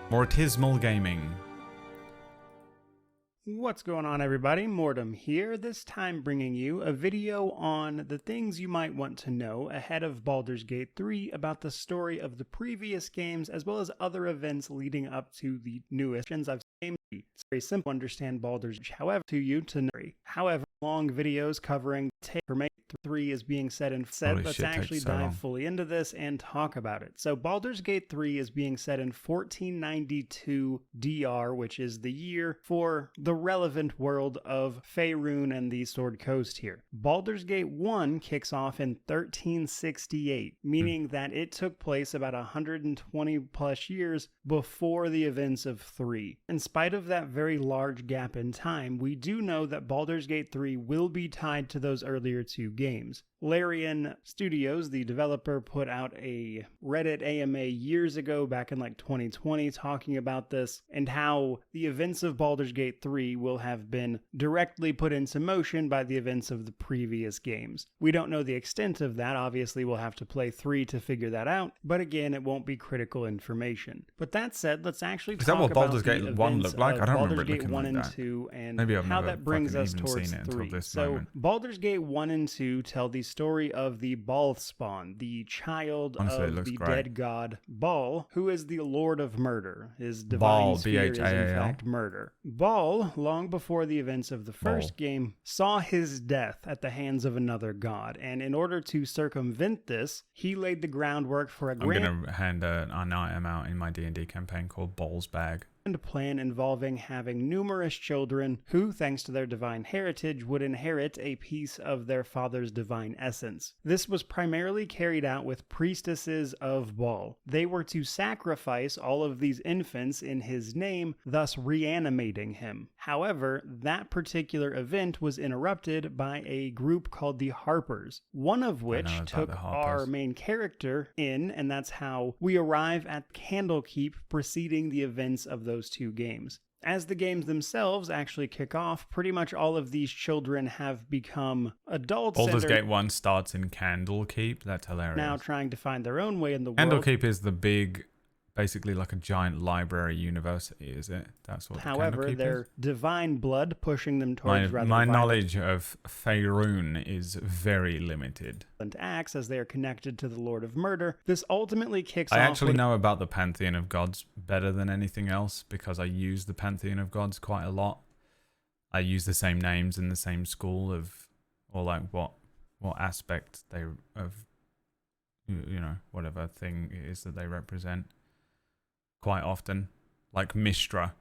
Mortismal Gaming. What's going on, everybody? Mortem here, this time bringing you a video on the things you might want to know ahead of Baldur's Gate 3 about the story of the previous games, as well as other events leading up to the newest I've seen. It's very simple to understand Baldur's Gate, however, to you to know. However, long videos covering information 3 is being said and said. Let's actually dive fully into this and talk about it. So Baldur's Gate 3 is being set in 1492 DR, which is the year for the relevant world of Faerun and the Sword Coast here. Baldur's Gate 1 kicks off in 1368, meaning that it took place about 120 plus years before the events of 3. In spite of that very large gap in time, we do know that Baldur's Gate 3 will be tied to those earlier two games. Larian Studios, the developer, put out a Reddit AMA years ago, back in like 2020, talking about this and how the events of Baldur's Gate 3 will have been directly put into motion by the events of the previous games. We don't know the extent of that. Obviously, we'll have to play 3 to figure that out, but again, it won't be critical information. But that said, let's actually talk about Baldur's Gate 1 looked like? I don't remember it looking 1 like and that. 2 and Maybe I've how never that brings us even towards seen it until 3. this So moment. Baldur's Gate 1 and 2 tell the story of the Balspawn, the child of the dead god Baal, who is the Lord of Murder. His divine sphere is in fact murder. Baal, long before the events of the first game, saw his death at the hands of another god, and in order to circumvent this, he laid the groundwork for a I'm going to hand an item out in my D&D campaign called Ball's Bag. Plan involving having numerous children who, thanks to their divine heritage, would inherit a piece of their father's divine essence. This was primarily carried out with priestesses of Baal. They were to sacrifice all of these infants in his name, thus reanimating him. However, that particular event was interrupted by a group called the Harpers, one of which took our main character in, and that's how we arrive at Candlekeep preceding the events of those two games. As the games themselves actually kick off, pretty much all of these children have become adults. Baldur's Gate 1 starts in Candlekeep. That's hilarious. Now trying to find their own way in the world. Candlekeep is the big, basically like a giant library university, is it? That's what However, their divine blood pushing them towards my knowledge of Faerun is very limited. Acts as they are connected to the Lord of Murder. This ultimately kicks off. I actually know about the Pantheon of Gods better than anything else because I use the Pantheon of Gods quite a lot. I use the same names in the same school or like what aspect they of whatever thing it is that they represent quite often. Like Mistra,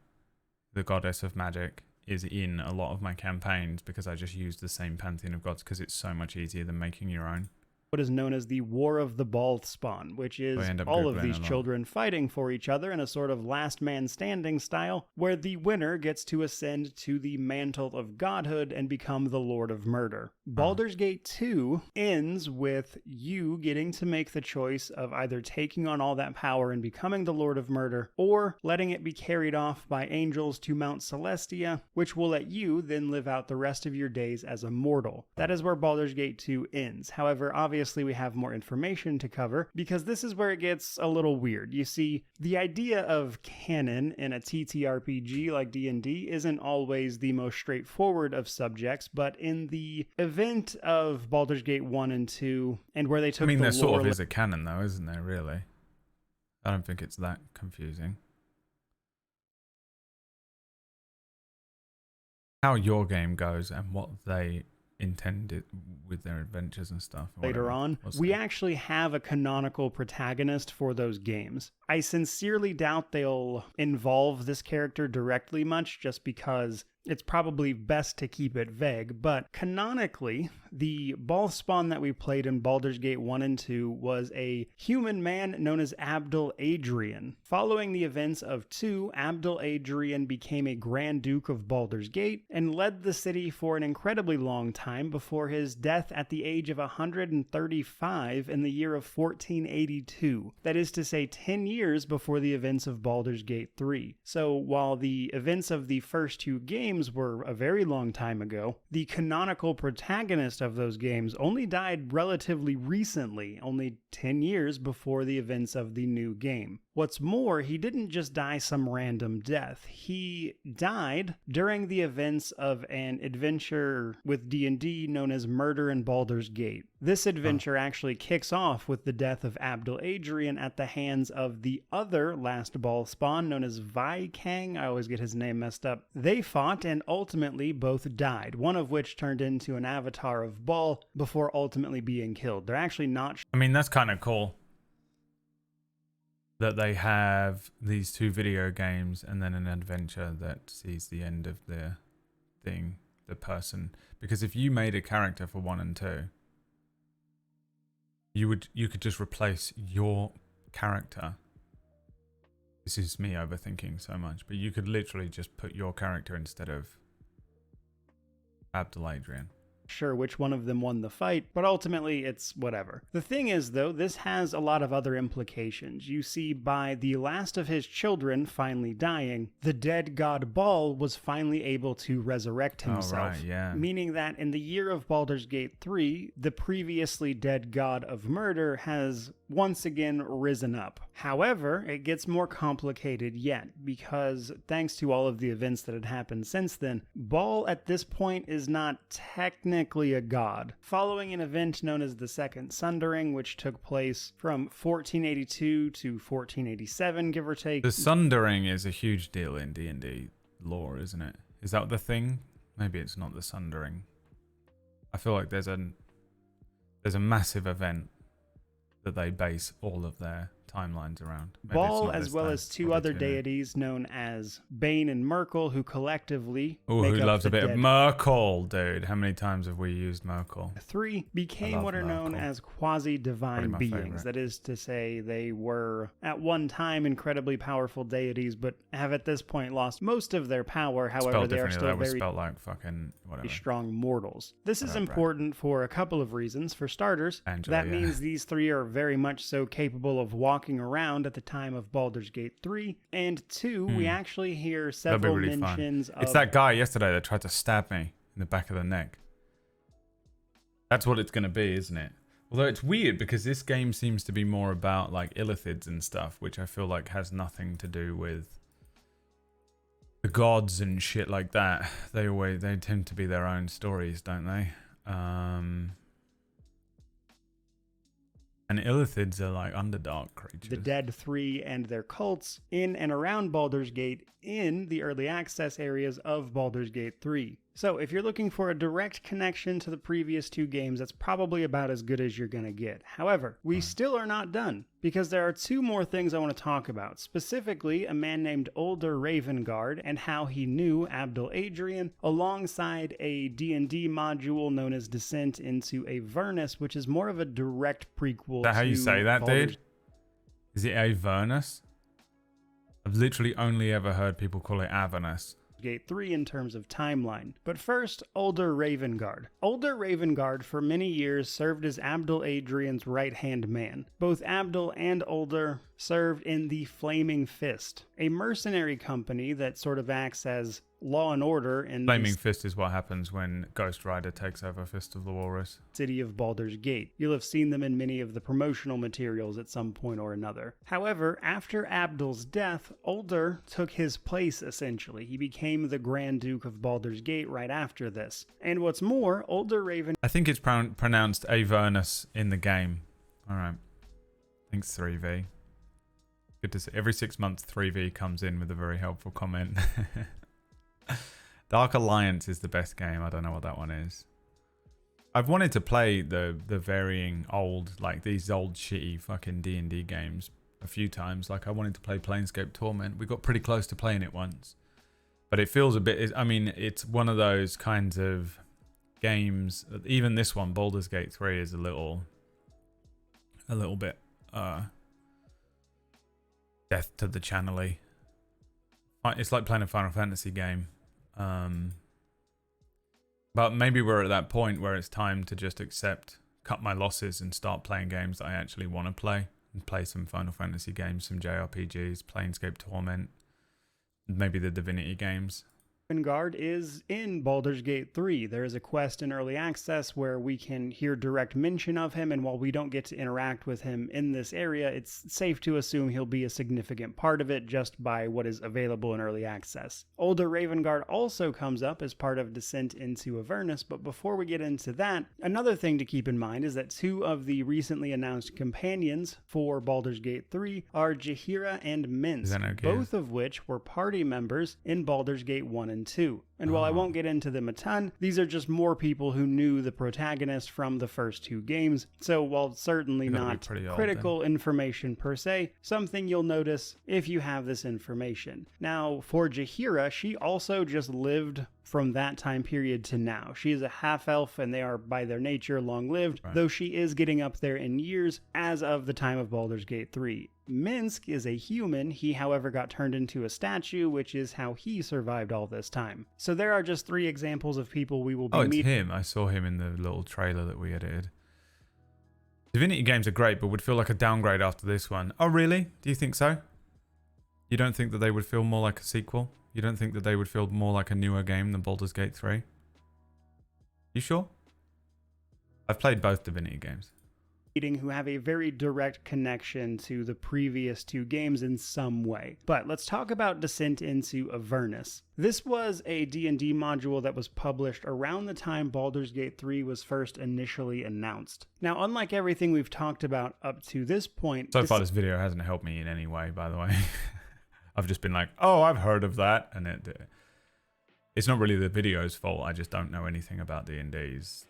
the goddess of magic, is in a lot of my campaigns because I just use the same Pantheon of Gods because it's so much easier than making your own. What is known as the War of the Balspawn, which is all of these children fighting for each other in a sort of last man standing style, where the winner gets to ascend to the mantle of godhood and become the Lord of Murder. Baldur's Gate 2 ends with you getting to make the choice of either taking on all that power and becoming the Lord of Murder, or letting it be carried off by angels to Mount Celestia, which will let you then live out the rest of your days as a mortal. That is where Baldur's Gate 2 ends. However, obviously we have more information to cover because this is where it gets a little weird. You see, the idea of canon in a TTRPG like D&D isn't always the most straightforward of subjects, but in the event of Baldur's Gate 1 and 2, and where they took there sort of is a canon though, isn't there, really? I don't think it's that confusing. How your game goes and what they intended with their adventures and stuff. Later on, we actually have a canonical protagonist for those games. I sincerely doubt they'll involve this character directly much just because it's probably best to keep it vague, but canonically, the Balspawn that we played in Baldur's Gate 1 and 2 was a human man known as Abdul Adrian. Following the events of 2, Abdul Adrian became a Grand Duke of Baldur's Gate and led the city for an incredibly long time before his death at the age of 135 in the year of 1482. That is to say, 10 years before the events of Baldur's Gate 3. So while the events of the first two games were a very long time ago, the canonical protagonist of those games only died relatively recently, only 10 years before the events of the new game. What's more, he didn't just die some random death. He died during the events of an adventure with D&D known as Murder in Baldur's Gate. This adventure actually kicks off with the death of Abdul Adrian at the hands of the other last ball spawn known as Vikang. I always get his name messed up. They fought and ultimately both died, one of which turned into an avatar of Ball before ultimately being killed. They're actually not... I mean, that's kind of cool that they have these two video games and then an adventure that sees the end of the thing, the person. Because if you made a character for 1 and 2, you could just replace your character. This is me overthinking so much, but you could literally just put your character instead of Abdul Adrian. Sure which one of them won the fight, but ultimately it's whatever. The thing is, though, this has a lot of other implications. You see, by the last of his children finally dying, the dead god Ball was finally able to resurrect himself. Oh, right, yeah. Meaning that in the year of Baldur's Gate 3, the previously dead god of murder has once again risen up. However, it gets more complicated yet, because thanks to all of the events that had happened since then, Ball at this point is not technically a god. Following an event known as the Second Sundering, which took place from 1482 to 1487, give or take. The Sundering is a huge deal in D&D lore, isn't it? Is that the thing? Maybe it's not the Sundering. I feel like there's a massive event that they base all of their timelines around. Maybe Ball, as well as two other deities known as Bane and Merkel, who collectively who loves a bit of Merkel, dude. How many times have we used Merkel? 3 became what are known as quasi-divine beings. That is to say, they were at one time incredibly powerful deities, but have at this point lost most of their power. However, they are still very like fucking whatever. strong mortals. This is important for a couple of reasons. For starters, that means these 3 are very much so capable of walking around at the time of Baldur's Gate 3, and 2, we actually hear several mentions of... It's that guy yesterday that tried to stab me in the back of the neck. That's what it's going to be, isn't it? Although it's weird because this game seems to be more about like illithids and stuff, which I feel like has nothing to do with the gods and shit like that. They tend to be their own stories, don't they? And illithids are like underdark creatures. The Dead 3 and their cults in and around Baldur's Gate in the early access areas of Baldur's Gate 3. So if you're looking for a direct connection to the previous 2 games, that's probably about as good as you're going to get. However, we still are not done, because there are 2 more things I want to talk about. Specifically, a man named Uldur Ravengard and how he knew Abdul Adrian, alongside a D&D module known as Descent into Avernus, which is more of a direct prequel. Is that how you say that, dude? Is it Avernus? I've literally only ever heard people call it Avernus. Gate 3 in terms of timeline. But first, Uldur Ravengard. Uldur Ravengard for many years served as Abdul Adrian's right-hand man. Both Abdul and Uldur served in the Flaming Fist, a mercenary company that sort of acts as law and order in Flaming Fist is what happens when Ghost Rider takes over Fist of the Walrus. City of Baldur's Gate. You'll have seen them in many of the promotional materials at some point or another. However, after Abdul's death, Uldur took his place essentially. He became the Grand Duke of Baldur's Gate right after this. And what's more, Uldur Raven... I think it's pronounced Avernus in the game. Alright. Thanks 3V. Good to see. Every 6 months 3V comes in with a very helpful comment. Dark Alliance is the best game. I don't know what that one is. I've wanted to play the varying old, like these old shitty fucking D&D games a few times. Like I wanted to play Planescape Torment. We got pretty close to playing it once. But it feels a bit, I mean, it's one of those kinds of games. Even this one, Baldur's Gate 3 is a little bit death to the channel-y. It's like playing a Final Fantasy game. But maybe we're at that point where it's time to just cut my losses and start playing games that I actually want to play. And play some Final Fantasy games, some JRPGs, Planescape Torment, maybe the Divinity games. Ravengard is in Baldur's Gate 3. There is a quest in early access where we can hear direct mention of him, and while we don't get to interact with him in this area, it's safe to assume he'll be a significant part of it just by what is available in early access. Older Ravengard also comes up as part of Descent into Avernus, but before we get into that, another thing to keep in mind is that two of the recently announced companions for Baldur's Gate 3 are Jaheira and Minsk, both of which were party members in Baldur's Gate 1 and 2. And while I won't get into them a ton, these are just more people who knew the protagonist from the first two games, so while certainly not critical information per se, something you'll notice if you have this information. Now, for Jaheira, she also just lived from that time period to now. She is a half-elf, and they are by their nature long-lived, though she is getting up there in years as of the time of Baldur's Gate 3. Minsk is a human. He, however, got turned into a statue, which is how he survived all this time. So there are just 3 examples of people we will be meeting. Oh, it's him. I saw him in the little trailer that we edited. Divinity games are great, but would feel like a downgrade after this one. Oh, really? Do you think so? You don't think that they would feel more like a sequel? You don't think that they would feel more like a newer game than Baldur's Gate 3? You sure? I've played both Divinity games. Who have a very direct connection to the previous 2 games in some way. But let's talk about Descent into Avernus. This was a D&D module that was published around the time Baldur's Gate 3 was first initially announced. Now, unlike everything we've talked about up to this point... So far, this video hasn't helped me in any way, by the way. I've just been like, oh, I've heard of that, and it's not really the video's fault. I just don't know anything about D&D's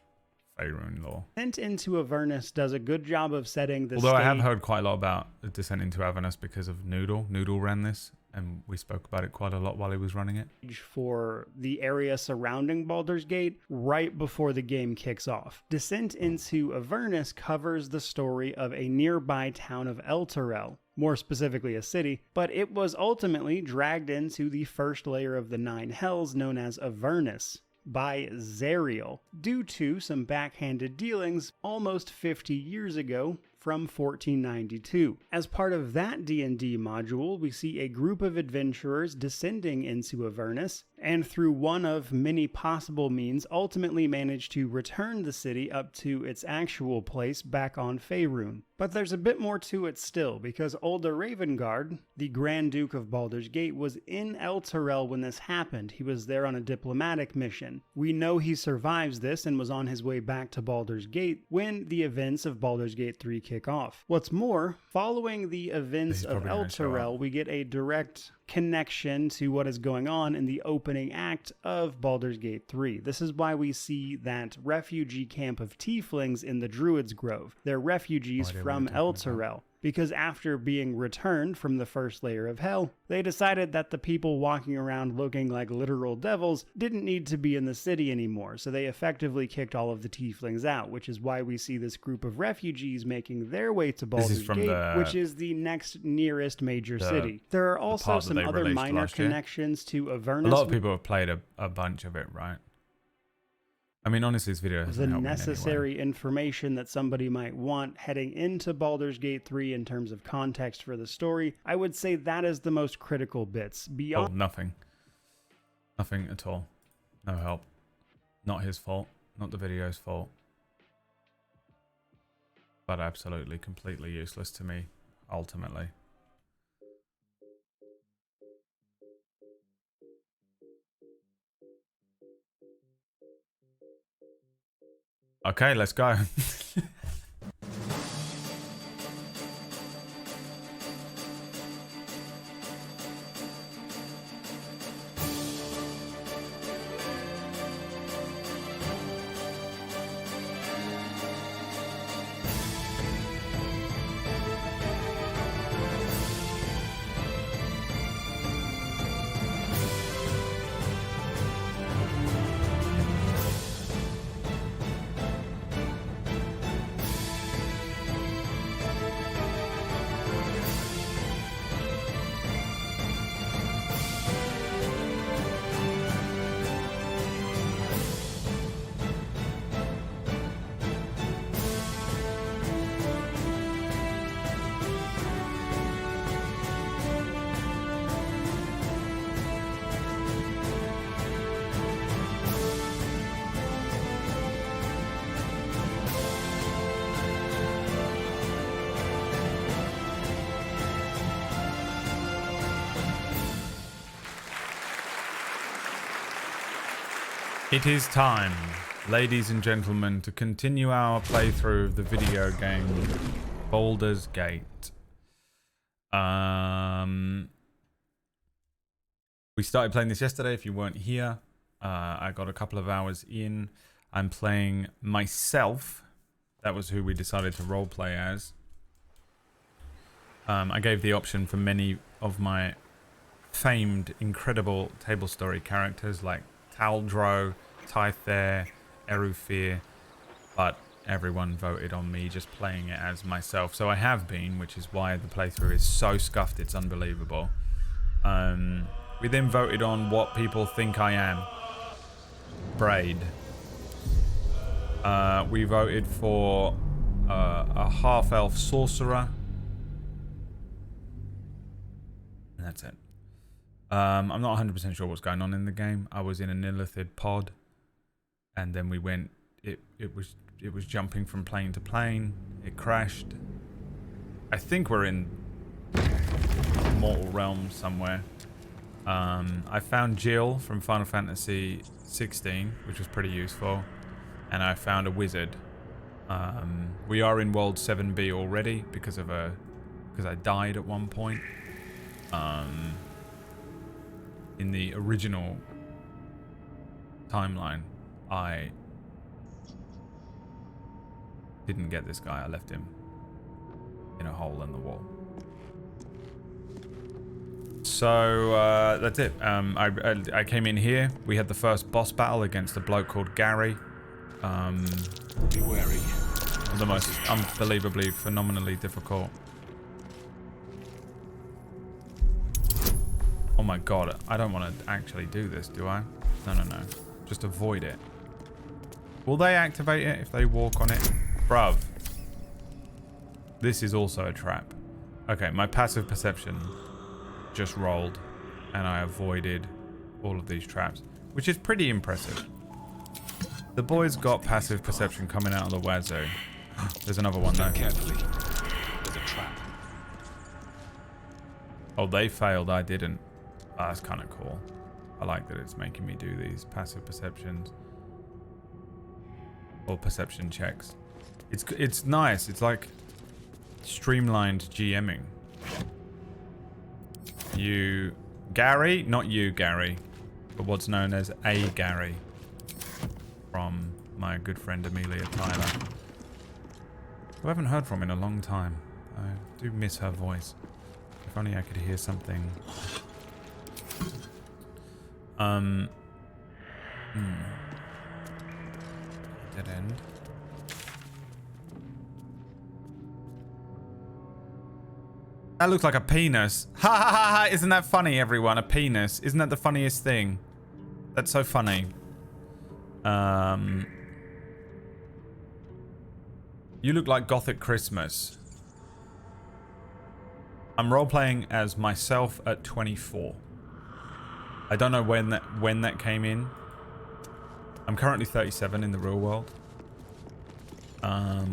Faerun lore. Descent into Avernus does a good job of setting the Although I have heard quite a lot about Descent into Avernus because of Noodle. Noodle ran this, and we spoke about it quite a lot while he was running it. For the area surrounding Baldur's Gate right before the game kicks off. Descent into Avernus covers the story of a nearby town of Elturel, more specifically a city, but it was ultimately dragged into the first layer of the 9 hells known as Avernus by Zariel, due to some backhanded dealings almost 50 years ago from 1492. As part of that D&D module, we see a group of adventurers descending into Avernus, and through one of many possible means ultimately manage to return the city up to its actual place back on Faerun. But there's a bit more to it still, because older Ravengard, the Grand Duke of Baldur's Gate, was in Elturel when this happened. He was there on a diplomatic mission. We know he survives this and was on his way back to Baldur's Gate when the events of Baldur's Gate 3 kick off. What's more, following the events of Elturel, we get a direct connection to what is going on in the opening act of Baldur's Gate 3. This is why we see that refugee camp of tieflings in the Druid's Grove. They're refugees from Elturel, because after being returned from the first layer of hell, they decided that the people walking around looking like literal devils didn't need to be in the city anymore, so they effectively kicked all of the tieflings out, which is why we see this group of refugees making their way to Baldur's Gate, which is the next nearest major city. There are also some other minor connections to Avernus. A lot of people have played a bunch of it, right? I mean, honestly, this video hasn't helped me in any way. The necessary information that somebody might want heading into Baldur's Gate 3 in terms of context for the story, I would say that is the most critical bits. Beyond nothing. Nothing at all. No help. Not his fault. Not the video's fault. But absolutely, completely useless to me, ultimately. Okay, let's go. It is time, ladies and gentlemen, to continue our playthrough of the video game Baldur's Gate. We started playing this yesterday, if you weren't here. I got a couple of hours in. I'm playing myself. That was who we decided to roleplay as. I gave the option for many of my famed, incredible table story characters like Taldro, Tythair, Erufir, but everyone voted on me just playing it as myself. So I have been, which is why the playthrough is so scuffed, it's unbelievable. We then voted on what people think I am. Braid. We voted for a half-elf sorcerer. And that's it. I'm not 100% sure what's going on in the game. I was in a Nilithid pod, and then we went. It was jumping from plane to plane. It crashed. I think we're in Mortal Realms somewhere. I found Jill from Final Fantasy 16, which was pretty useful, and I found a wizard. We are in World 7B already because I died at one point. In the original timeline, I didn't get this guy. I left him in a hole in the wall. So that's it. I came in here. We had the first boss battle against a bloke called Gary. Be wary. The most unbelievably, phenomenally difficult. Oh my god, I don't want to actually do this, do I? No. Just avoid it. Will they activate it if they walk on it? Bruv. This is also a trap. Okay, my passive perception just rolled, and I avoided all of these traps, which is pretty impressive. The boys got passive perception coming out of the wazoo. There's another one though. Carefully. There's a trap. Oh, they failed. I didn't. Oh, that's kind of cool. I like that it's making me do these passive perceptions or perception checks. It's nice. It's like streamlined GMing. You, Gary, not you, Gary, but what's known as a Gary from my good friend Amelia Tyler, who I haven't heard from in a long time. I do miss her voice. If only I could hear something. Dead end. That looks like a penis. Ha ha ha ha! Isn't that funny, everyone? A penis. Isn't that the funniest thing? That's so funny. You look like Gothic Christmas. I'm role-playing as myself at 24. I don't know when that came in. I'm currently 37 in the real world. A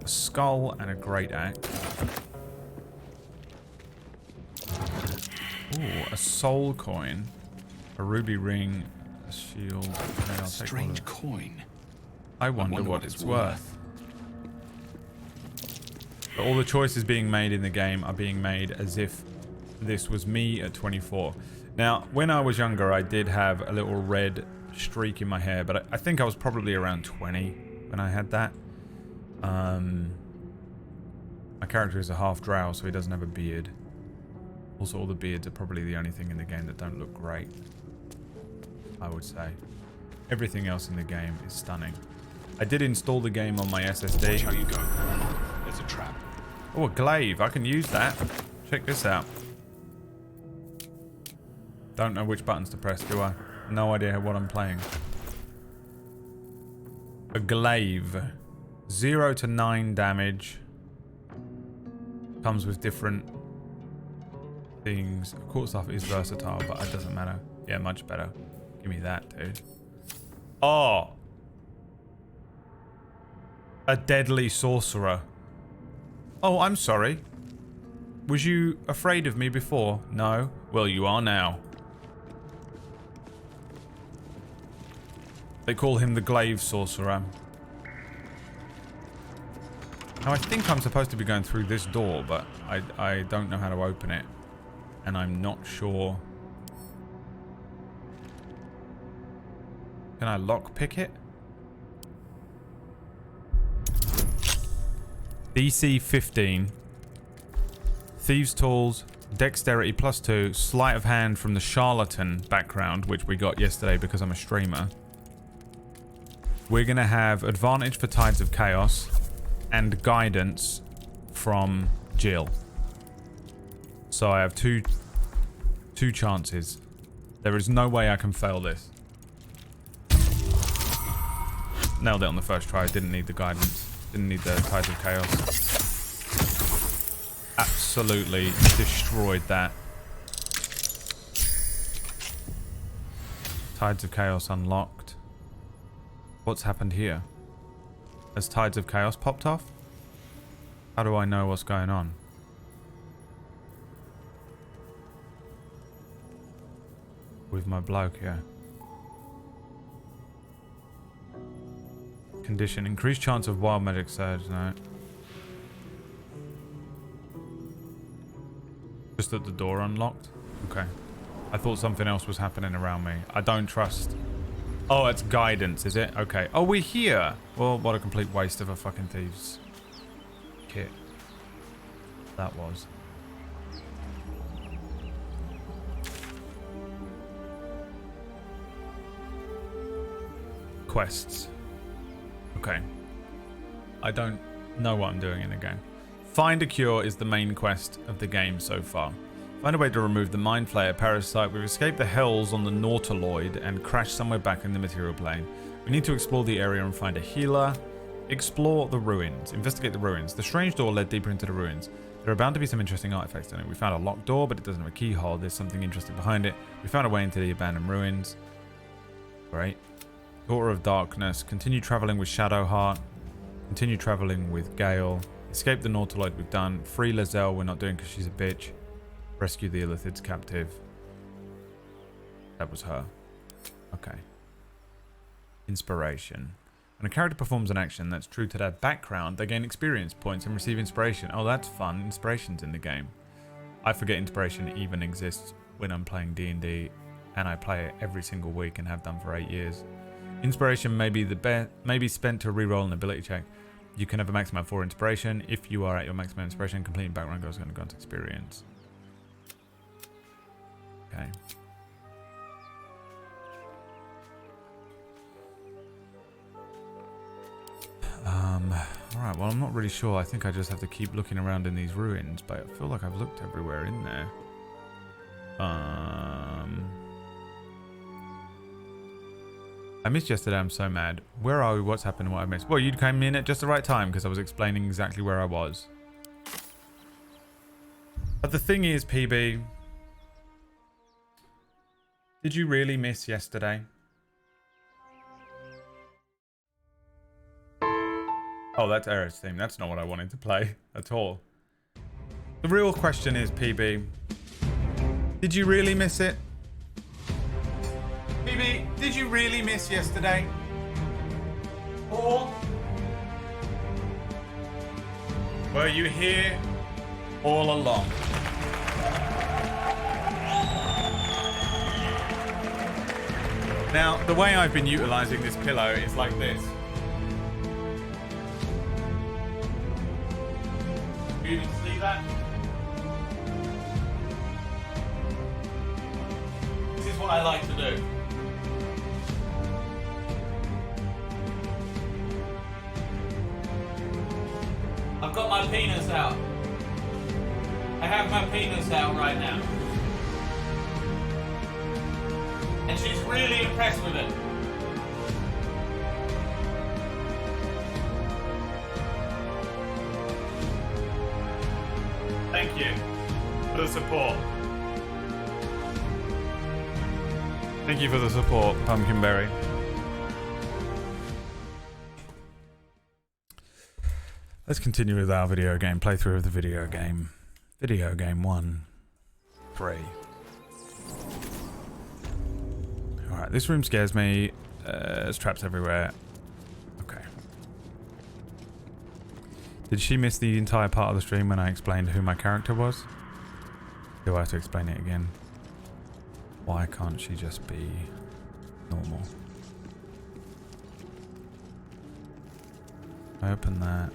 skull and a great axe. Ooh, a soul coin, a ruby ring, a shield. Okay, I'll take Strange coin. I wonder what it's worth. But all the choices being made in the game are being made as if this was me at 24. Now, when I was younger, I did have a little red streak in my hair, but I think I was probably around 20 when I had that. My character is a half drow, so he doesn't have a beard. Also, all the beards are probably the only thing in the game that don't look great, I would say. Everything else in the game is stunning. I did install the game on my SSD. Watch how you go. There's a trap. Oh, a glaive. I can use that. Check this out. Don't know which buttons to press, do I? No idea what I'm playing. A glaive. 0 to 9 damage. Comes with different things. Court stuff is versatile, but it doesn't matter. Yeah, much better. Give me that, dude. Oh! A deadly sorcerer. Oh, I'm sorry. Was you afraid of me before? No? Well, you are now. They call him the Glaive Sorcerer. Now, I think I'm supposed to be going through this door, but I don't know how to open it. And I'm not sure. Can I lockpick it? DC 15. Thieves' Tools. Dexterity +2. Sleight of hand from the Charlatan background, which we got yesterday because I'm a streamer. We're going to have advantage for Tides of Chaos and guidance from Jill. So I have two chances. There is no way I can fail this. Nailed it on the first try. Didn't need the guidance. Didn't need the Tides of Chaos. Absolutely destroyed that. Tides of Chaos unlocked. What's happened here? Has Tides of Chaos popped off? How do I know what's going on? With my bloke here. Condition. Increased chance of wild magic surge. No. Just that the door unlocked? Okay. I thought something else was happening around me. I don't trust... Oh, it's guidance, is it? Okay. Oh, we're here! Well, what a complete waste of a fucking thieves kit. That was. Quests. Okay. I don't know what I'm doing in the game. Find a cure is the main quest of the game so far. Find a way to remove the Mind Flayer parasite. We've escaped the hells on the Nautiloid and crashed somewhere back in the material plane. We need to explore the area and find a healer. Explore the ruins. Investigate the ruins. The strange door led deeper into the ruins. There are bound to be some interesting artifacts in it. We found a locked door, but it doesn't have a keyhole. There's something interesting behind it. We found a way into the abandoned ruins. Great. Daughter of Darkness. Continue traveling with Shadowheart. Continue traveling with Gale. Escape the Nautiloid, we've done. Free Lizelle, we're not doing because she's a bitch. Rescue the Illithid's captive. That was her. Okay. Inspiration. When a character performs an action that's true to their background, they gain experience points and receive inspiration. Oh, that's fun. Inspiration's in the game. I forget inspiration even exists when I'm playing D&D, and I play it every single week and have done for 8 years. Inspiration may be spent to reroll an ability check. You can have a maximum of 4 inspiration. If you are at your maximum inspiration, completing background goes going to go into experience. Okay. Alright, well, I'm not really sure. I think I just have to keep looking around in these ruins, but I feel like I've looked everywhere in there. I missed yesterday, I'm so mad. Where are we? What's happened? What I missed? Well, you came in at just the right time because I was explaining exactly where I was. But the thing is, PB, did you really miss yesterday? Oh, that's Eric's theme. That's not what I wanted to play at all. The real question is, PB, did you really miss it? PB, did you really miss yesterday? Or were you here all along? Now, the way I've been utilizing this pillow is like this. You can see that? This is what I like to do. I've got my penis out. I have my penis out right now. And she's really impressed with it. Thank you for the support. Thank you for the support, Pumpkinberry. Let's continue with our video game playthrough of the video game. Video game 1. 3. Alright, this room scares me. There's traps everywhere. Okay. Did she miss the entire part of the stream when I explained who my character was? Do I have to explain it again? Why can't she just be normal? I open that.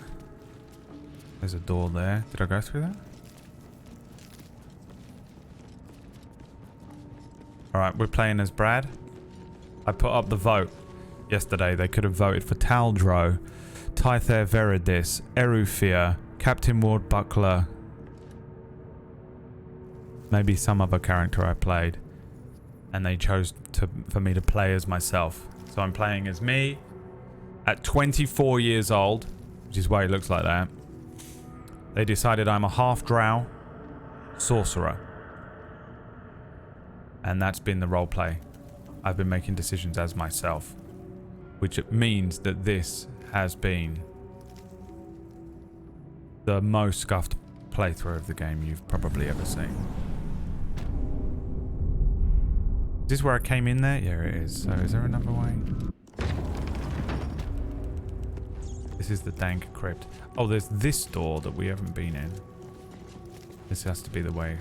There's a door there. Did I go through that? Alright, we're playing as Brad. I put up the vote yesterday. They could have voted for Taldro, Tyther Veridis, Erufir, Captain Ward Buckler, maybe some other character I played. And they chose for me to play as myself. So I'm playing as me at 24 years old, which is why he looks like that. They decided I'm a half-drow sorcerer. And that's been the roleplay. I've been making decisions as myself. Which means that this has been the most scuffed playthrough of the game you've probably ever seen. Is this where I came in there? Yeah, it is. So is there another way? This is the dank crypt. Oh, there's this door that we haven't been in. This has to be the way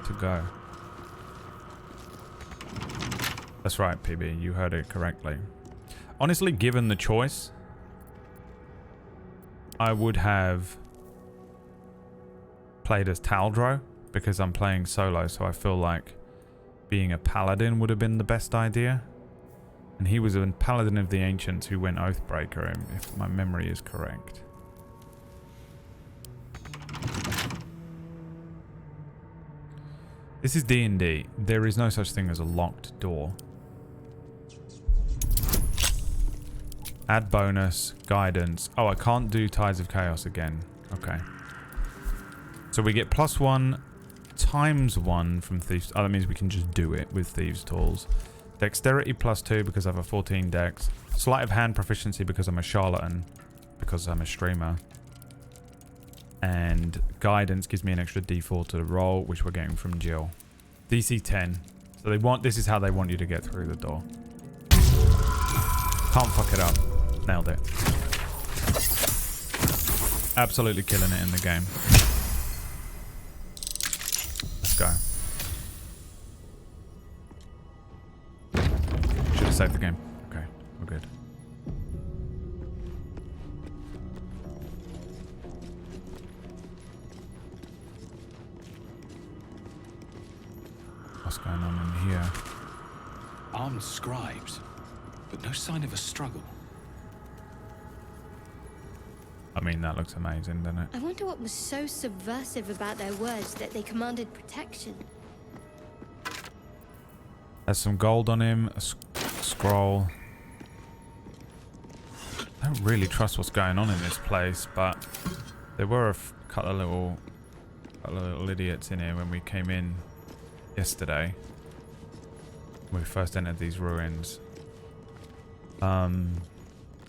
to go. That's right, PB. You heard it correctly. Honestly, given the choice, I would have played as Taldro because I'm playing solo, so I feel like being a paladin would have been the best idea. And he was a paladin of the ancients who went Oathbreaker, if my memory is correct. This is D&D. There is no such thing as a locked door. Add bonus, guidance. Oh, I can't do Tides of Chaos again. Okay. So we get +1 times 1 from Thieves. Oh, that means we can just do it with Thieves' Tools. Dexterity +2 because I have a 14 dex. Sleight of hand proficiency because I'm a charlatan. Because I'm a streamer. And guidance gives me an extra d4 to the roll, which we're getting from Jill. DC 10. So they want. This is how they want you to get through the door. Can't fuck it up. Nailed it. Absolutely killing it in the game. Let's go. Should have saved the game. Okay, we're good. What's going on in here? Armed scribes, but no sign of a struggle. I mean, that looks amazing, doesn't it? I wonder what was so subversive about their words that they commanded protection. Has some gold on him, a scroll. I don't really trust what's going on in this place, but there were a couple of little idiots in here when we came in yesterday. When we first entered these ruins.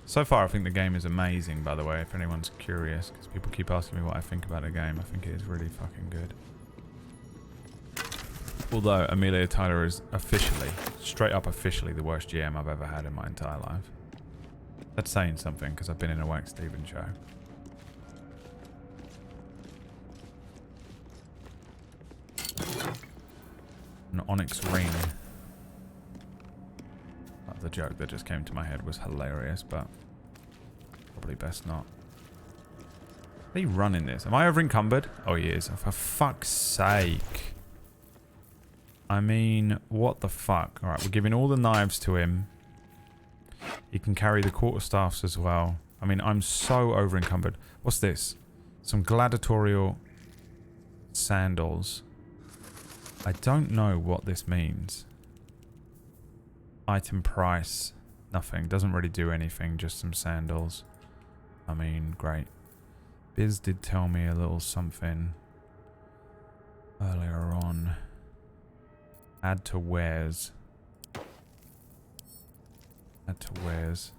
So far, I think the game is amazing, by the way, if anyone's curious, because people keep asking me what I think about the game. I think it is really fucking good. Although Amelia Tyler is officially, straight up officially, the worst GM I've ever had in my entire life. That's saying something, because I've been in a Wax Stevens show. An onyx ring. The joke that just came to my head was hilarious, but probably best not. Are you running this? Am I over encumbered? Oh, he is. For fuck's sake. I mean, what the fuck? Alright, we're giving all the knives to him. He can carry the quarterstaffs as well. I mean, I'm so over encumbered. What's this? Some gladiatorial sandals. I don't know what this means. Item price. Nothing. Doesn't really do anything. Just some sandals. I mean, great. Biz did tell me a little something earlier on. Add to wares. Add to wares.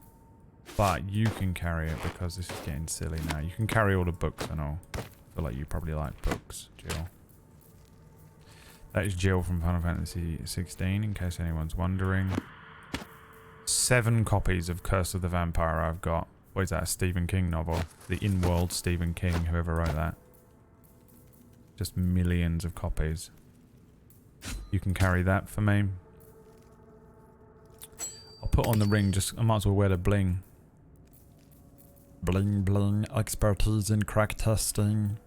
But you can carry it because this is getting silly now. You can carry all the books and all feel like you probably like books, Jill. That is Jill from Final Fantasy 16, in case anyone's wondering. 7 copies of Curse of the Vampire I've got. What is that, a Stephen King novel? The in-world Stephen King, whoever wrote that. Just millions of copies. You can carry that for me. I'll put on the ring, I might as well wear the bling. Bling bling, expertise in crack testing.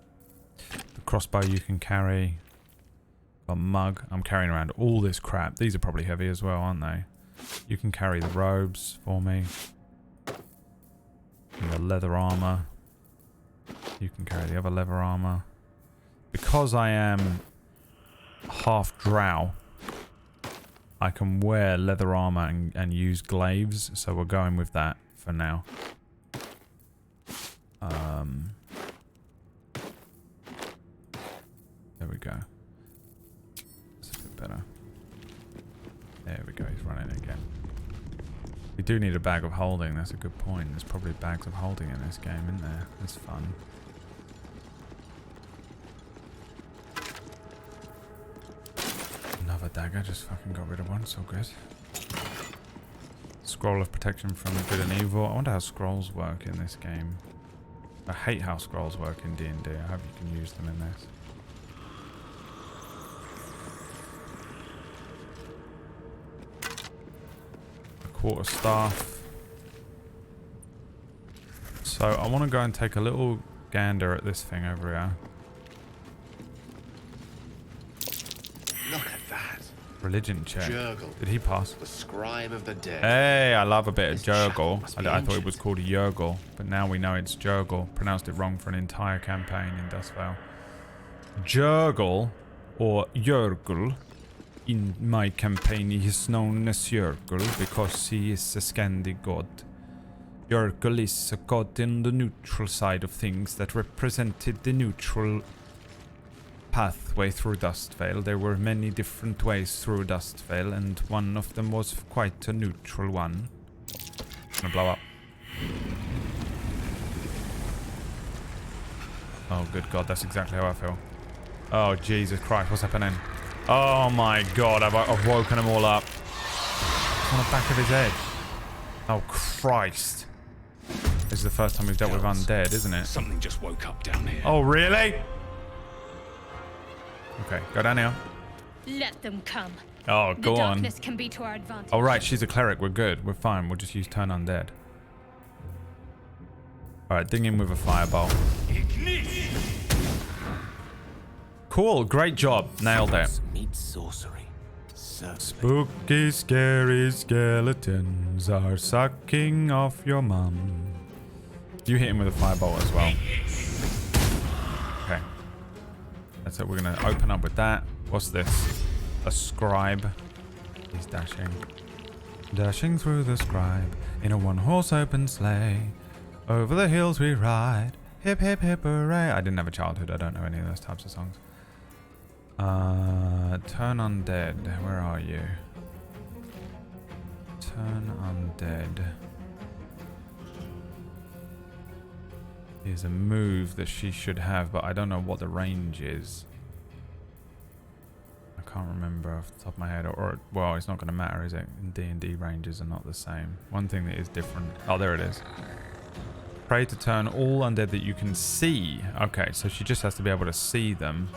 The crossbow you can carry. A mug. I'm carrying around all this crap. These are probably heavy as well, aren't they? You can carry the robes for me. And the leather armor. You can carry the other leather armor. Because I am half drow, I can wear leather armor and use glaives, so we're going with that for now. There we go. That's a bit better. There we go, he's running again. We do need a bag of holding, that's a good point. There's probably bags of holding in this game, isn't there? That's fun. Another dagger, just fucking got rid of one, so good. Scroll of protection from good and evil. I wonder how scrolls work in this game. I hate how scrolls work in D&D. I hope you can use them in this. A quarter staff. So I want to go and take a little gander at this thing over here. Look at that. Religion check. Jurgle, Did he pass? the scribe of the dead. Hey, I love a bit of This chapel Jurgle. must be I thought it ancient. was called a Jurgle, but now we know it's Jurgle. Pronounced it wrong for an entire campaign in Dustvale. Jurgle, or Jurgle, in my campaign he is known as Jurgle because he is a Scandi god. Jurgle is a god in the neutral side of things that represented the neutral pathway through Dustvale. There were many different ways through Dustvale, and one of them was quite a neutral one. It's gonna blow up. Oh, good God, that's exactly how I feel. Oh, Jesus Christ, what's happening? Oh my God, I've woken them all up. It's on the back of his head. Oh, Christ. This is the first time we've dealt with undead, isn't it? Something just woke up down here. Oh, really? Okay, go down here. Let them come. Oh, The go on. darkness can be to our advantage. Oh, right, she's a cleric. We're good. We're fine. We'll just use turn undead. Alright, ding him with a fireball. Cool, great job. Nailed it. Meet sorcery. Spooky, scary skeletons are sucking off your mum. You hit him with a fireball as well. Okay. That's it. We're going to open up with that. What's this? A scribe. He's dashing. Dashing through the scribe in a one-horse open sleigh. Over the hills we ride. Hip, hip, hip, hooray. I didn't have a childhood. I don't know any of those types of songs. Turn undead. Where are you? Turn undead. Is a move that she should have, but I don't know what the range is. I can't remember off the top of my head. Or well, it's not going to matter, is it? In D&D, ranges are not the same. One thing that is different. Oh, there it is. Pray to turn all undead that you can see. Okay, so she just has to be able to see them.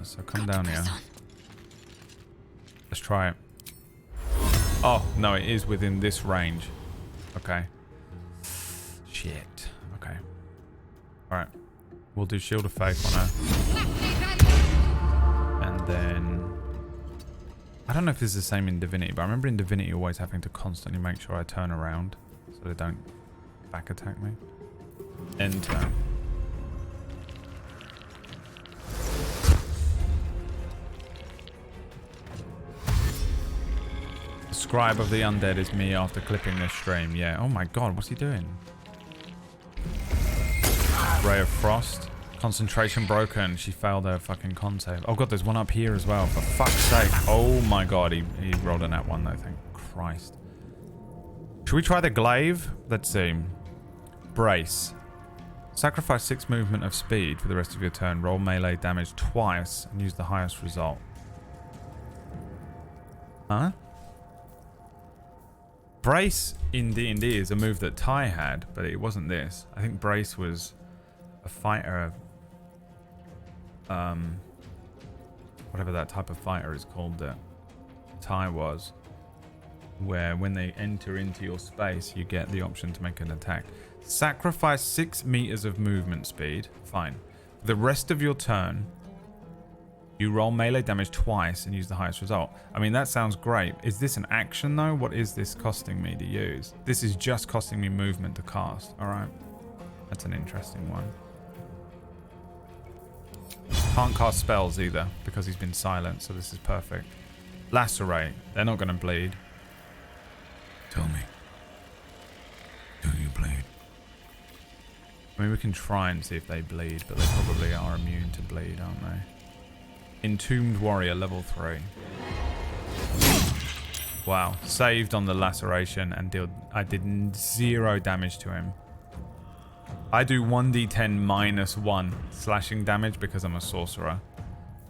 So come down here. Let's try it. Oh, no, it is within this range. Okay. Shit. Okay. Alright. We'll do Shield of Faith on her. And then... I don't know if this is the same in Divinity, but I remember in Divinity always having to constantly make sure I turn around so they don't back attack me. End turn. The scribe of the undead is me after clipping this stream. Yeah. Oh my God, what's he doing? Ray of Frost. Concentration broken. She failed her fucking con save. Oh God, there's one up here as well. For fuck's sake. Oh my God, he rolled a nat one though, thank Christ. Should we try the glaive? Let's see. Brace. Sacrifice 6 movement of speed for the rest of your turn. Roll melee damage twice and use the highest result. Huh? Brace in D&D is a move that Ty had, but it wasn't this. I think Brace was a fighter. Whatever that type of fighter is called that Ty was. Where when they enter into your space, you get the option to make an attack. Sacrifice 6 meters of movement speed. Fine. For the rest of your turn, you roll melee damage twice and use the highest result. I mean, that sounds great. Is this an action, though? What is this costing me to use? This is just costing me movement to cast. All right. That's an interesting one. Can't cast spells either because he's been silent, so this is perfect. Lacerate. They're not going to bleed. Tell me. Do you bleed? I mean, we can try and see if they bleed, but they probably are immune to bleed, aren't they? Entombed Warrior, level 3. Wow. Saved on the laceration and I did 0 damage to him. I do 1d10 minus 1 slashing damage because I'm a sorcerer.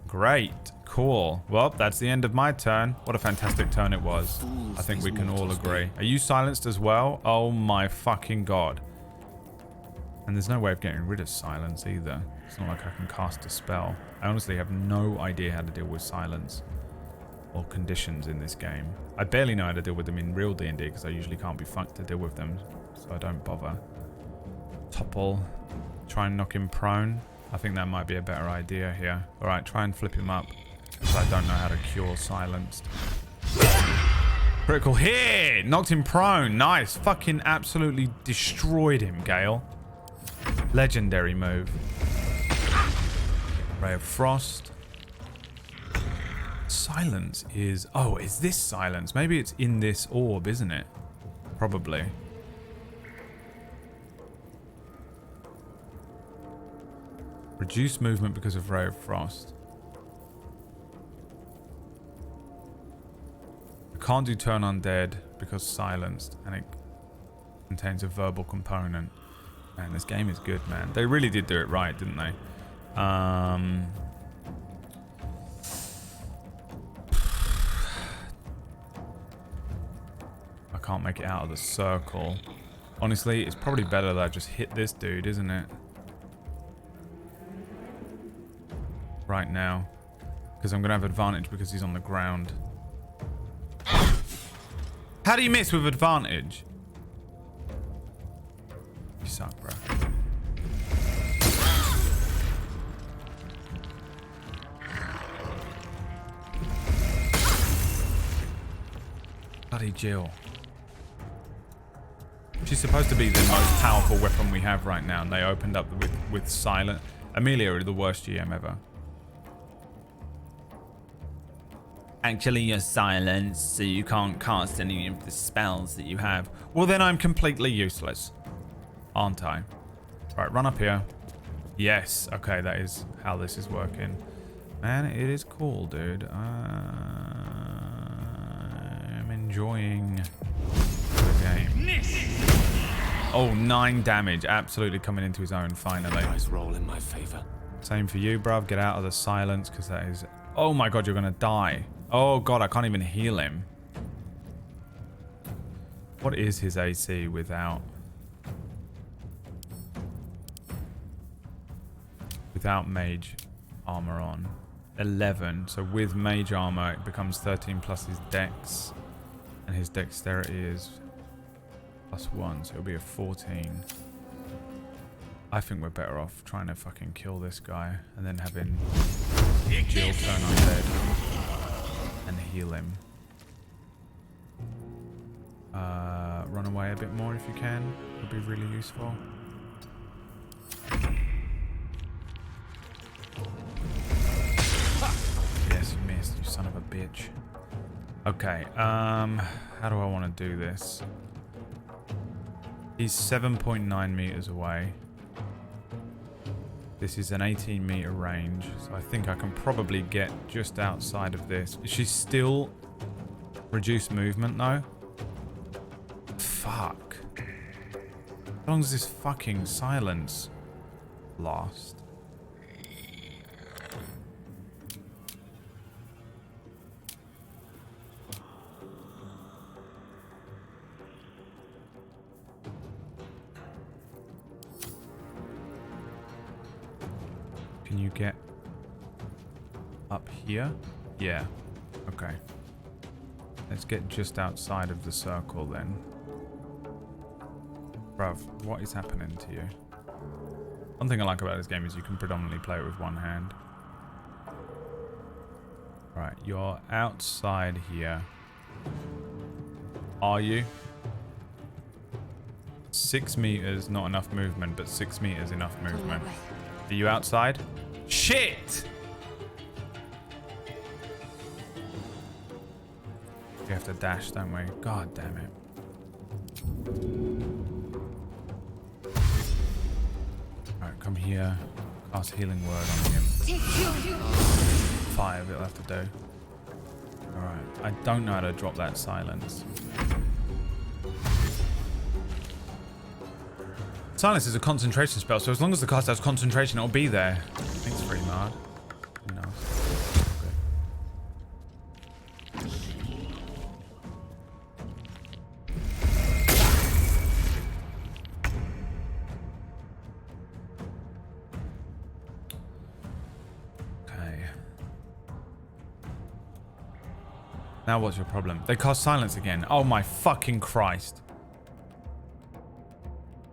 Great. Cool. Well, that's the end of my turn. What a fantastic turn it was. I think we can all agree. Are you silenced as well? Oh my fucking god. And there's no way of getting rid of silence either. It's not like I can cast a spell. I honestly have no idea how to deal with silence or conditions in this game. I barely know how to deal with them in real D&D because I usually can't be fucked to deal with them, so I don't bother. Topple. Try and knock him prone. I think that might be a better idea here. Alright, try and flip him up because I don't know how to cure silenced. Critical hit! Knocked him prone. Nice. Fucking absolutely destroyed him, Gale. Legendary move. Ray of Frost. Silence is... Oh, is this silence? Maybe it's in this orb, isn't it? Probably. Reduce movement because of Ray of Frost. I can't do Turn Undead because silenced, and it contains a verbal component. Man, this game is good, man. They really did do it right, didn't they? I can't make it out of the circle. Honestly, it's probably better that I just hit this dude, isn't it? Right now. Because I'm going to have advantage because he's on the ground. How do you miss with advantage? You suck, bro. Bloody Jill. She's supposed to be the most powerful weapon we have right now, and they opened up with silent. Amelia are the worst GM ever. Actually, you're silenced, so you can't cast any of the spells that you have. Well, then I'm completely useless. Aren't I? Right, run up here. Yes. Okay, that is how this is working. Man, it is cool, dude. I'm enjoying the game. Oh, 9 damage. Absolutely coming into his own, finally. Nice roll in my favor. Same for you, bruv. Get out of the silence, because that is... Oh my god, you're going to die. Oh god, I can't even heal him. What is his AC without mage armor on? 11. So with mage armor, it becomes 13 plus his dex. And his dexterity is +1, so it'll be a 14. I think we're better off trying to fucking kill this guy and then having Jill turn undead and heal him. Run away a bit more if you can. Would be really useful. Yes, you missed, you son of a bitch. Okay, how do I want to do this? He's 7.9 meters away. This is an 18 meter range, so I think I can probably get just outside of this. She's still reduced movement though. Fuck. How long is this fucking silence? Lost. Can you get up here? Yeah. Okay. Let's get just outside of the circle then. Bruv, what is happening to you? One thing I like about this game is you can predominantly play it with one hand. Right, you're outside here. Are you? 6 meters, not enough movement, but 6 meters enough movement. Are you outside? Shit! We have to dash, don't we? God damn it. Alright, come here. Cast healing word on him. 5, it'll have to do. Alright, I don't know how to drop that silence. Silence is a concentration spell, so as long as the caster has concentration, it'll be there. Thanks, free Mard. Who knows? Okay. Now what's your problem? They cast silence again. Oh my fucking Christ.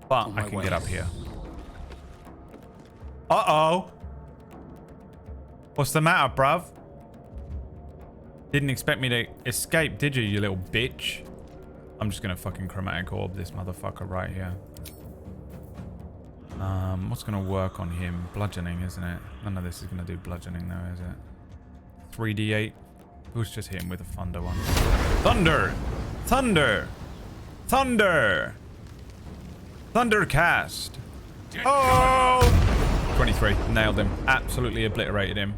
But I can get up here. Uh-oh. What's the matter, bruv? Didn't expect me to escape, did you, you little bitch? I'm just gonna fucking chromatic orb this motherfucker right here. What's gonna work on him? Bludgeoning, isn't it? None of this is gonna do bludgeoning though, is it? 3d8. Who's just hit him with a thunder one? Thunder! Thunder! Thunder! Thundercast! Oh! 23. Nailed him. Absolutely obliterated him.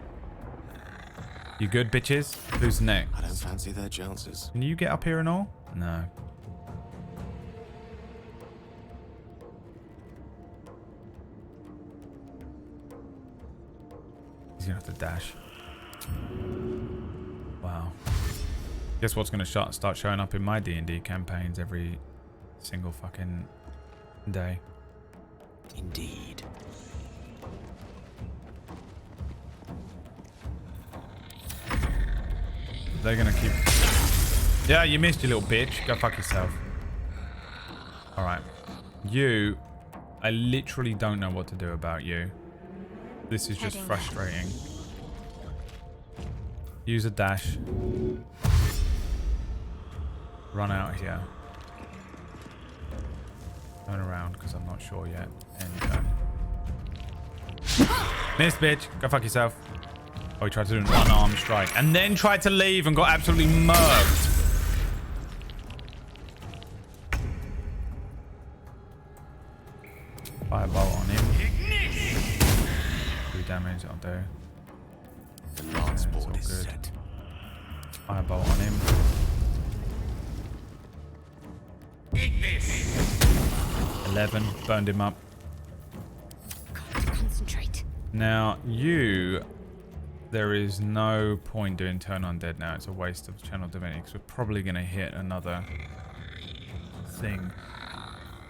You good, bitches? Who's next? I don't fancy their chances. Can you get up here and all? No. He's gonna have to dash. Wow. Guess what's gonna start showing up in my D&D campaigns every single fucking day. Indeed. They're gonna keep... Yeah, you missed, you little bitch. Go fuck yourself. Alright. You... I literally don't know what to do about you. This is just frustrating. Use a dash. Run out here. Turn around, because I'm not sure yet. And turn. Missed, bitch. Go fuck yourself. Oh, he tried to do an one-arm strike. And then tried to leave and got absolutely murked. Fireball on him. 3 damage, I'll do. The last It's all board is good. set. Fireball on him. 11. Burned him up. Concentrate. Now, you... There is no point doing turn undead now. It's a waste of channel divinity because we're probably going to hit another thing.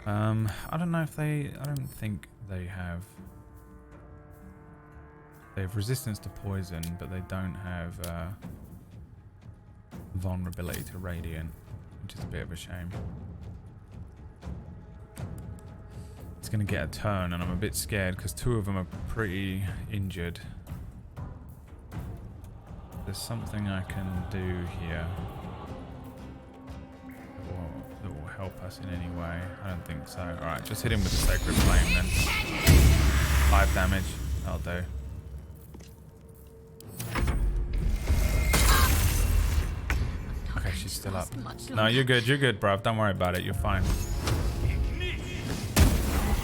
I don't know if they... I don't think they have... They have resistance to poison, but they don't have vulnerability to radiant, which is a bit of a shame. It's going to get a turn, and I'm a bit scared because 2 of them are pretty injured. There's something I can do here that will help us in any way. I don't think so. Alright, just hit him with the Sacred Flame then. 5 damage. That'll do. Okay, she's still up. No, you're good, bruv. Don't worry about it. You're fine.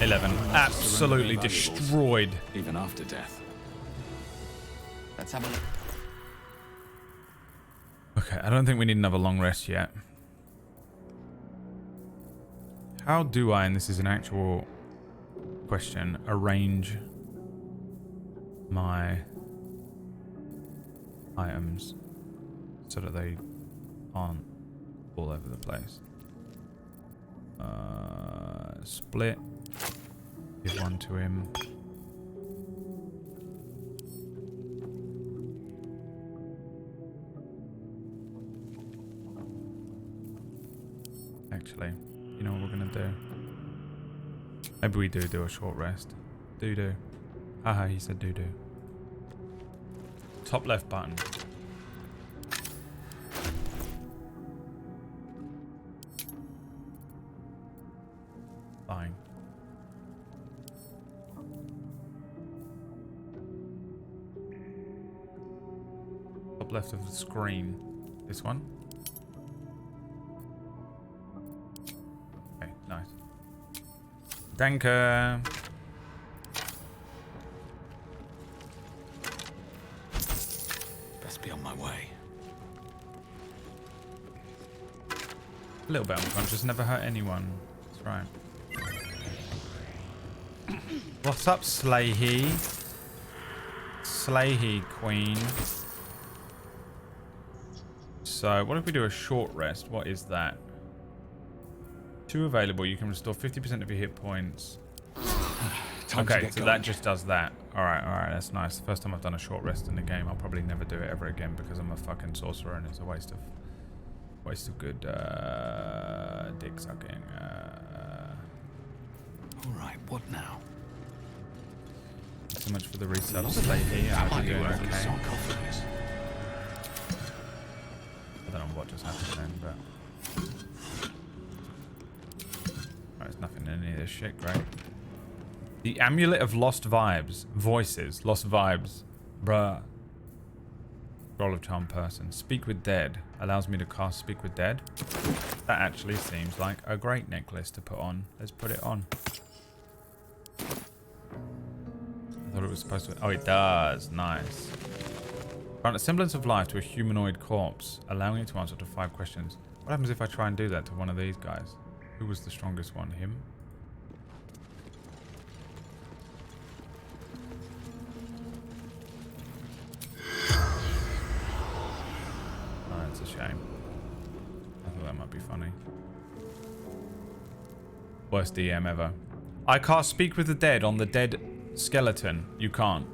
11. Absolutely destroyed. Even after death. Let's have a look. Okay, I don't think we need another long rest yet. How do I, and this is an actual question, arrange my items so that they aren't all over the place. Split. Give one to him. Actually, you know what we're gonna do? Maybe we do a short rest. Do. Haha, he said do. Top left button. Fine. Top left of the screen. This one. Okay, nice. Danke. Best be on my way. A little bit unconscious, never hurt anyone. That's right. What's up, Slayhy? Slayhy, queen. So, what if we do a short rest? What is that? 2 available. You can restore 50% of your hit points. Okay, so that just does that. Alright, that's nice. The first time I've done a short rest in the game. I'll probably never do it ever again because I'm a fucking sorcerer and it's a waste of good dick sucking. Alright, what now? So much for the resub Slayhy. I hope you're doing okay. Sarcophagus. I don't know what just happened then, but... There's nothing in any of this shit, great. The Amulet of Lost Vibes. Voices. Lost Vibes. Bruh. Roll of Charm Person. Speak with Dead. Allows me to cast Speak with Dead. That actually seems like a great necklace to put on. Let's put it on. I thought it was supposed to... Oh, it does. Nice. Grant a semblance of life to a humanoid corpse, allowing it to answer up to 5 questions. What happens if I try and do that to one of these guys? Who was the strongest one? Him? Oh, that's a shame. I thought that might be funny. Worst DM ever. I cast Speak with the Dead on the dead skeleton. You can't.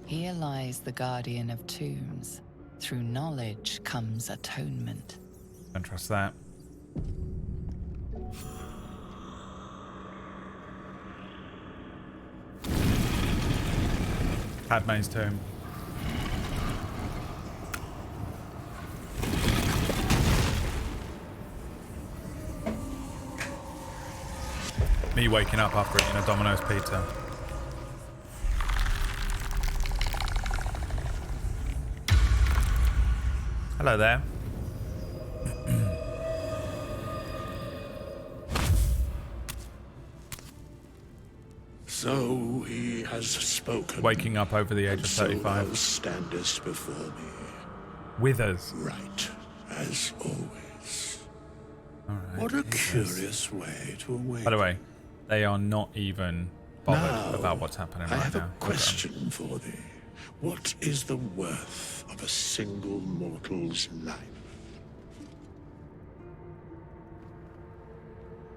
Here lies the guardian of tombs. Through knowledge comes atonement. Don't trust that. Padme's tomb. Me waking up after eating a Domino's pizza. Hello there. So he has spoken. Waking up over the age of So 35. thou standest before me, Withers. right as always. Alright. What a curious way to awaken. By the way, they are not even bothered Now, about what's happening I right have now. a question for thee. What is the worth of a single mortal's life?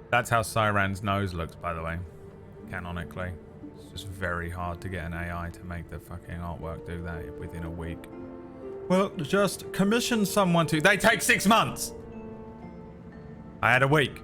That's how Cyran's nose looks, by the way. Canonically. It's just very hard to get an AI to make the fucking artwork do that within a week. Well, just commission someone to... They take 6 months! I had a week.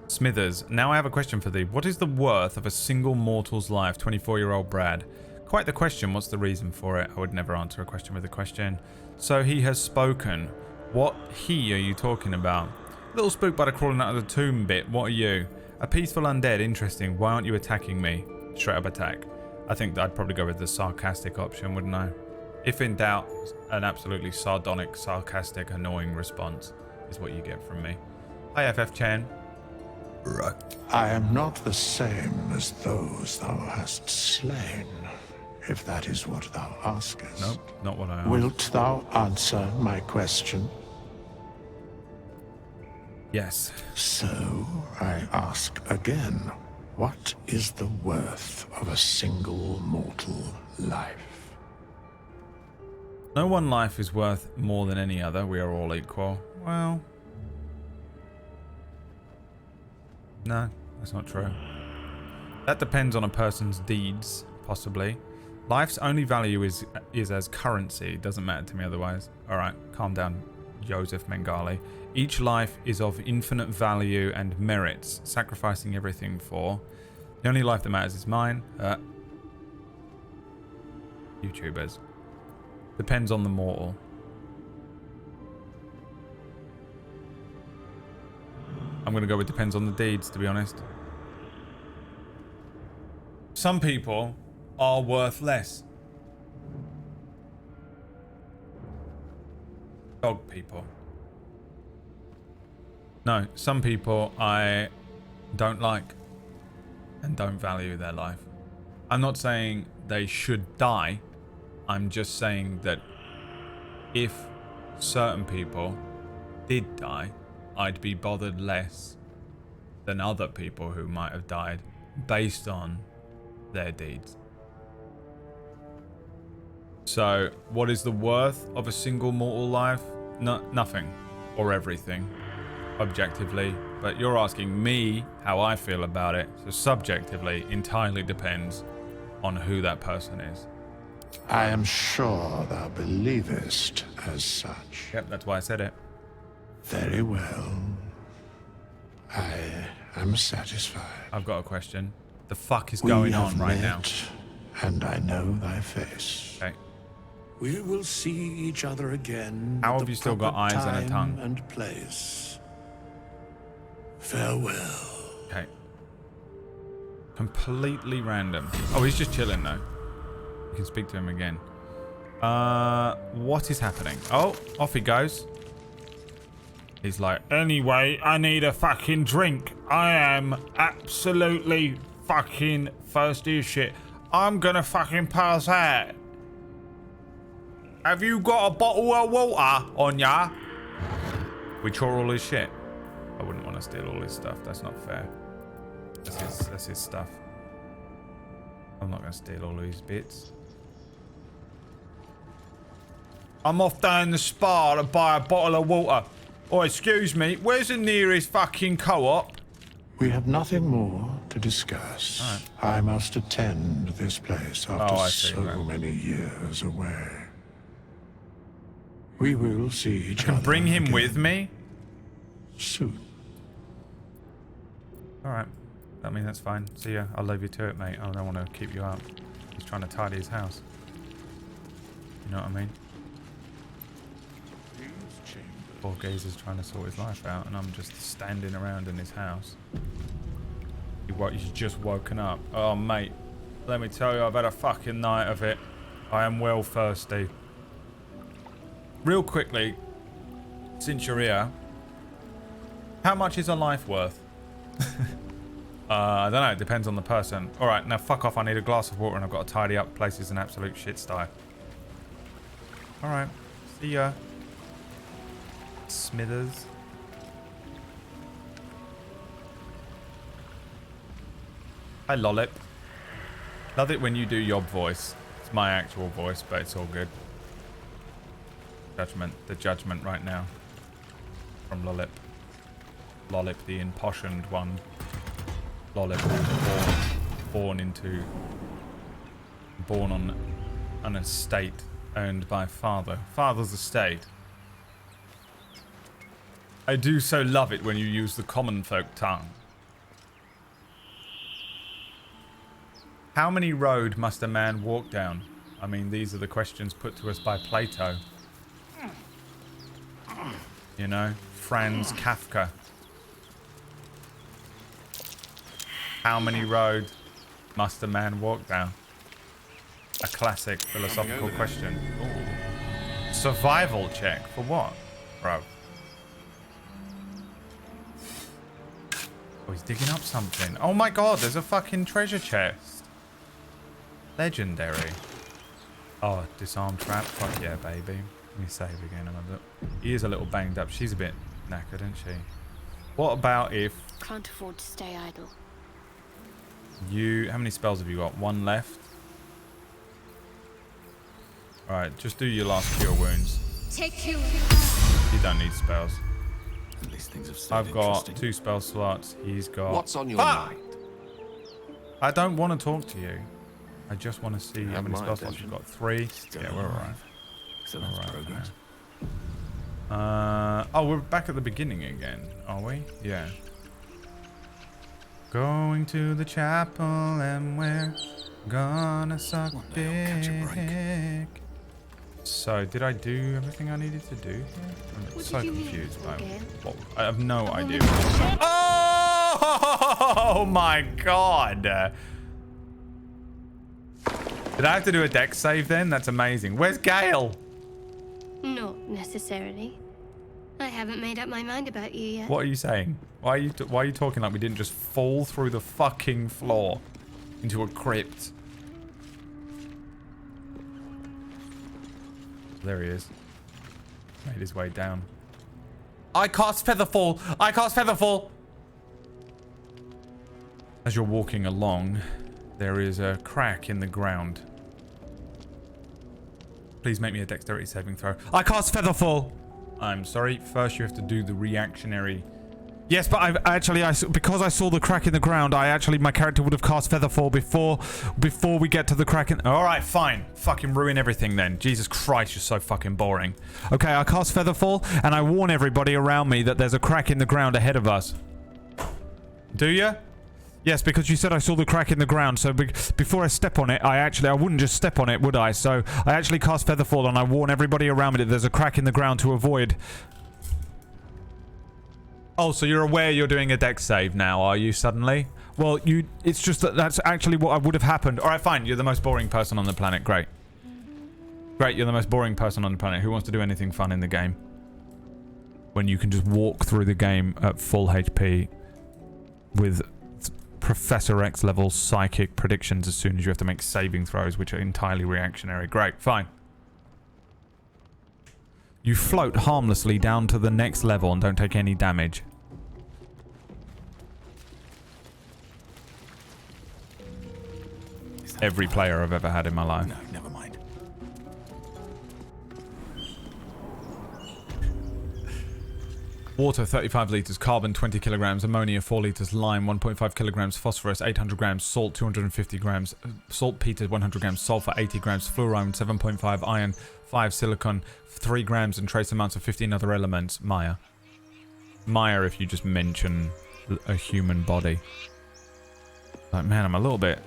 Smithers, now I have a question for thee. What is the worth of a single mortal's life? 24-year-old Brad. Quite the question. What's the reason for it? I would never answer a question with a question. So he has spoken. What he are you talking about? Little spook by the crawling out of the tomb bit. What are you? A peaceful undead. Interesting. Why aren't you attacking me? Straight up attack. I think I'd probably go with the sarcastic option, wouldn't I? If in doubt, an absolutely sardonic, sarcastic, annoying response is what you get from me. Hi, FF Chan. Right. I am not the same as those thou hast slain, if that is what thou askest. Nope, not what I asked. Wilt thou answer my question? Yes. So I ask again, what is the worth of a single mortal life? No one life is worth more than any other. We are all equal. Well, no, that's not true. That depends on a person's deeds, possibly. Life's only value is as currency. It doesn't matter to me otherwise. All right, calm down, Joseph Mengele. Each life is of infinite value and merits, sacrificing everything for. The only life that matters is mine. YouTubers. Depends on the mortal. I'm going to go with depends on the deeds, to be honest. Some people are worth less. Dog people. No, some people I don't like and don't value their life. I'm not saying they should die. I'm just saying that if certain people did die, I'd be bothered less than other people who might have died based on their deeds. So, what is the worth of a single mortal life? Nothing or everything, objectively. But you're asking me how I feel about it. So subjectively, entirely depends on who that person is. I am sure thou believest as such. Yep, that's why I said it. Very well. I am satisfied. I've got a question. The fuck is going on right now? And I know thy face. Okay. We will see each other again. How at have the you still got proper eyes and a time tongue? and place. Farewell. Okay. Completely random. Oh, he's just chilling though. You can speak to him again. What is happening? Oh, off he goes. He's like, anyway, I need a fucking drink. I am absolutely fucking thirsty as shit. I'm gonna fucking pass out. Have you got a bottle of water on ya? We chore all his shit. I wouldn't want to steal all his stuff. That's not fair. That's his stuff. I'm not gonna steal all of his bits. I'm off down the spa to buy a bottle of water. Oh, excuse me. Where's the nearest fucking co-op? We have nothing more to discuss. Right. I must attend this place I after see, so right. many years away. We will see each I can other bring him again with me? soon. Alright. I mean, that's fine. See ya. I'll leave you to it, mate. I don't want to keep you up. He's trying to tidy his house. You know what I mean? Poor geezer's trying to sort his life out, and I'm just standing around in his house. He's just woken up. Oh, mate. Let me tell you, I've had a fucking night of it. I am well thirsty. Real quickly, since you're here, how much is a life worth? I don't know. It depends on the person. All right, now fuck off. I need a glass of water, and I've got to tidy up. Place is an absolute shit sty. All right. See ya. Smithers. Hi, Lollip. Love it when you do your voice. It's my actual voice, but it's all good. The judgment right now. From Lollip. Lollip, the impassioned one. Lollip, born on an estate owned by father's estate. I do so love it when you use the common folk tongue. How many road must a man walk down? I mean, these are the questions put to us by Plato. You know, Franz Kafka. How many road must a man walk down? A classic philosophical question. Ooh. Survival check for what, bro? Oh, he's digging up something. Oh my god, there's a fucking treasure chest. Legendary. Oh, disarm trap. Fuck yeah, baby. Let me save again. He is a little banged up. She's a bit knackered, isn't she? What about if Can't afford to stay idle. you... How many spells have you got? One left? Alright, just do your last cure wounds. Take you. You don't need spells. At least things have stayed I've got interesting. 2 spell slots. He's got... What's on your Fuck! mind? I don't want to talk to you. I just want to see how have many my spell slots you've attention. got. 3. Still Yeah, we're alive. alright. So that's Alright, progress. Oh, we're back at the beginning again, are we? Yeah. Going to the chapel and we're gonna suck One day I'll catch a break. dick. So, did I do everything I needed to do here? I'm What so did you mean, confused by Gale? what, I have no idea. woman with a shed- Oh my god! Did I have to do a deck save then? That's amazing. Where's Gale? Not necessarily. I haven't made up my mind about you yet. What are you saying? Why are you talking like we didn't just fall through the fucking floor into a crypt? There he is. Made his way down. I cast Featherfall! I cast Featherfall! As you're walking along, there is a crack in the ground. Please make me a dexterity saving throw. I cast Featherfall! I'm sorry. First, you have to do the reactionary. Yes, but because I saw the crack in the ground, my character would have cast Featherfall before we get to the crack in... Alright, fine. Fucking ruin everything then. Jesus Christ, you're so fucking boring. Okay, I cast Featherfall, and I warn everybody around me that there's a crack in the ground ahead of us. Do you? Yes, because you said I saw the crack in the ground, so before I step on it, I wouldn't just step on it, would I? So I actually cast Featherfall, and I warn everybody around me that there's a crack in the ground to avoid. Oh, so you're aware you're doing a dex save now, are you, suddenly? Well, it's just that's actually what would have happened. Alright, fine, you're the most boring person on the planet, great. Great, you're the most boring person on the planet. Who wants to do anything fun in the game? When you can just walk through the game at full HP with Professor X level psychic predictions as soon as you have to make saving throws, which are entirely reactionary. Great, fine. You float harmlessly down to the next level and don't take any damage. Every player I've ever had in my life. No, never mind. Water 35 litres, carbon 20 kilograms, ammonia 4 litres, lime 1.5 kilograms, phosphorus 800 grams, salt 250 grams, saltpeter 100 grams, sulfur 80 grams, fluorine 7.5, iron 5, silicon 3 grams, and trace amounts of 15 other elements. Maya. Maya if you just mention a human body. Like, man, I'm a little bit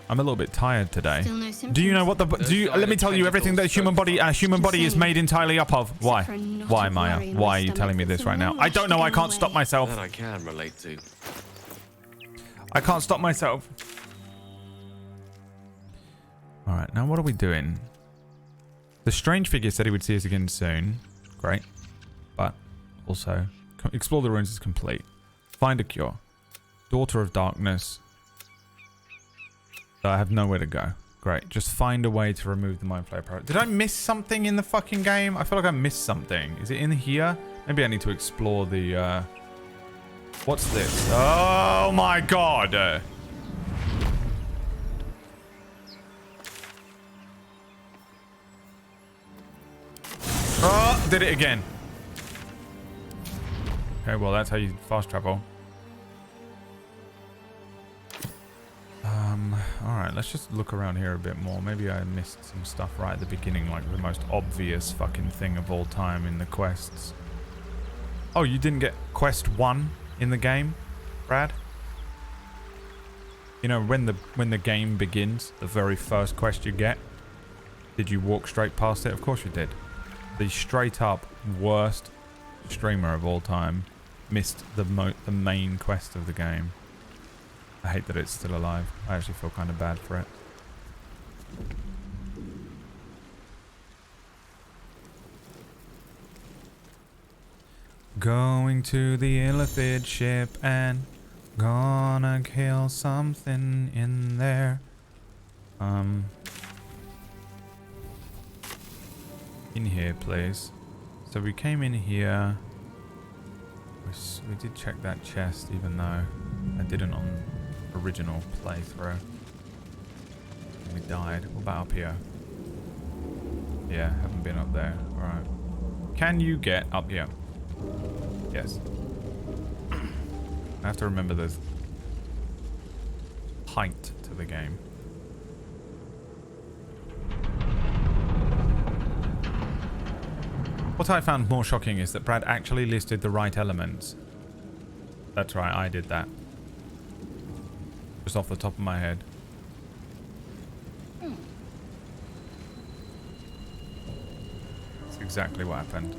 tired today. Still no symptoms. Do you know what let me tell you everything that a human body is made entirely up of. Why? for a knot Why, of Maya? worry in my Why are you stomach telling me that's this right now? in I rush don't to know. I go can't stop away. myself. That I can relate to. I can't stop myself. Alright, now what are we doing? The strange figure said he would see us again soon. Great. But also, explore the ruins is complete. Find a cure. Daughter of Darkness. So I have nowhere to go. Great. Just find a way to remove the Mind Flayer power. Did I miss something in the fucking game? I feel like I missed something. Is it in here? Maybe I need to explore the, What's this? Oh my god! Oh, did it again. Okay, well that's how you fast travel. Alright, let's just look around here a bit more. Maybe I missed some stuff right at the beginning, like the most obvious fucking thing of all time in the quests. Oh, you didn't get quest 1 in the game, Brad? You know, when the game begins, the very first quest you get, did you walk straight past it? Of course you did. The straight up worst streamer of all time missed the main quest of the game. I hate that it's still alive. I actually feel kind of bad for it. Going to the Illithid ship and gonna kill something in there. In here, please. So we came in here. We did check that chest, even though I didn't on original playthrough. We died. What about up here? Yeah, haven't been up there. Alright. Can you get up here? Yes. I have to remember there's height to the game. What I found more shocking is that Brad actually listed the right elements. That's right, I did that. Just off the top of my head. That's exactly what happened.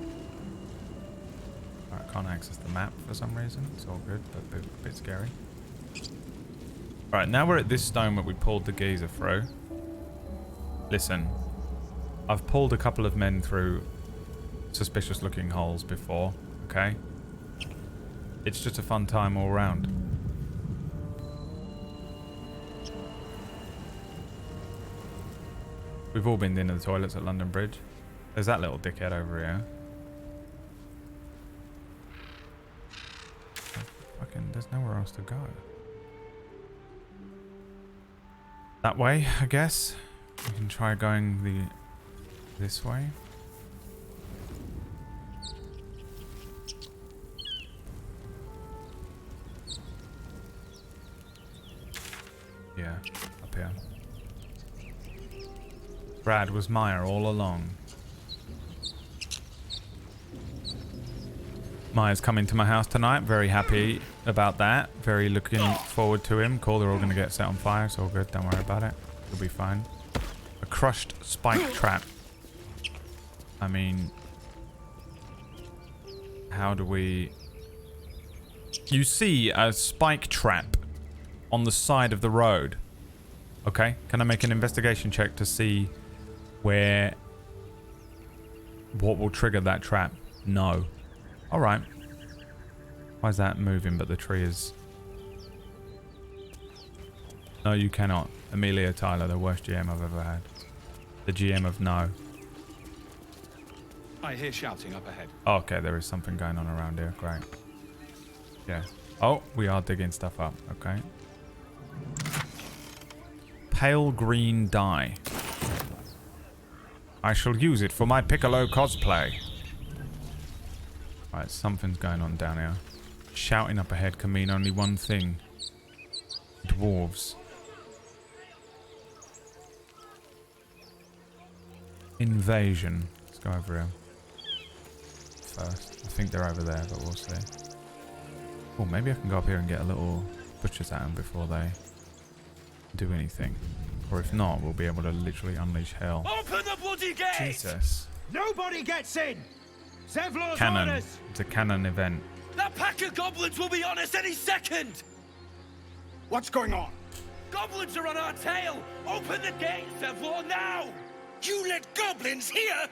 Right, I can't access the map for some reason. It's all good, but a bit scary. Right, now we're at this stone that we pulled the geezer through. Listen, I've pulled a couple of men through suspicious looking holes before, okay? It's just a fun time all round. We've all been into the toilets at London Bridge. There's that little dickhead over here. Fucking, there's nowhere else to go. That way, I guess. We can try going this way. Yeah, up here. Brad was Maya all along. Maya's coming to my house tonight. Very happy about that. Very looking forward to him. Cool, they're all going to get set on fire. It's all good. Don't worry about it. It'll be fine. A crushed spike trap. I mean, how do we... You see a spike trap on the side of the road. Okay, can I make an investigation check to see what will trigger that trap? No. Alright. Why is that moving but the tree is... No, you cannot. Amelia Tyler, the worst GM I've ever had. The GM of no. I hear shouting up ahead. Okay, there is something going on around here. Great. Yeah. Oh, we are digging stuff up. Okay. Pale green dye. I shall use it for my Piccolo cosplay. Right, something's going on down here. Shouting up ahead can mean only one thing. Dwarves. Invasion. Let's go over here first. I think they're over there, but we'll see. Oh, maybe I can go up here and get a little butchers at them before they do anything. Or if not, we'll be able to literally unleash hell. Open the bloody gate! Jesus. Nobody gets in! Zevlor's Canon. orders! It's a canon event. That pack of goblins will be on us any second! What's going on? Goblins are on our tail! Open the gate, Zevlor, now! You let goblins here?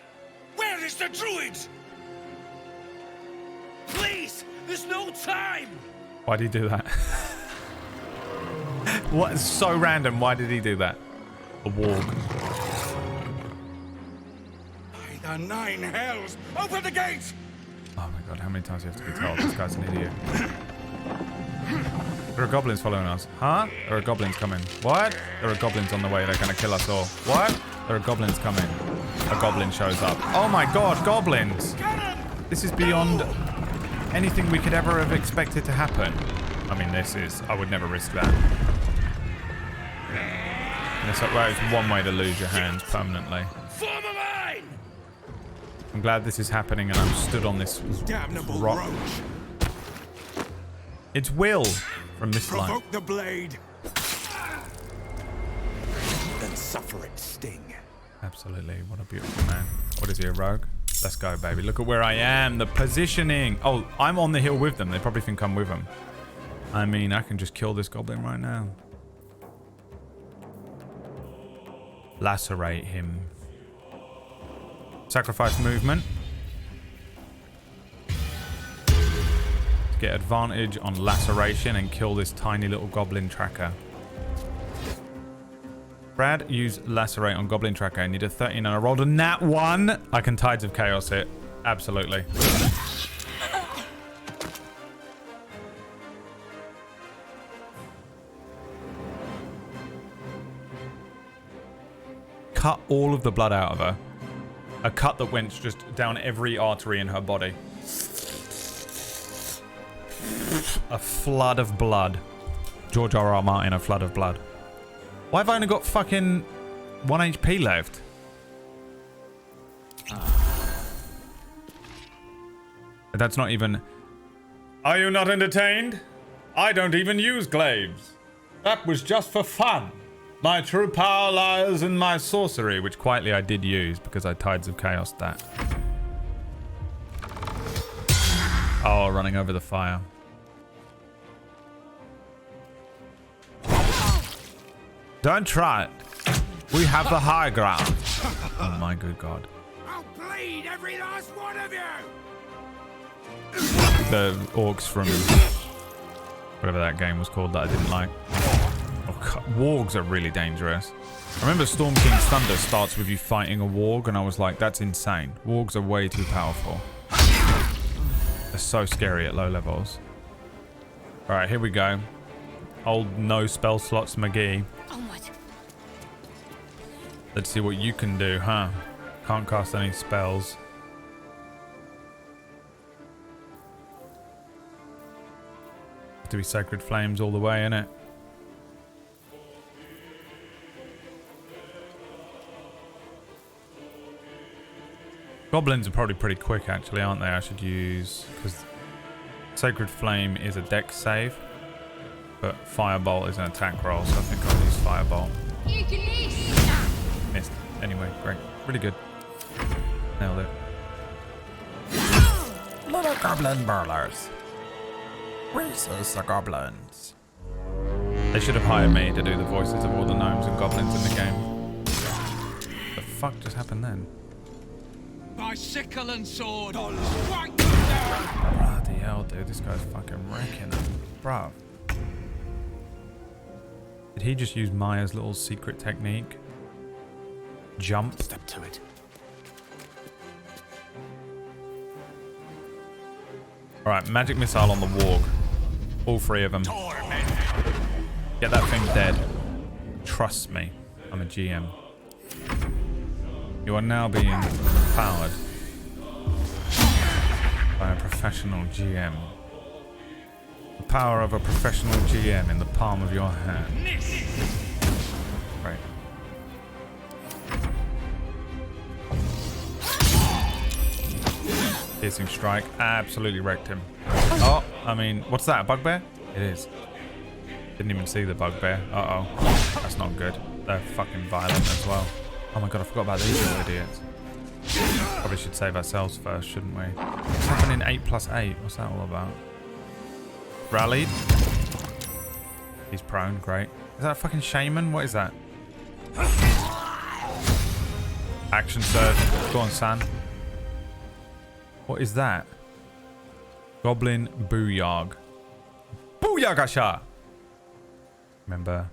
Where is the druid? Please! There's no time! Why did he do that? What? So random. Why did he do that? A warg. By the nine hells! Open the gate! Oh my god, how many times do you have to be told? This guy's an idiot. There are goblins following us. Huh? There are goblins coming. What? There are goblins on the way. They're going to kill us all. What? There are goblins coming. A goblin shows up. Oh my god, goblins! This is beyond anything we could ever have expected to happen. I mean, this is... I would never risk that. It's one way to lose your hands permanently. Form a line! I'm glad this is happening and I'm stood on this Damnable rock. roach. It's Will from this line. Provoke the blade. Then suffer its sting. Absolutely. What a beautiful man. What is he, a rogue? Let's go, baby. Look at where I am. The positioning. Oh, I'm on the hill with them. They probably think I'm with them. I mean, I can just kill this goblin right now. Lacerate him. Sacrifice movement. Get advantage on laceration and kill this tiny little goblin tracker. Brad, use lacerate on goblin tracker. I need a 13 and I rolled a nat 1. I can Tides of Chaos it. Absolutely. cut all of the blood out of her. A cut that went just down every artery in her body. A flood of blood. George R.R. Martin, a flood of blood. Why have I only got fucking 1 HP left? That's not even... Are you not entertained? I don't even use glaives. That was just for fun. My true power lies in my sorcery, which quietly I did use because I Tides of Chaos that. Oh, running over the fire. Don't try it. We have the high ground. Oh my good God. I'll bleed every last one of you! The orcs from whatever that game was called that I didn't like. Oh, God. Wargs are really dangerous. I remember Storm King's Thunder starts with you fighting a warg, and I was like, that's insane. Wargs are way too powerful. They're so scary at low levels. Alright, here we go. Old no spell slots McGee. Onward. Let's see what you can do, huh? Can't cast any spells. Have to be Sacred Flames all the way, innit? Goblins are probably pretty quick, actually, aren't they? I should use... because Sacred Flame is a dex save, but Firebolt is an attack roll, so I think I'll use Firebolt. Missed. Anyway, great. Really good. Nailed it. Little goblin burlers. Reese's the goblins. They should have hired me to do the voices of all the gnomes and goblins in the game. The fuck just happened then? My sickle and sword! Strike them down! Bloody hell, dude. This guy's fucking wrecking them. Bruv. Did he just use Maya's little secret technique? Jump. Step to it. Alright, magic missile on the warg. All 3 of them. Get that thing dead. Trust me. I'm a GM. You are now being powered by a professional GM. The power of a professional GM in the palm of your hand. Right. Piercing strike. Absolutely wrecked him. Oh, I mean, what's that? A bugbear? It is. Didn't even see the bugbear. Uh-oh. That's not good. They're fucking violent as well. Oh my God, I forgot about these little idiots. Probably should save ourselves first, shouldn't we? What's happening 8+8? What's that all about? Rallied. He's prone, great. Is that a fucking shaman? What is that? Action surge. Go on, San. What is that? Goblin Booyarg. Booyagasha! Remember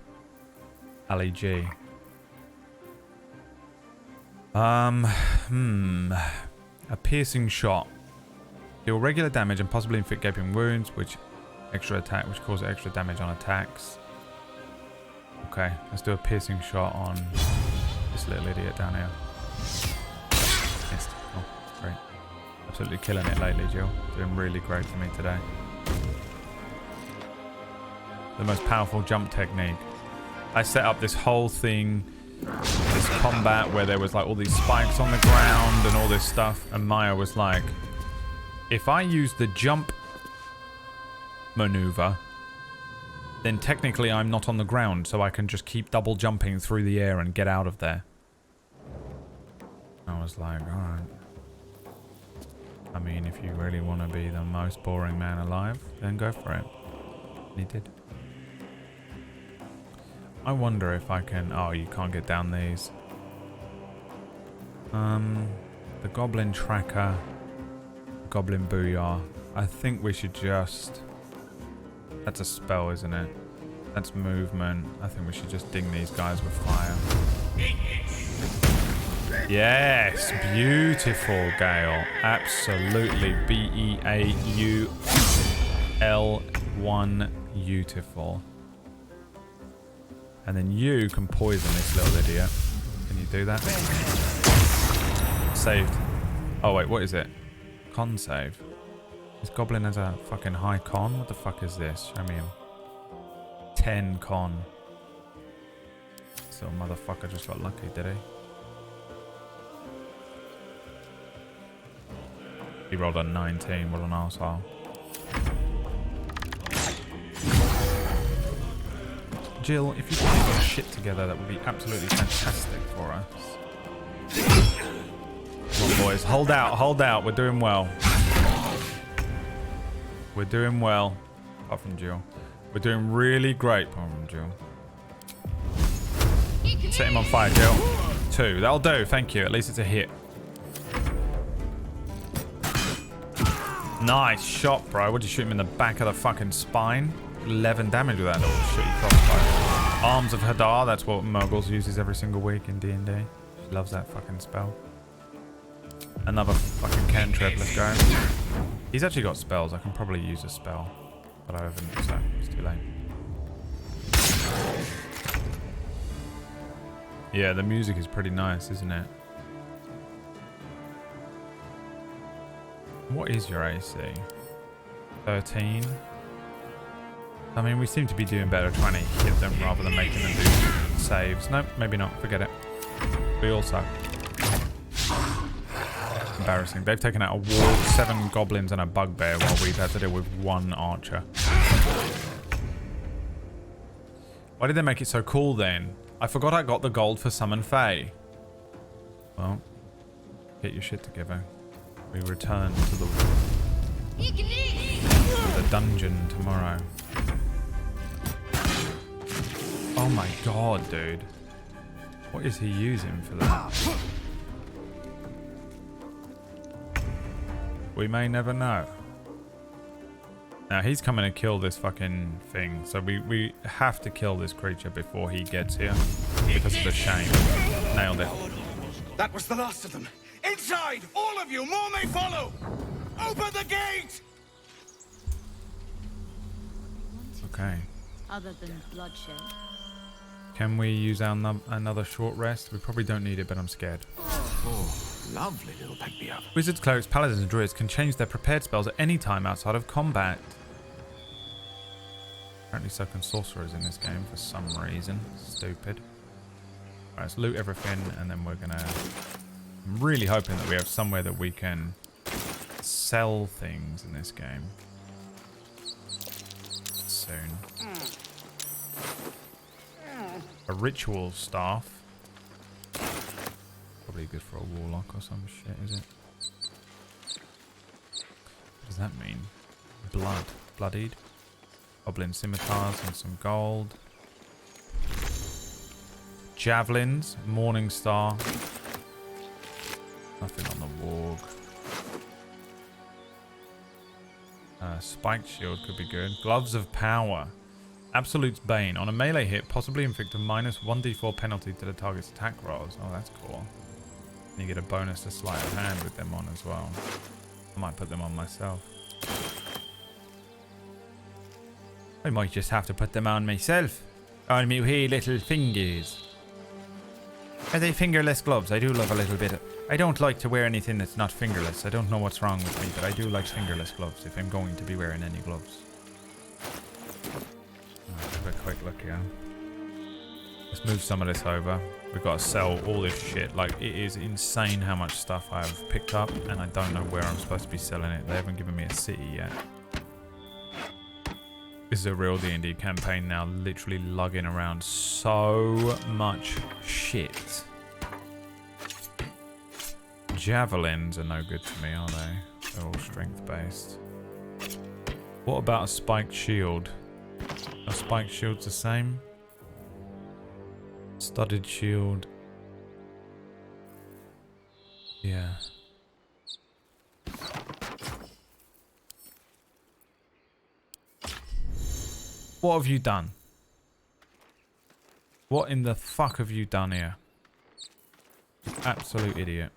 Ali G. A piercing shot. Deal regular damage and possibly inflict gaping wounds, which cause extra damage on attacks. Okay, let's do a piercing shot on this little idiot down here. Missed. Oh, great. Absolutely killing it lately, Jill. Doing really great for me today. The most powerful jump technique. I set up this whole thing, this combat where there was like all these spikes on the ground and all this stuff, and Maya was like, if I use the jump maneuver, then technically I'm not on the ground, so I can just keep double jumping through the air and get out of there. I was like, alright. I mean, if you really want to be the most boring man alive, then go for it. And he did. I wonder if I can... Oh, you can't get down these. The Goblin Tracker. Goblin Booyah. I think we should just... That's a spell, isn't it? That's movement. I think we should just ding these guys with fire. Yes! Beautiful, Gale. Absolutely. B-E-A-U-L-1. Beautiful. And then you can poison this little idiot. Can you do that? Saved. Oh wait, what is it? Con save. This goblin has a fucking high con? What the fuck is this? Show me him. 10 con. So motherfucker just got lucky, did he? He rolled a 19, what an arsehole. Jill, if you can get your shit together, that would be absolutely fantastic for us. Come on, boys. Hold out. We're doing well. We're doing well. Apart from Jill. We're doing really great, apart from Jill. Set him on fire, Jill. 2. That'll do. Thank you. At least it's a hit. Nice shot, bro. Would you shoot him in the back of the fucking spine? 11 damage with that little shitty crossbow. Arms of Hadar. That's what Murgles uses every single week in D&D. She loves that fucking spell. Another fucking cantrip. Let's go. He's actually got spells. I can probably use a spell. But I haven't, so it's too late. Yeah, the music is pretty nice, isn't it? What is your AC? 13? I mean, we seem to be doing better trying to hit them rather than making them do saves. Nope, maybe not. Forget it. We all suck. Embarrassing. They've taken out a ward, 7 goblins and a bugbear while we've had to deal with 1 archer. Why did they make it so cool then? I forgot I got the gold for Summon Fae. Well, get your shit together. We return to the dungeon tomorrow. Oh my god, dude. What is he using for that? We may never know. Now, he's coming to kill this fucking thing. So we have to kill this creature before he gets here. Because of the shame. Nailed it. That was the last of them. Inside! All of you! More may follow! Open the gate! Okay. Other than bloodshed. Can we use our another short rest? We probably don't need it, but I'm scared. Oh, lovely little pick-me-up. Wizards, clerics, paladins, and druids can change their prepared spells at any time outside of combat. Apparently so can sorcerers in this game for some reason. Stupid. Alright, let's loot everything, and then we're gonna... I'm really hoping that we have somewhere that we can sell things in this game. Soon. A ritual staff. Probably good for a warlock or some shit, is it? What does that mean? Blood. Bloodied. Goblin scimitars and some gold. Javelins. Morning star. Nothing on the warg. Spiked shield could be good. Gloves of power. Absolute's Bane. On a melee hit, possibly inflict a minus 1d4 penalty to the target's attack rolls. Oh, that's cool. And you get a bonus to sleight of hand with them on as well. I might put them on myself. I might just have to put them on myself. On me wee little fingers. Are they fingerless gloves? I do love a little bit of... I don't like to wear anything that's not fingerless. I don't know what's wrong with me, but I do like fingerless gloves if I'm going to be wearing any gloves. Let's have a quick look here. Let's move some of this over. We've got to sell all this shit. Like, it is insane how much stuff I've picked up, and I don't know where I'm supposed to be selling it. They haven't given me a city yet. This is a real D&D campaign now, literally lugging around so much shit. Javelins are no good to me, are they? They're all strength based. What about a spiked shield? Are spiked shields the same? Studded shield. Yeah. What have you done? What in the fuck have you done here? Absolute idiot.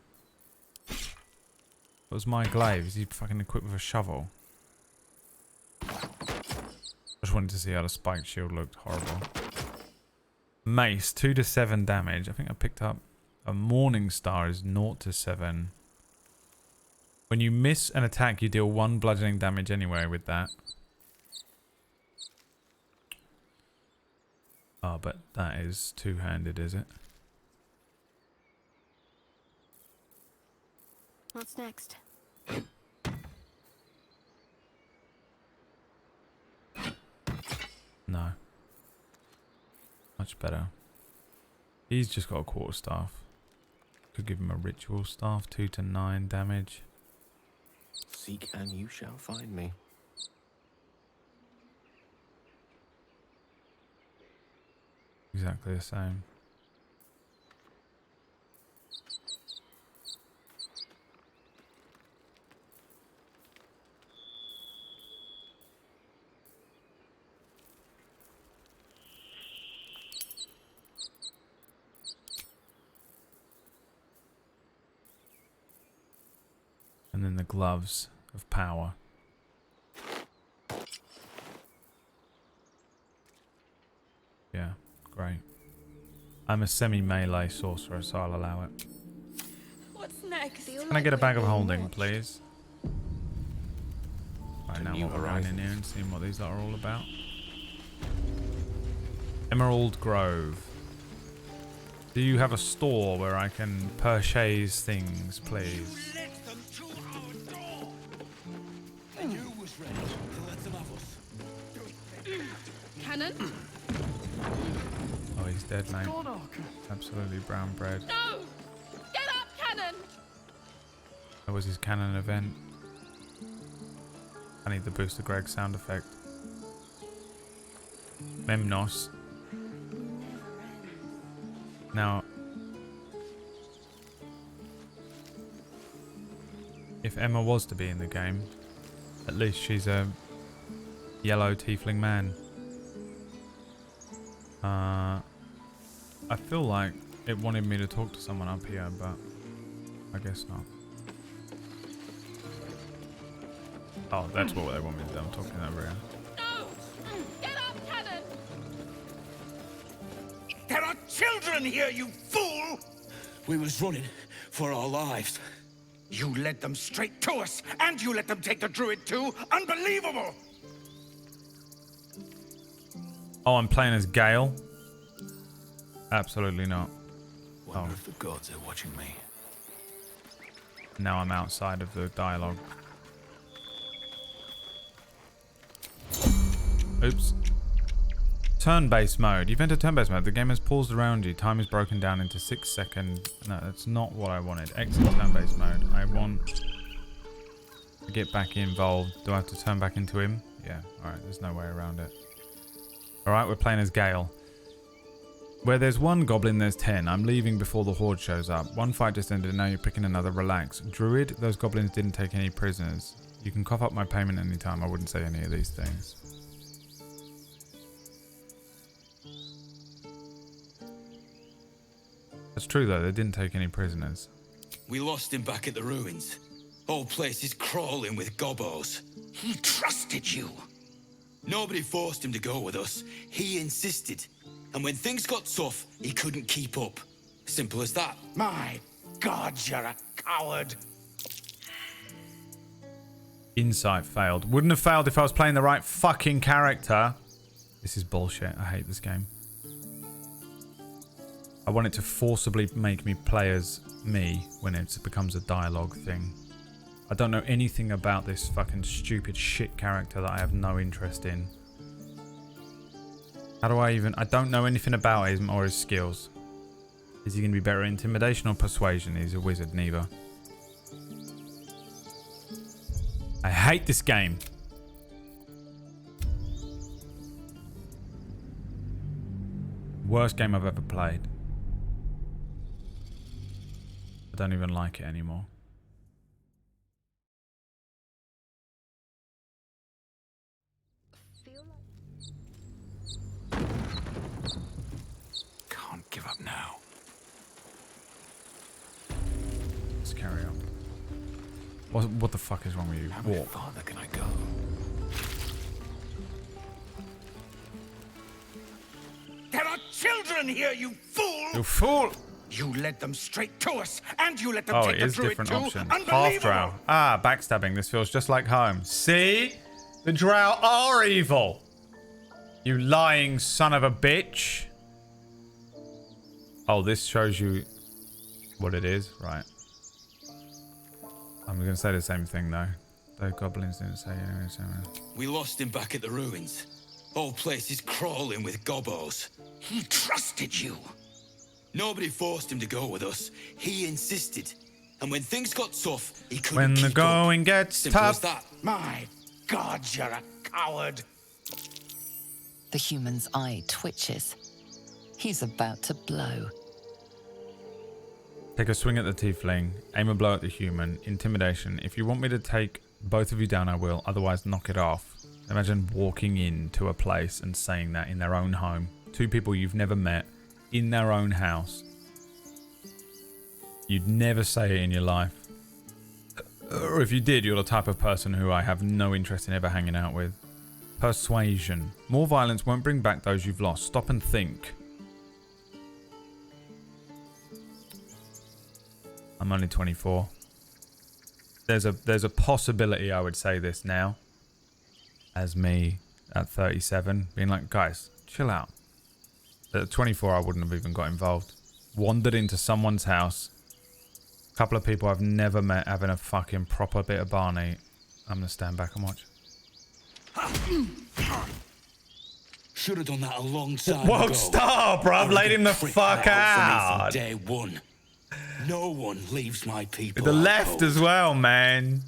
That was my glaive. Is he fucking equipped with a shovel? I just wanted to see how the spiked shield looked. Horrible. Mace, 2 to 7 damage. I think I picked up A Morning Star is 0 to 7. When you miss an attack, you deal 1 bludgeoning damage anyway with that. Oh, but that is two-handed, is it? What's next? No. Much better. He's just got a quarterstaff. Could give him a ritual staff, 2 to 9 damage. Seek and you shall find me. Exactly the same. And then the gloves of power. Yeah, great. I'm a semi-melee sorcerer, so I'll allow it. What's next? Can I get a bag of holding, please? Right, now new what we're running in horizons. here and seeing what these are all about. Emerald Grove. Do you have a store where I can purchase things, please? Let them to our door. And you was ready to let them have us. Cannon? Oh, he's dead, mate. Absolutely brown bread. No! Get up, Cannon! That was his cannon event. I need the Booster Greg sound effect. Memnos. Now, if Emma was to be in the game, at least she's a yellow tiefling man. I feel like it wanted me to talk to someone up here, but I guess not. Oh, that's what they want me to do. I'm talking over here. No! Get up, Cannon! There are children here, you fool! We was running for our lives. You led them straight to us, and you let them take the druid too? Unbelievable! Oh, I'm playing as Gale? Absolutely not. Wonder if the gods are watching me. Now I'm outside of the dialogue. Oops. Turn-based mode. You've entered turn-based mode. The game has paused around you. Time is broken down into 6 seconds. No, that's not what I wanted. Exit turn-based mode. I want to get back involved. Do I have to turn back into him? Yeah. Alright, there's no way around it. Alright, we're playing as Gale. Where there's 1 goblin, there's 10. I'm leaving before the horde shows up. 1 fight just ended, and now you're picking another. Relax. Druid, those goblins didn't take any prisoners. You can cough up my payment anytime. I wouldn't say any of these things. That's true, though. They didn't take any prisoners. We lost him back at the ruins. Whole place is crawling with gobos. He trusted you. Nobody forced him to go with us. He insisted. And when things got tough, he couldn't keep up. Simple as that. My God, you're a coward. Insight failed. Wouldn't have failed if I was playing the right fucking character. This is bullshit. I hate this game. I want it to forcibly make me play as me when it becomes a dialogue thing. I don't know anything about this fucking stupid shit character that I have no interest in. How do I even... I don't know anything about him or his skills. Is he going to be better at intimidation or persuasion? He's a wizard, neither. I hate this game. Worst game I've ever played. I don't even like it anymore. Can't give up now. Let's carry on. What the fuck is wrong with you? How much Walk. farther can I go? There are children here, you fool! You fool! You led them straight to us, and you let them Oh, take it the is druid different too. options. Half Unbelievable! drow. Ah, backstabbing. This feels just like home. See? The drow are evil. You lying son of a bitch. Oh, this shows you what it is. Right. I'm going to say the same thing, though. The goblins didn't say anything. We lost him back at the ruins. Whole place is crawling with gobos. He trusted you. Nobody forced him to go with us. He insisted. And when things got tough, he couldn't When the keep going up. gets Simple as tough. that. My God, you're a coward. The human's eye twitches. He's about to blow. Take a swing at the tiefling. Aim a blow at the human. Intimidation. If you want me to take both of you down, I will. Otherwise, knock it off. Imagine walking into a place and saying that in their own home. Two people you've never met in their own house. You'd never say it in your life. Or if you did, you're the type of person who I have no interest in ever hanging out with. Persuasion. More violence won't bring back those you've lost. Stop and think. I'm only 24. There's a possibility I would say this now. As me at 37. Being like, guys, chill out. At 24, I wouldn't have even got involved. Wandered into someone's house. A couple of people I've never met having a fucking proper bit of Barney. I'm going to stand back and watch. Should have done that a long time Whoa, ago. stop, bruv. Laid him the fuck out. From day one. No one leaves my people. With the left as well, man.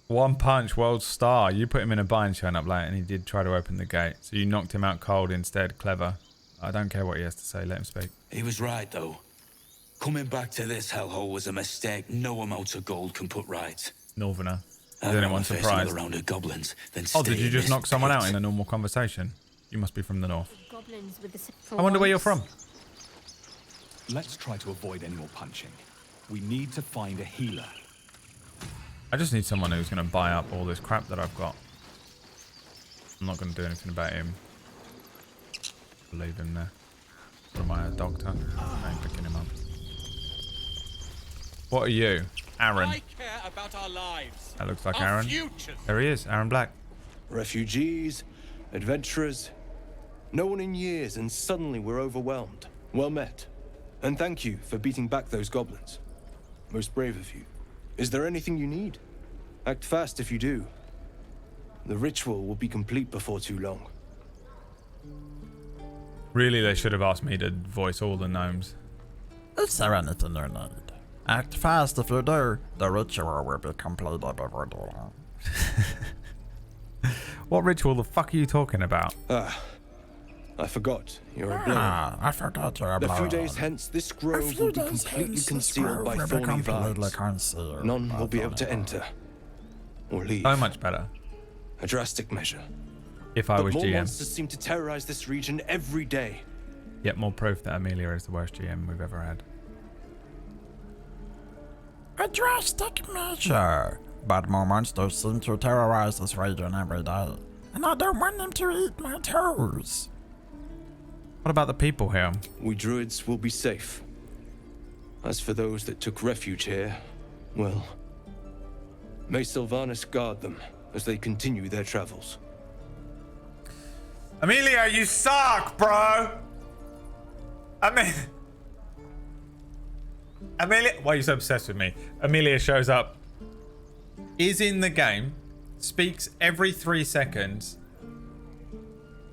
One punch, world star. You put him in a bind showing up late and he did try to open the gate. So you knocked him out cold instead. Clever. I don't care what he has to say. Let him speak. He was right, though. Coming back to this hellhole was a mistake no amount of gold can put right. Northerner. Is I'd anyone rather face surprised? another round of goblins than Oh, stay did you in just this knock someone out pit. in a normal conversation? You must be from the north. Goblins with the I wonder where you're from. Let's try to avoid any more punching. We need to find a healer. I just need someone who's going to buy up all this crap that I've got. I'm not going to do anything about him. Leave him there. What am I, a doctor? I ain't picking him up. What are you? Aaron. I care about our lives. That looks like Our Aaron. futures. There he is, Aaron Black. Refugees, adventurers, no one in years, and suddenly we're overwhelmed. Well met. And thank you for beating back those goblins. Most brave of you. Is there anything you need? Act fast if you do. The ritual will be complete before too long. Really, they should have asked me to voice all the gnomes. Is there anything you need? Act fast if you do. The ritual will be completed before too long. What ritual the fuck are you talking about? I forgot. You're a blade. I forgot you're a A few blade. days hence, this grove will be completely concealed by thorny vines. None will be able to enter or leave. So much better. A drastic measure. If I But was more GM. monsters seem to terrorize this region every day. Yet more proof that Amelia is the worst GM we've ever had. A drastic measure. But more monsters seem to terrorize this region every day. And I don't want them to eat my toes. What about the people here? We druids will be safe. As for those that took refuge here, well, may Sylvanas guard them as they continue their travels. Amelia, you suck, bro! Amelia, why are you so obsessed with me? Amelia shows up, is in the game, speaks every 3 seconds.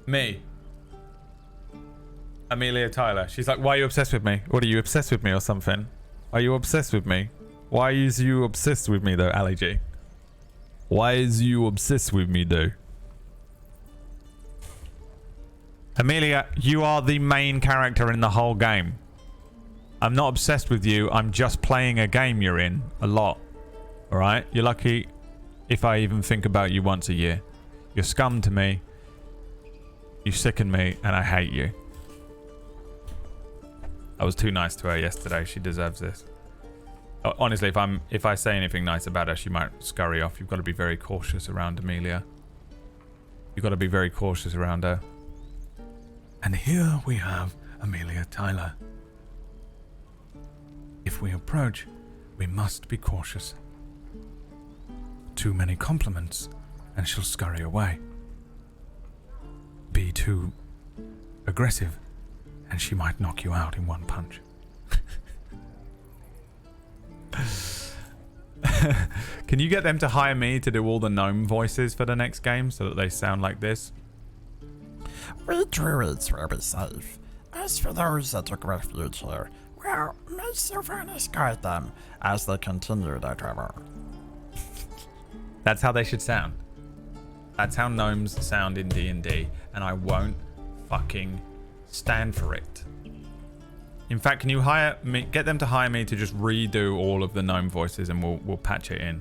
Me. Amelia Tyler. She's like, why are you obsessed with me? What, are you obsessed with me or something? Are you obsessed with me? Why is you obsessed with me though, Ali G? Why is you obsessed with me though? Amelia, you are the main character in the whole game. I'm not obsessed with you. I'm just playing a game you're in a lot. Alright? You're lucky if I even think about you once a year. You're scum to me. You sicken me and I hate you. I was too nice to her yesterday. She deserves this. Honestly, if I say anything nice about her, she might scurry off. You've got to be very cautious around Amelia. You've got to be very cautious around her. And here we have Amelia Tyler. If we approach, we must be cautious. Too many compliments, and she'll scurry away. Be too aggressive, and she might knock you out in one punch. Can you get them to hire me to do all the gnome voices for the next game so that they sound like this? We druids will be safe. As for those that took refuge here, well, may Sylvanas guide them as they continue their travel. That's how they should sound. That's how gnomes sound in D&D, and I won't fucking stand for it. In fact, can you hire me? Get them to hire me to just redo all of the gnome voices, and we'll patch it in.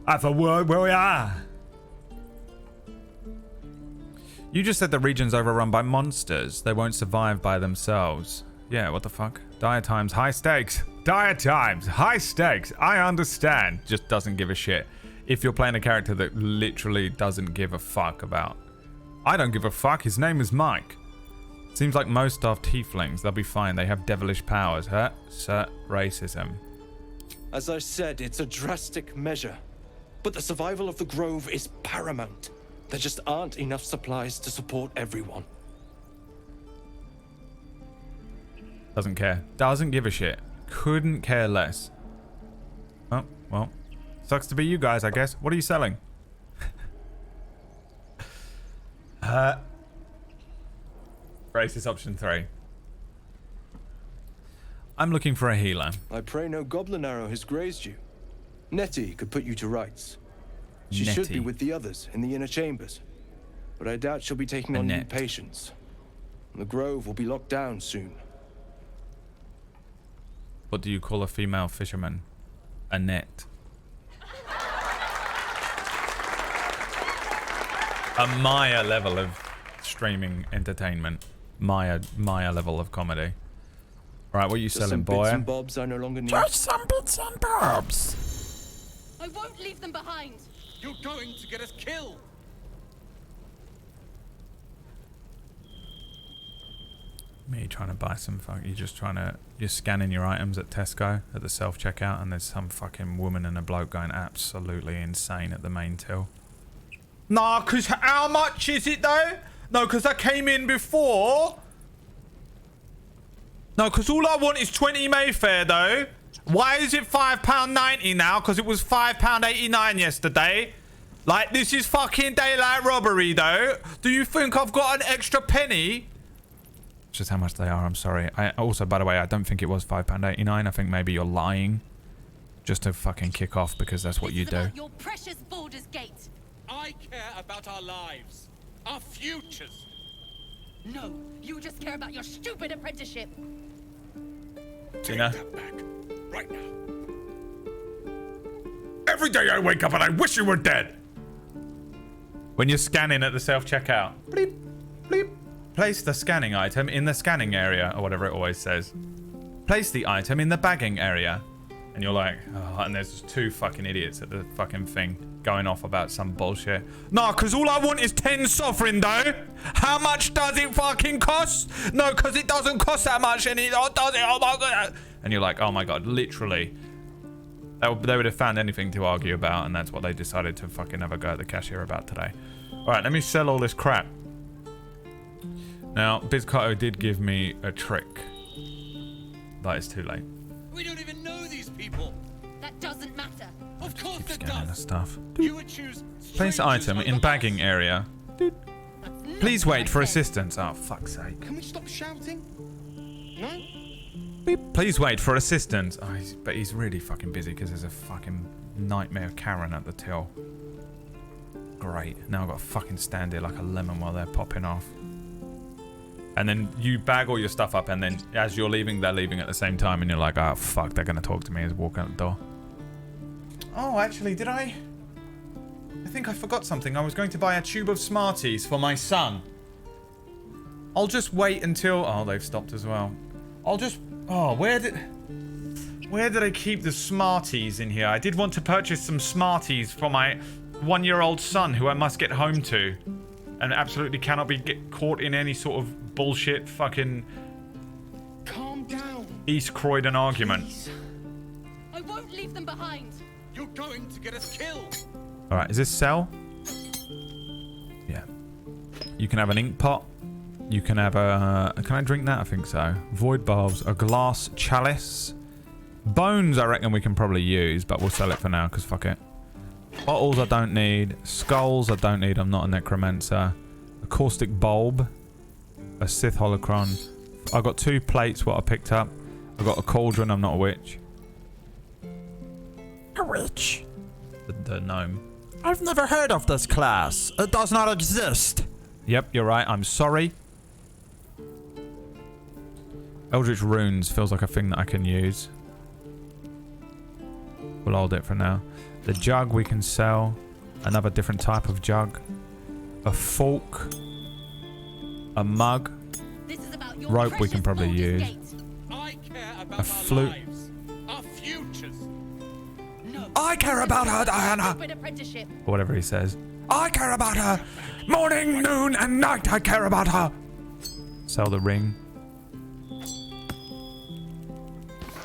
Have a word where we are. You just said the region's overrun by monsters. They won't survive by themselves. Yeah, what the fuck? Dire times, high stakes. Dire times, high stakes. I understand. Just doesn't give a shit. If you're playing a character that literally doesn't give a fuck about. I don't give a fuck. His name is Mike. Seems like most are tieflings. They'll be fine. They have devilish powers. Huh? Sir, racism. As I said, it's a drastic measure. But the survival of the Grove is paramount. There just aren't enough supplies to support everyone. Doesn't care. Doesn't give a shit. Couldn't care less. Oh, well. Sucks to be you guys, I guess. What are you selling? Racist option 3. I'm looking for a healer. I pray no goblin arrow has grazed you. Nettie could put you to rights. She should be Nettie. with the others in the inner chambers. But I doubt she'll be taking on new Annette. patients. The Grove will be locked down soon. What do you call a female fisherman? Annette. A Maya level of streaming entertainment. Maya level of comedy. Right, what are you Just selling, some boy? bits and bobs I no longer need. Just some bits and bobs. I won't leave them behind. You're going to get us killed. Me trying to buy some fuck. You're scanning your items at Tesco at the self checkout, and there's some fucking woman and a bloke going absolutely insane at the main till. Nah, cause how much is it though? No, cause I came in before. No, cause all I want is 20 Mayfair though. Why is it £5.90 now? Cause it was £5.89 yesterday. Like, this is fucking daylight robbery though. Do you think I've got an extra penny? Just how much they are, I'm sorry. I also, by the way, I don't think it was £5.89. I think maybe you're lying. Just to fucking kick off because that's what you do. Your precious Baldur's Gate. I care about our lives, our futures. No, you just care about your stupid apprenticeship. Take Tina? that back, right now. Every day I wake up and I wish you were dead. When you're scanning at the self-checkout, bleep, bleep. Place the scanning item in the scanning area, or whatever it always says. Place the item in the bagging area. And you're like, oh, and there's just two fucking idiots at the fucking thing going off about some bullshit. Nah, because all I want is 10 sovereign, though. How much does it fucking cost? No, because it doesn't cost that much, and it does it. Oh my god. And you're like, oh my god, literally. They would have found anything to argue about, and that's what they decided to fucking have a go at the cashier about today. All right, let me sell all this crap. Now, Bizcotto did give me a trick. But it's too late. We don't even know these people. That doesn't matter. Of course Keep it scanning the does. stuff. You would choose Place strangers item over in us. bagging area. That's not Please what wait I for said. assistance. Oh, fuck's sake. Can we stop shouting? No? Beep. Please wait for assistance. Oh, but he's really fucking busy because there's a fucking nightmare Karen at the till. Great. Now I've got to fucking stand here like a lemon while they're popping off. And then you bag all your stuff up, and then as you're leaving, they're leaving at the same time, and you're like, oh, fuck, they're going to talk to me as I walk out the door. Oh, actually, did I think I forgot something. I was going to buy a tube of Smarties for my son. I'll just wait until... Oh, they've stopped as well. I'll just... Oh, where did I keep the Smarties in here? I did want to purchase some Smarties for my 1-year-old son, who I must get home to. And absolutely cannot be caught in any sort of bullshit fucking Calm down. East Croydon argument. Please. I won't leave them behind. You're going to get us killed. Alright, is this cell? Yeah. You can have an ink pot. You can have a... Can I drink that? I think so. Void bulbs. A glass chalice. Bones, I reckon we can probably use, but we'll sell it for now, because fuck it. Bottles, I don't need. Skulls, I don't need. I'm not a necromancer. A caustic bulb. A Sith holocron. I got 2 plates, what I picked up. I got a cauldron, I'm not a witch. A witch? The gnome. I've never heard of this class. It does not exist. Yep, you're right. I'm sorry. Eldritch runes feels like a thing that I can use. We'll hold it for now. The jug we can sell. Another different type of jug. A fork. A mug. Rope we can probably use. A flute. Our futures. I care about her, Diana. Or whatever he says. I care about her. Morning, noon, and night I care about her. Sell the ring.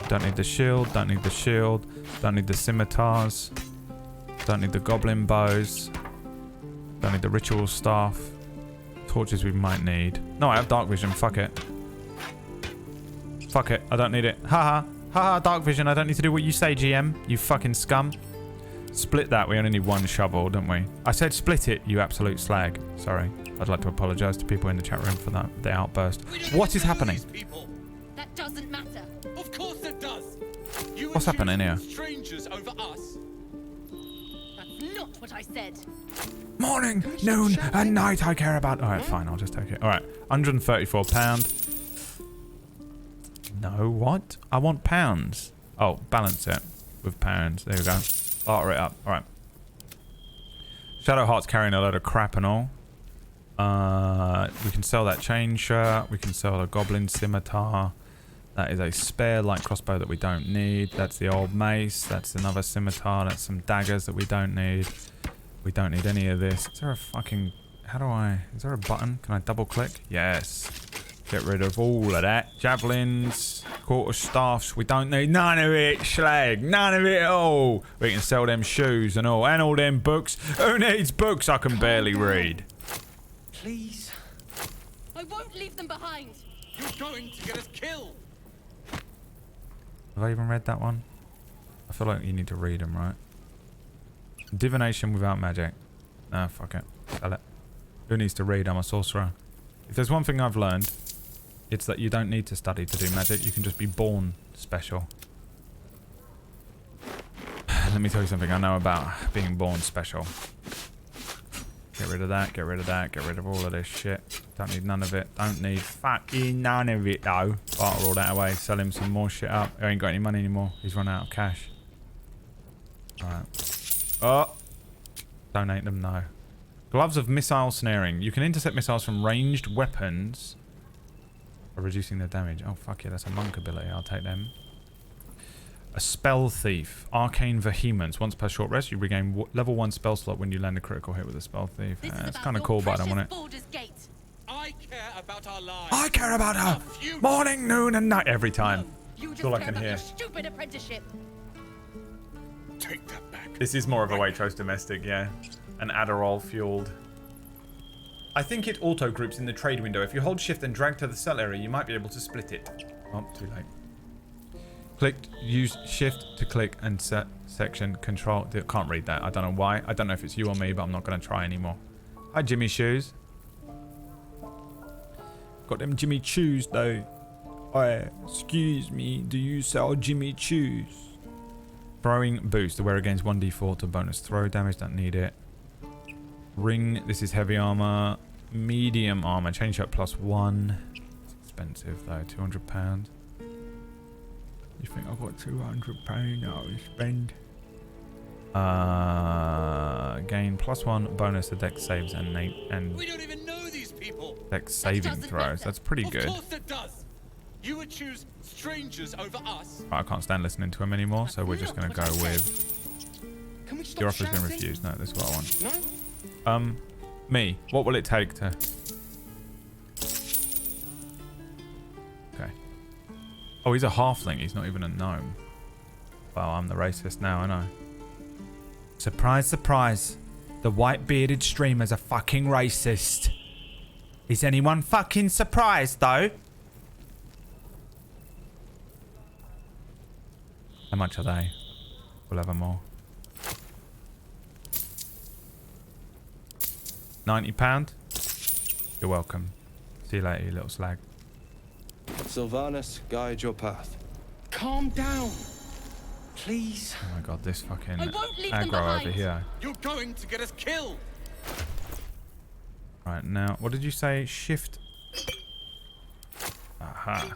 Don't need the shield. Don't need the shield. Don't need the scimitars. Don't need the goblin bows. Don't need the ritual staff. Torches we might need. No, I have dark vision. Fuck it. Fuck it. I don't need it. Haha. Haha, dark vision. I don't need to do what you say, GM. You fucking scum. Split that. We only need 1 shovel, don't we? I said split it, you absolute slag. Sorry. I'd like to apologise to people in the chat room for that. The outburst. What is happening? That doesn't matter. Of course it does. What's happening here? Strangers over us. That's not what I said. Morning, noon, and night I care about. Alright, fine. I'll just take it. Alright. £134. No, what? I want pounds. Oh, balance it with pounds. There we go. Barter it up. Alright. Shadowheart's carrying a load of crap and all. We can sell that chain shirt. We can sell a goblin scimitar. That is a spare light crossbow that we don't need. That's the old mace. That's another scimitar. That's some daggers that we don't need. We don't need any of this. Is there a fucking... How do I... Is there a button? Can I double click? Yes. Get rid of all of that. Javelins. Quarter staffs. We don't need none of it, slag. None of it at all. We can sell them shoes and all. And all them books. Who needs books? I can barely read. Please. I won't leave them behind. You're going to get us killed. Have I even read that one? I feel like you need to read them, right? Divination without magic. Nah, fuck it. Sell it. Who needs to read? I'm a sorcerer. If there's one thing I've learned, it's that you don't need to study to do magic. You can just be born special. Let me tell you something I know about being born special. Get rid of that, get rid of that, get rid of all of this shit. Don't need none of it. Don't need fucking none of it, though. Barter all that away. Sell him some more shit up. He ain't got any money anymore. He's run out of cash. Alright. Oh! Donate them, no. Gloves of missile snaring. You can intercept missiles from ranged weapons by reducing their damage. Oh, fuck yeah, that's a monk ability. I'll take them. A spell thief. Arcane vehemence. Once per short rest, you regain level 1 spell slot when you land a critical hit with a spell thief. It's kind of cool, but I don't want it. I care about our lives. I care about her. Morning, noon, and night. Every time. You That's all I care can about hear. your stupid apprenticeship. Take that back. This is more of a Waitrose domestic, yeah. An Adderall fueled. I think it auto groups in the trade window. If you hold shift and drag to the cell area, you might be able to split it. Oh, too late. Click, use shift to click and set section control. Can't read that. I don't know why. I don't know if it's you or me, but I'm not going to try anymore. Hi, Jimmy Shoes. Got them Jimmy Choos though. Excuse me, do you sell Jimmy Choos? Throwing boost. The wearer gains 1d4 to bonus throw damage. Don't need it. Ring. This is heavy armor. Medium armor. Change up +1. It's expensive though. £200. You think I've got £200 now to spend? Gain +1 bonus to dex saves and we don't even know these people. Dex saving throws. That's pretty good. Of course it does. You would choose strangers over us. Right, I can't stand listening to him anymore, so we're just going to go with... Can we stop Your offer's been shouting? refused. No, this is what I want. No? Me. What will it take to... Oh, he's a halfling. He's not even a gnome. Well, I'm the racist now, I know. Surprise, surprise. The white-bearded streamer's a fucking racist. Is anyone fucking surprised, though? How much are they? We'll have them all. £90? You're welcome. See you later, you little slag. Sylvanas, guide your path. Calm down. Please. Oh my god, this fucking I won't leave them aggro behind. over here. You're going to get us killed. Right, now, what did you say? Shift. Aha.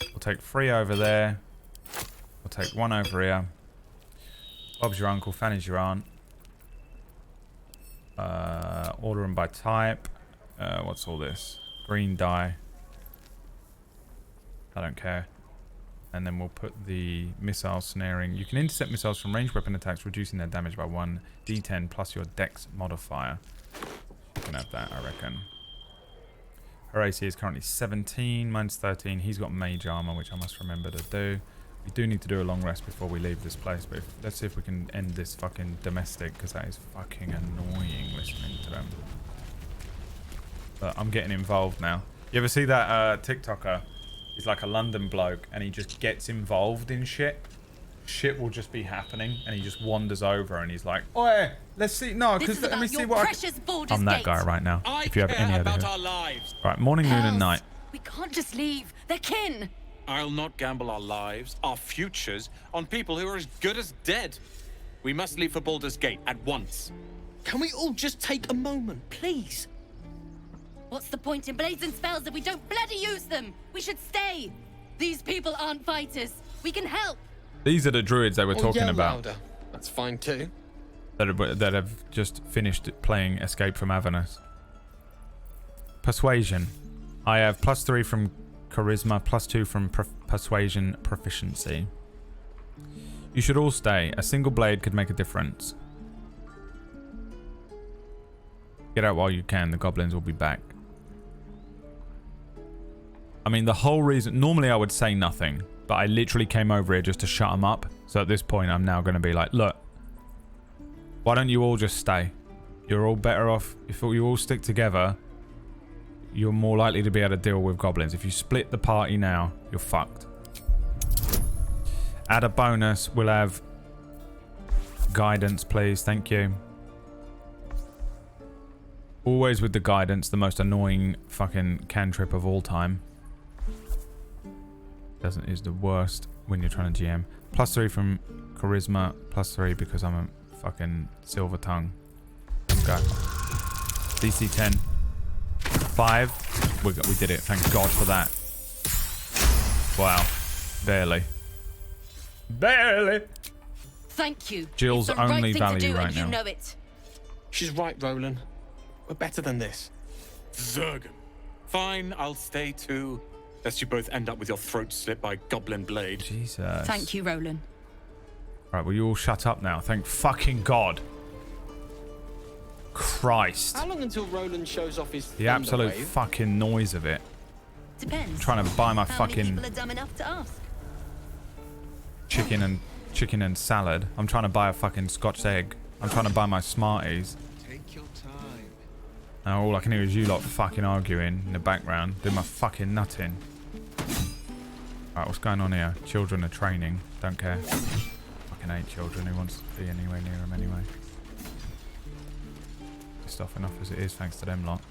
We'll take 3 over there. We'll take 1 over here. Bob's your uncle, Fanny's your aunt. Order them by type. What's all this? Green dye. I don't care. And then we'll put the missile snaring. You can intercept missiles from ranged weapon attacks, reducing their damage by 1d10 plus your dex modifier. You can have that, I reckon. Her AC is currently 17, mine's 13. He's got mage armor, which I must remember to do. We do need to do a long rest before we leave this place, but let's see if we can end this fucking domestic, because that is fucking annoying listening to them. But I'm getting involved now. You ever see that TikToker? He's like a London bloke, and he just gets involved in shit. Shit will just be happening, and he just wanders over, and he's like, "Oi, let's see." No, because let me see what I'm that guy right now. If you have any idea. Right, morning, noon, and night. We can't just leave. They're kin. I'll not gamble our lives, our futures, on people who are as good as dead. We must leave for Baldur's Gate at once. Can we all just take a moment, please? What's the point in blazing spells if we don't bloody use them? We should stay. These people aren't fighters. We can help. These are the druids they were talking about. Louder. That's fine too. That have just finished playing Escape from Avernus. Persuasion. I have +3 from charisma, +2 from persuasion proficiency. You should all stay. A single blade could make a difference. Get out while you can. The goblins will be back. I mean, the whole reason... Normally I would say nothing, but I literally came over here just to shut them up. So at this point, I'm now going to be like, look, why don't you all just stay? You're all better off... If you all stick together, you're more likely to be able to deal with goblins. If you split the party now, you're fucked. Add a bonus. We'll have guidance, please. Thank you. Always with the guidance, the most annoying fucking cantrip of all time. Is the worst when you're trying to GM. +3 from charisma, +3 because I'm a fucking silver tongue. Go. DC 10. 5. We did it. Thank God for that. Wow. Barely. Barely. Thank you. Jill's it's the only right thing value to do, right and now. You know it. She's right, Roland. We're better than this. Zergan. Fine, I'll stay too. Lest you both end up with your throat slit by goblin blade. Jesus. Thank you, Roland. Right, will you all shut up now? Thank fucking God. Christ. How long until Roland shows off his The absolute wave? fucking noise of it. Depends. I'm trying to buy my How many fucking people are dumb enough to ask? chicken and salad. I'm trying to buy a fucking Scotch egg. I'm trying to buy my Smarties. Take your time. Now all I can hear is you lot fucking arguing in the background. Doing my fucking nutting. Right, what's going on here? Children are training. Don't care. Fucking hate children. Who wants to be anywhere near them anyway? Pissed off enough as it is, thanks to them lot.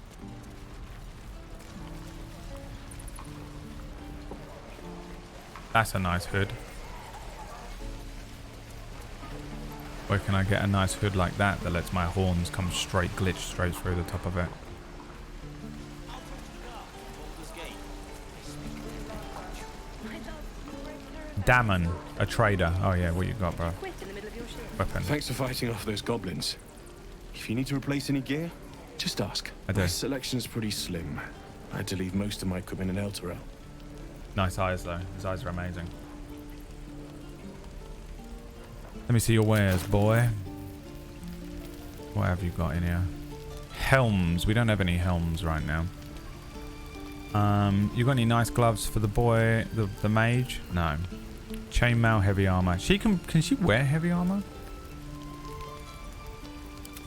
That's a nice hood. Where can I get a nice hood like that that lets my horns come glitch straight through the top of it? Damon, a trader. Oh yeah, what you got, bro? Weapon. Thanks for fighting off those goblins. If you need to replace any gear, just ask. I do. My selection's pretty slim. I had to leave most of my equipment in Elturel. Nice eyes though. His eyes are amazing. Let me see your wares, boy. What have you got in here? Helms. We don't have any helms right now. You got any nice gloves for the boy, the mage? No. Chainmail, heavy armor. She can she wear heavy armor?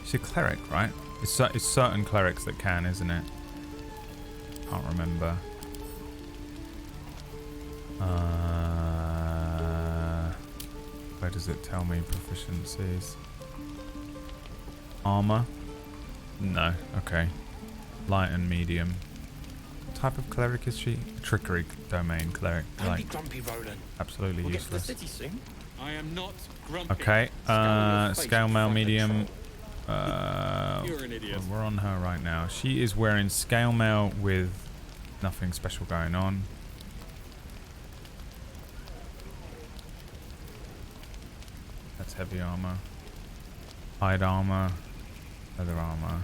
She's a cleric, right? It's certain clerics that can, isn't it? Can't remember. Where does it tell me proficiencies? Armor? No. Okay. Light and medium. What type of cleric is she? Trickery domain cleric. Don't Like, be grumpy, Roland. absolutely We'll get to the useless. city soon. I am not grumpy. Okay. Scale mail medium. You're an idiot. We're on her right now. She is wearing scale mail with nothing special going on. That's heavy armor. Hide armor. Leather armor.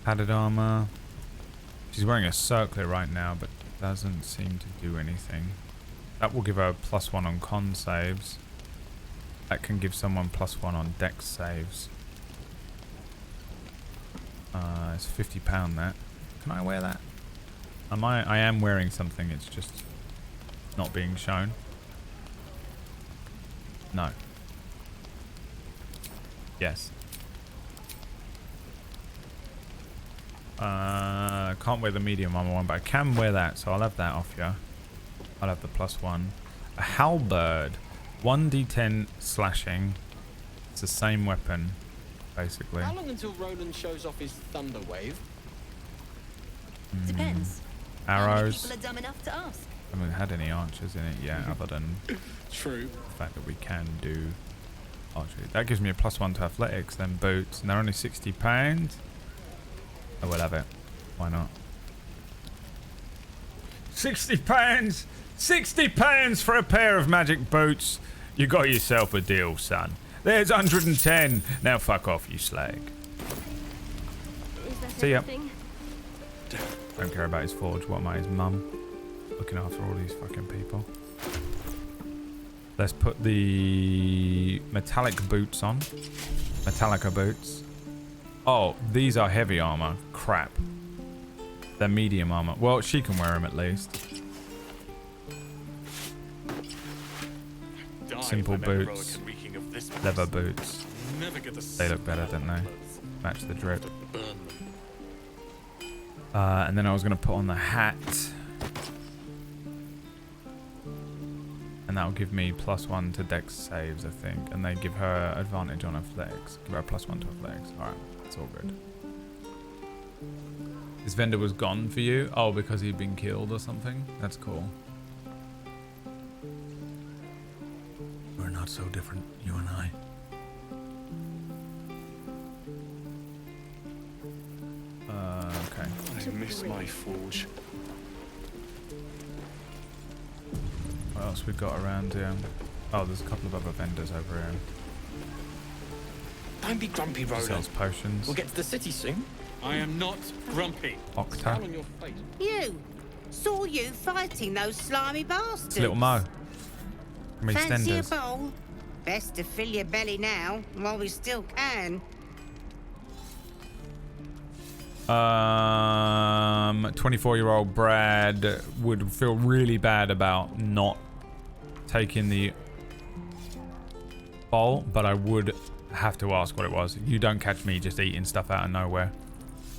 Padded armor. She's wearing a circlet right now, but doesn't seem to do anything. That will give her a +1 on con saves. That can give someone +1 on dex saves. It's £50 that. Can I wear that? I am wearing something, it's just not being shown. No. Yes. Can't wear the medium armor one, but I can wear that, so I'll have that off you. I'll have the +1. A halberd. 1d10 slashing. It's the same weapon, basically. How long until Roland shows off his thunder wave? Depends. How many Arrows. people are dumb enough to ask? I haven't had any archers in it yet, other than True. the fact that we can do archery. That gives me a +1 to athletics, then boots, and they're only £60. I will have it. Why not? £60! £60 for a pair of magic boots. You got yourself a deal, son. There's 110. Now fuck off, you slag. Is that See ya. everything? Don't care about his forge. What am I, his mum? Looking after all these fucking people. Let's put the metallic boots on. Metallica boots. Oh, these are heavy armor. Crap. They're medium armor. Well, she can wear them at least. Simple boots. Leather boots. They look better, don't they? Match the drip. And then I was going to put on the hat. And that will give me +1 to dex saves, I think. And they give her advantage on athletics. Give her a +1 to athletics. Alright, it's all good. This vendor was gone for you? Oh, because he'd been killed or something? That's cool. We're not so different, you and I. Okay. I miss my forge. What else we got around here? Oh, there's a couple of other vendors over here. Don't be grumpy, Roland. Sells potions. We'll get to the city soon. I am not grumpy. Octa. Smile on your face. You! Saw you fighting those slimy bastards. It's Little Mo. From Fancy a EastEnders. bowl? Best to fill your belly now, while we still can. 24-year-old Brad would feel really bad about not taking the bowl, but I would have to ask what it was. You don't catch me just eating stuff out of nowhere.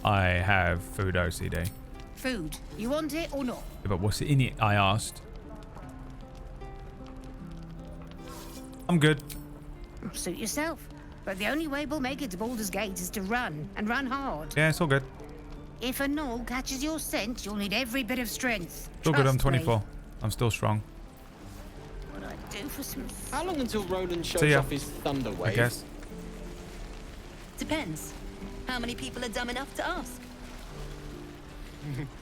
I have food OCD. Food. You want it or not? Yeah, but what's in it? I asked. I'm good. Suit yourself. But the only way we'll make it to Baldur's Gate is to run, and run hard. Yeah, it's all good. If a gnoll catches your scent, you'll need every bit of strength. It's all good. I'm Trust me. 24. I'm still strong. What I'd do for some... How long until Roland See shows ya. off his thunder wave? I guess. Depends. How many people are dumb enough to ask?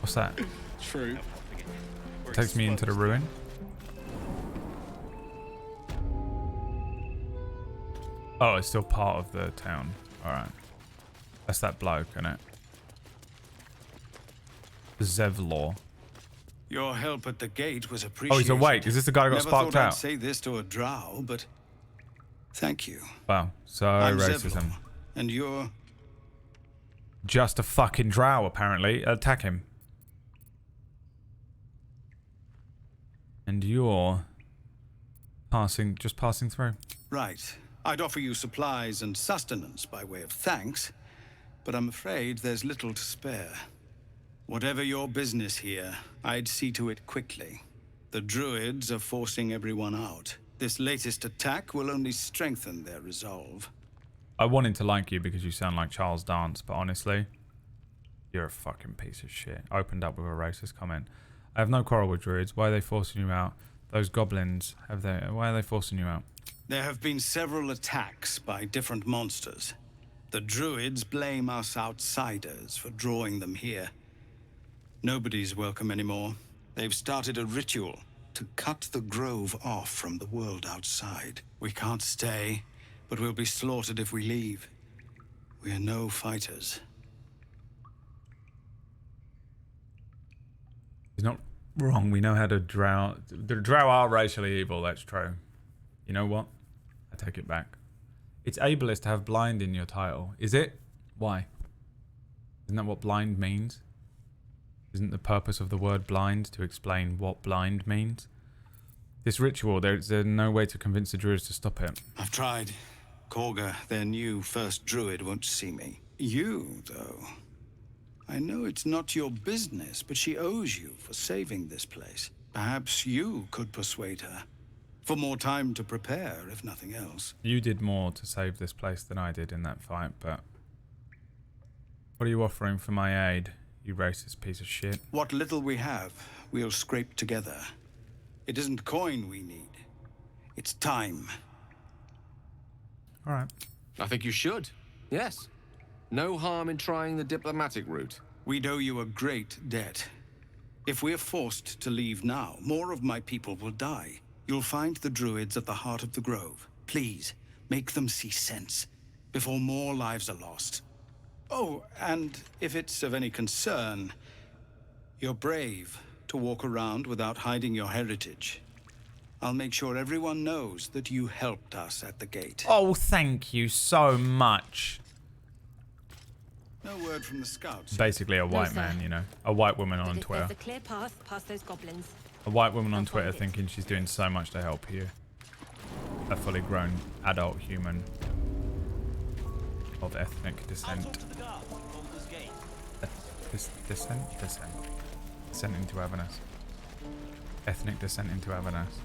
What's that? True. Takes me into the ruin. Oh, it's still part of the town. Alright. That's that bloke, isn't it? Zevlor. Your help at the gate was Oh, appreciated. he's awake. Is this the guy that got Never sparked thought I'd out? say this to a drow, but thank you. Wow. So I'm racism. Zevlor, and you're... Just a fucking drow, apparently. Attack him. And you're just passing through. Right. I'd offer you supplies and sustenance by way of thanks, but I'm afraid there's little to spare. Whatever your business here, I'd see to it quickly. The druids are forcing everyone out. This latest attack will only strengthen their resolve. I wanted to like you because you sound like Charles Dance, but honestly, you're a fucking piece of shit. Opened up with a racist comment. I have no quarrel with druids. Why are they forcing you out? Those goblins, why are they forcing you out? There have been several attacks by different monsters. The druids blame us outsiders for drawing them here. Nobody's welcome anymore. They've started a ritual to cut the grove off from the world outside. We can't stay, but we'll be slaughtered if we leave. We are no fighters. He's not wrong. We know how to drow. The drow are racially evil, that's true. You know what? I take it back. It's ableist to have blind in your title. Is it? Why? Isn't that what blind means? Isn't the purpose of the word blind to explain what blind means? This ritual, there's no way to convince the druids to stop it. I've tried. Korga, their new first druid, won't see me. You, though. I know it's not your business, but she owes you for saving this place. Perhaps you could persuade her. For more time to prepare, if nothing else. You did more to save this place than I did in that fight, but... What are you offering for my aid, you racist piece of shit? What little we have, we'll scrape together. It isn't coin we need. It's time. Alright. I think you should. Yes. No harm in trying the diplomatic route. We'd owe you a great debt. If we're forced to leave now, more of my people will die. You'll find the druids at the heart of the grove. Please, make them see sense before more lives are lost. Oh, and if it's of any concern, you're brave to walk around without hiding your heritage. I'll make sure everyone knows that you helped us at the gate. Oh, thank you so much. No word from the scouts. Basically a white man, you know. A white woman on Twitter. There's a clear path past those goblins. A white woman on Twitter thinking she's doing so much to help you. A fully grown adult human of ethnic descent. Descent into Avernus. Ethnic descent into Avernus.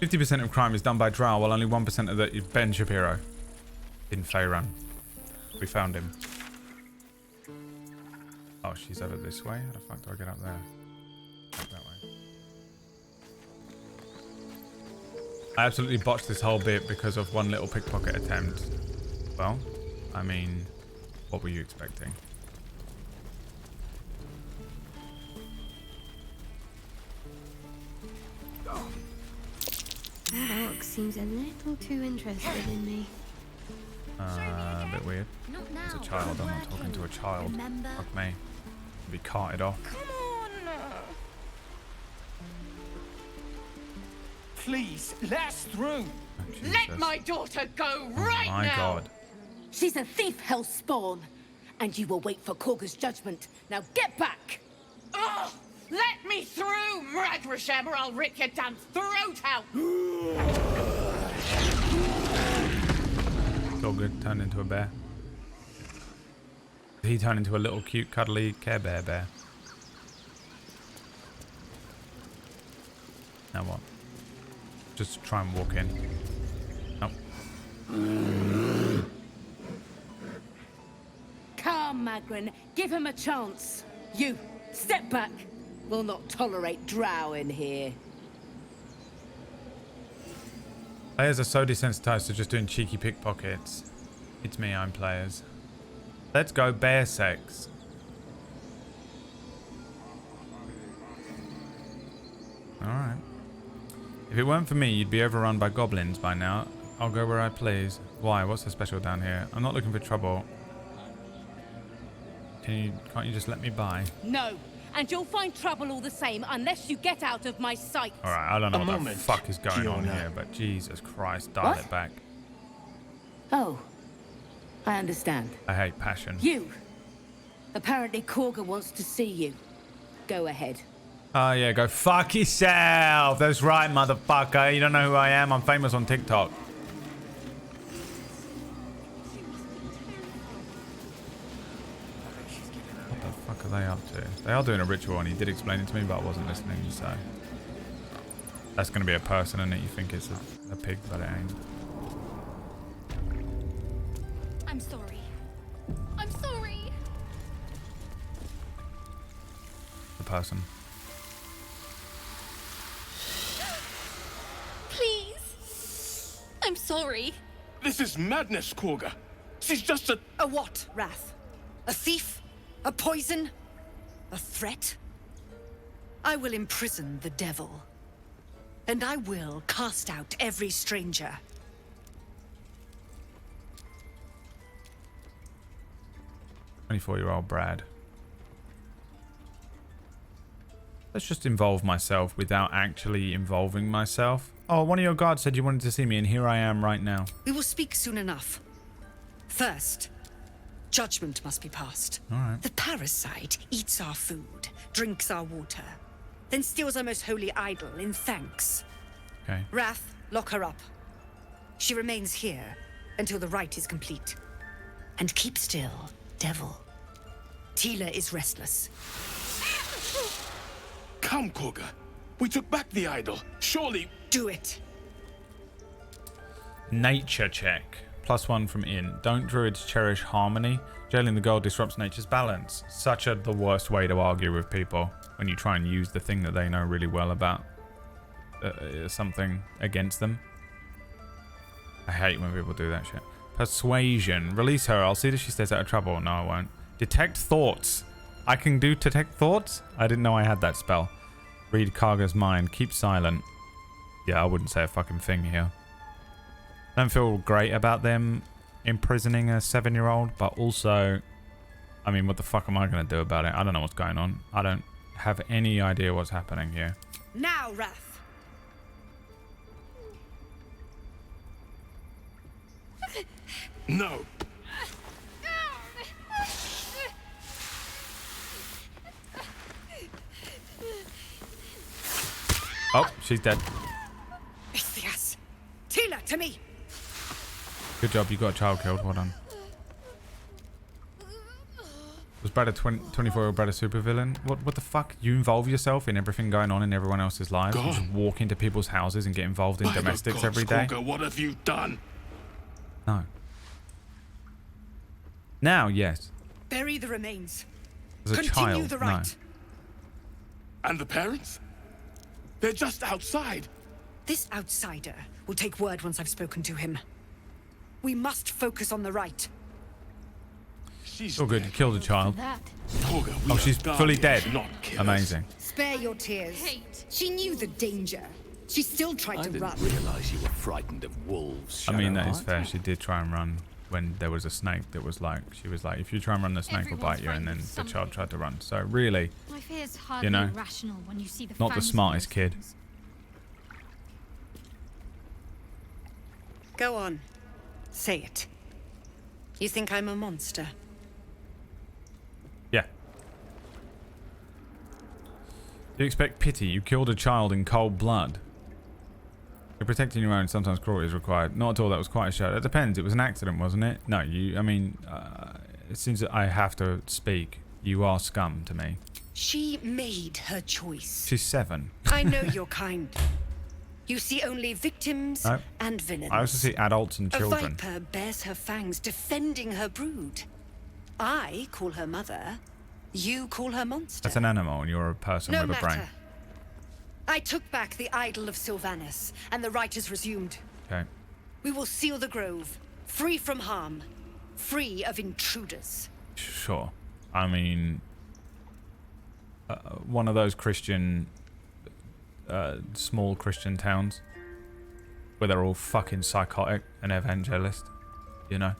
50% of crime is done by drow, while only 1% of that is Ben Shapiro in Faerun. We found him. Oh, she's over this way. How the fuck do I get up there? Up that way. I absolutely botched this whole bit because of one little pickpocket attempt. Well, I mean, what were you expecting? That orc seems a little too interested in me. A bit weird. As a child, I'm not talking to a child. Fuck me. Be carted off. Please, let us through. Oh, Let my daughter go right my now! God. She's a thief, hell spawn. And you will wait for Korga's judgment. Now get back! Oh, let me through, Mragrashem, or I'll rip your damn throat out! It's all good. Turned into a bear. He turned into a little cute cuddly Care Bear bear. Now what? Just try and walk in. Nope. Calm, Magrin. Give him a chance. You, step back. We'll not tolerate drow in here. Players are so desensitized to just doing cheeky pickpockets. It's me, I'm players. Let's go bear sex. Alright. If it weren't for me, you'd be overrun by goblins by now. I'll go where I please. Why? What's so special down here? I'm not looking for trouble. Can't you just let me by? No, and you'll find trouble all the same unless you get out of my sight. Alright, I don't know what the fuck is going on here, but Jesus Christ, dial it back. Oh, I understand. I hate passion. You. Apparently Korga wants to see you. Go ahead. Oh yeah, go fuck yourself. That's right, motherfucker. You don't know who I am. I'm famous on TikTok. What the fuck are they up to? They are doing a ritual, and he did explain it to me, but I wasn't listening. So that's gonna be a person, and you think it's a pig, but it ain't. I'm sorry. I'm sorry. The person. Please. I'm sorry. This is madness, Korga. She's just a... A what, Wrath? A thief? A poison? A threat? I will imprison the devil. And I will cast out every stranger. 24-year-old Brad. Let's just involve myself without actually involving myself. Oh, one of your guards said you wanted to see me, and here I am right now. We will speak soon enough. First, judgment must be passed. All right. The parasite eats our food, drinks our water, then steals our most holy idol in thanks. Okay. Wrath, lock her up. She remains here until the rite is complete. And keep still, devil. Tila is restless. Come, Korga. We took back the idol. Surely... Do it. Nature check. +1 from in. Don't druids cherish harmony? Jailing the gold disrupts nature's balance. Such the worst way to argue with people when you try and use the thing that they know really well about something against them. I hate when people do that shit. Persuasion. Release her. I'll see that she stays out of trouble. No, I won't. Detect thoughts. I can do detect thoughts? I didn't know I had that spell. Read Karga's mind. Keep silent. Yeah, I wouldn't say a fucking thing here. I don't feel great about them imprisoning a 7-year-old, but also, I mean, what the fuck am I going to do about it? I don't know what's going on. I don't have any idea what's happening here. Now, Wrath. No. Oh, she's dead. Yes. Tila, to me. Good job, you got a child killed. Well done. Was Brad a 24-year-old Brad a supervillain? What the fuck? You involve yourself in everything going on in everyone else's lives? You just walk into people's houses and get involved in domestics every day? Korga, what have you done? No. Now, yes. Bury the remains. As a Continue child, the rite. And the parents? They're just outside. This outsider will take word once I've spoken to him. We must focus on the rite. Oh good, you killed a child. Korga, Oh, she's fully dead. Amazing. Spare your tears. She knew the danger. She still tried to run. I didn't realize you were frightened of wolves. I mean, that is Shadowheart. fair. She did try and run when there was a snake that was like, she was like, if you try and run, the snake will bite you, and then the child tried to run. So really, My fear's hardly you know, irrational when you see the not the fangs of smartest those kid. things. Go on. Say it. You think I'm a monster? Yeah. Do you expect pity? You killed a child in cold blood. You're protecting your own, sometimes cruelty is required. Not at all, that was quite a show. It depends, it was an accident, wasn't it? No, I mean, it seems that I have to speak. You are scum to me. She made her choice. She's 7. I know your kind. You see only victims No. and villains. I also see adults and A children. viper bears her fangs defending her brood. I call her mother. You call her monster. That's an animal, and you're a person No with a brain. matter. I took back the idol of Sylvanas, and the rite is resumed. Okay. We will seal the grove, free from harm, free of intruders. Sure. I mean, one of those Christian, small Christian towns where they're all fucking psychotic and evangelist, you know?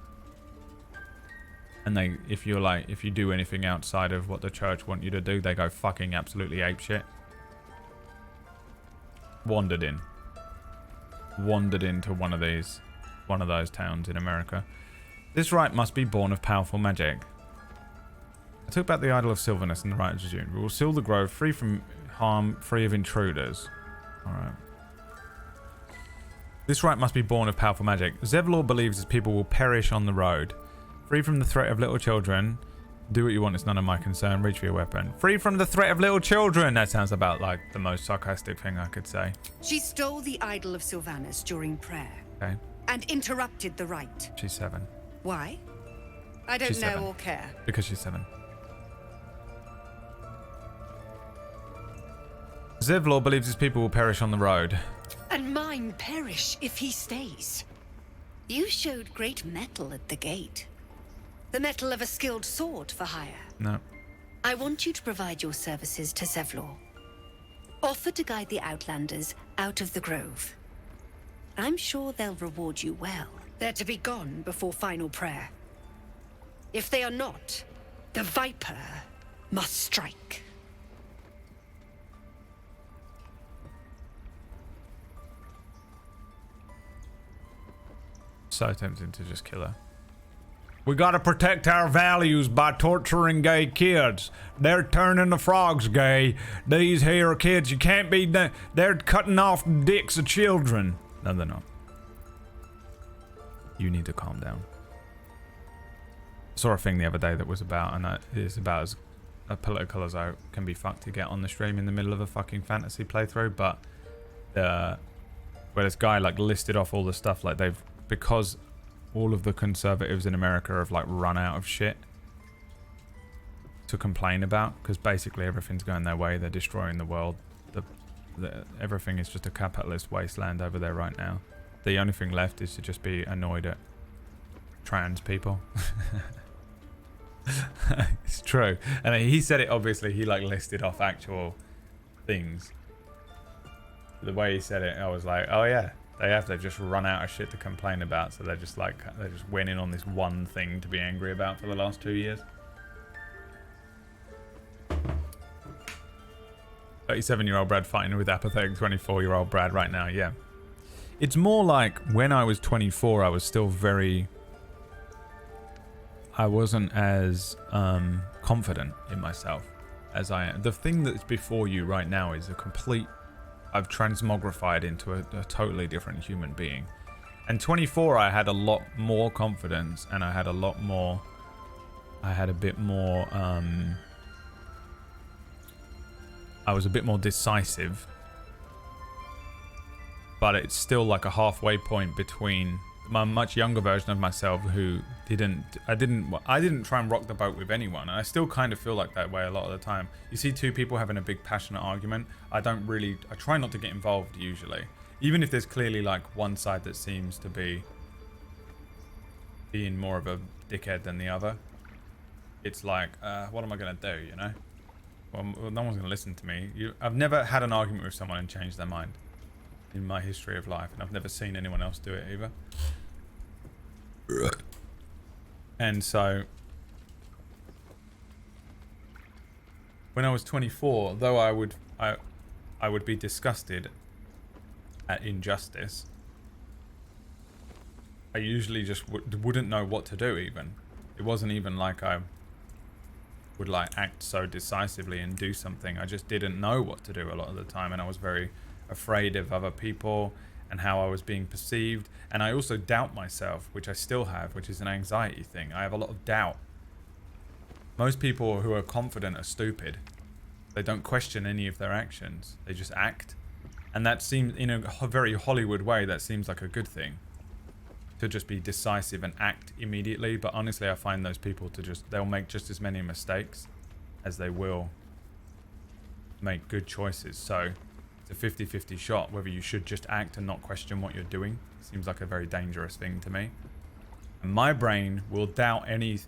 And they, if you do anything outside of what the church want you to do, they go fucking absolutely apeshit. Wandered into one of those towns in America. This rite must be born of powerful magic. I took back the idol of Sylvanas and the rite is resumed. We will seal the grove free from harm, free of intruders. Alright. This right must be born of powerful magic. Zevlor believes his people will perish on the road. Free from the threat of little children. Do what you want, it's none of my concern. Reach for your weapon. Free from the threat of little children! That sounds about like the most sarcastic thing I could say. She stole the idol of Sylvanus during prayer. Okay. And interrupted the rite. She's 7. Why? I don't She's know 7. or care. Because she's 7. Zevlor believes his people will perish on the road. And mine perish if he stays. You showed great mettle at the gate. The mettle of a skilled sword for hire. No. I want you to provide your services to Zevlor. Offer to guide the Outlanders out of the grove. I'm sure they'll reward you well. They're to be gone before final prayer. If they are not, the Viper must strike. So tempting to just kill her. We gotta protect our values by torturing gay kids. They're turning the frogs gay. These here kids, you can't be... They're cutting off the dicks of children. No, they're not. You need to calm down. I saw a thing the other day that was about, and it's about as political as I can be fucked to get on the stream in the middle of a fucking fantasy playthrough, but where this guy like listed off all the stuff like they've... Because all of the conservatives in America have like run out of shit to complain about, because basically everything's going their way. They're destroying the world. Everything is just a capitalist wasteland over there right now. The only thing left is to just be annoyed at trans people. It's true. And he said it, obviously he like listed off actual things. The way he said it, I was like, oh yeah. They've just run out of shit to complain about, so they just went in on this one thing to be angry about for the last 2 years. 37-year-old Brad fighting with apathetic 24-year-old Brad right now, yeah. It's more like when I was 24, I was still very... I wasn't as confident in myself as I am. The thing that's before you right now is a complete... I've transmogrified into a totally different human being. And 24, I had a lot more confidence, and I had a lot more... I had a bit more... I was a bit more decisive. But it's still like a halfway point between my much younger version of myself who I didn't try and rock the boat with anyone, and I still kind of feel like that way a lot of the time. You see two people having a big passionate argument, I try not to get involved usually, even if there's clearly like one side that seems to be being more of a dickhead than the other. It's like, what am I gonna do, you know? Well, no one's gonna listen to me. I've never had an argument with someone and changed their mind in my history of life, and I've never seen anyone else do it either. And so when I was 24, though I would be disgusted at injustice, I usually just wouldn't know what to do. Even it wasn't even like I would like act so decisively and do something. I just didn't know what to do a lot of the time, and I was very afraid of other people and how I was being perceived. And I also doubt myself, which I still have, which is an anxiety thing. I have a lot of doubt. Most people who are confident are stupid. They don't question any of their actions. They just act. And that seems, in a very Hollywood way, that seems like a good thing. To just be decisive and act immediately. But honestly, I find those people they'll make just as many mistakes as they will make good choices. So it's a 50-50 shot whether you should just act and not question what you're doing. Seems like a very dangerous thing to me. And my brain will doubt any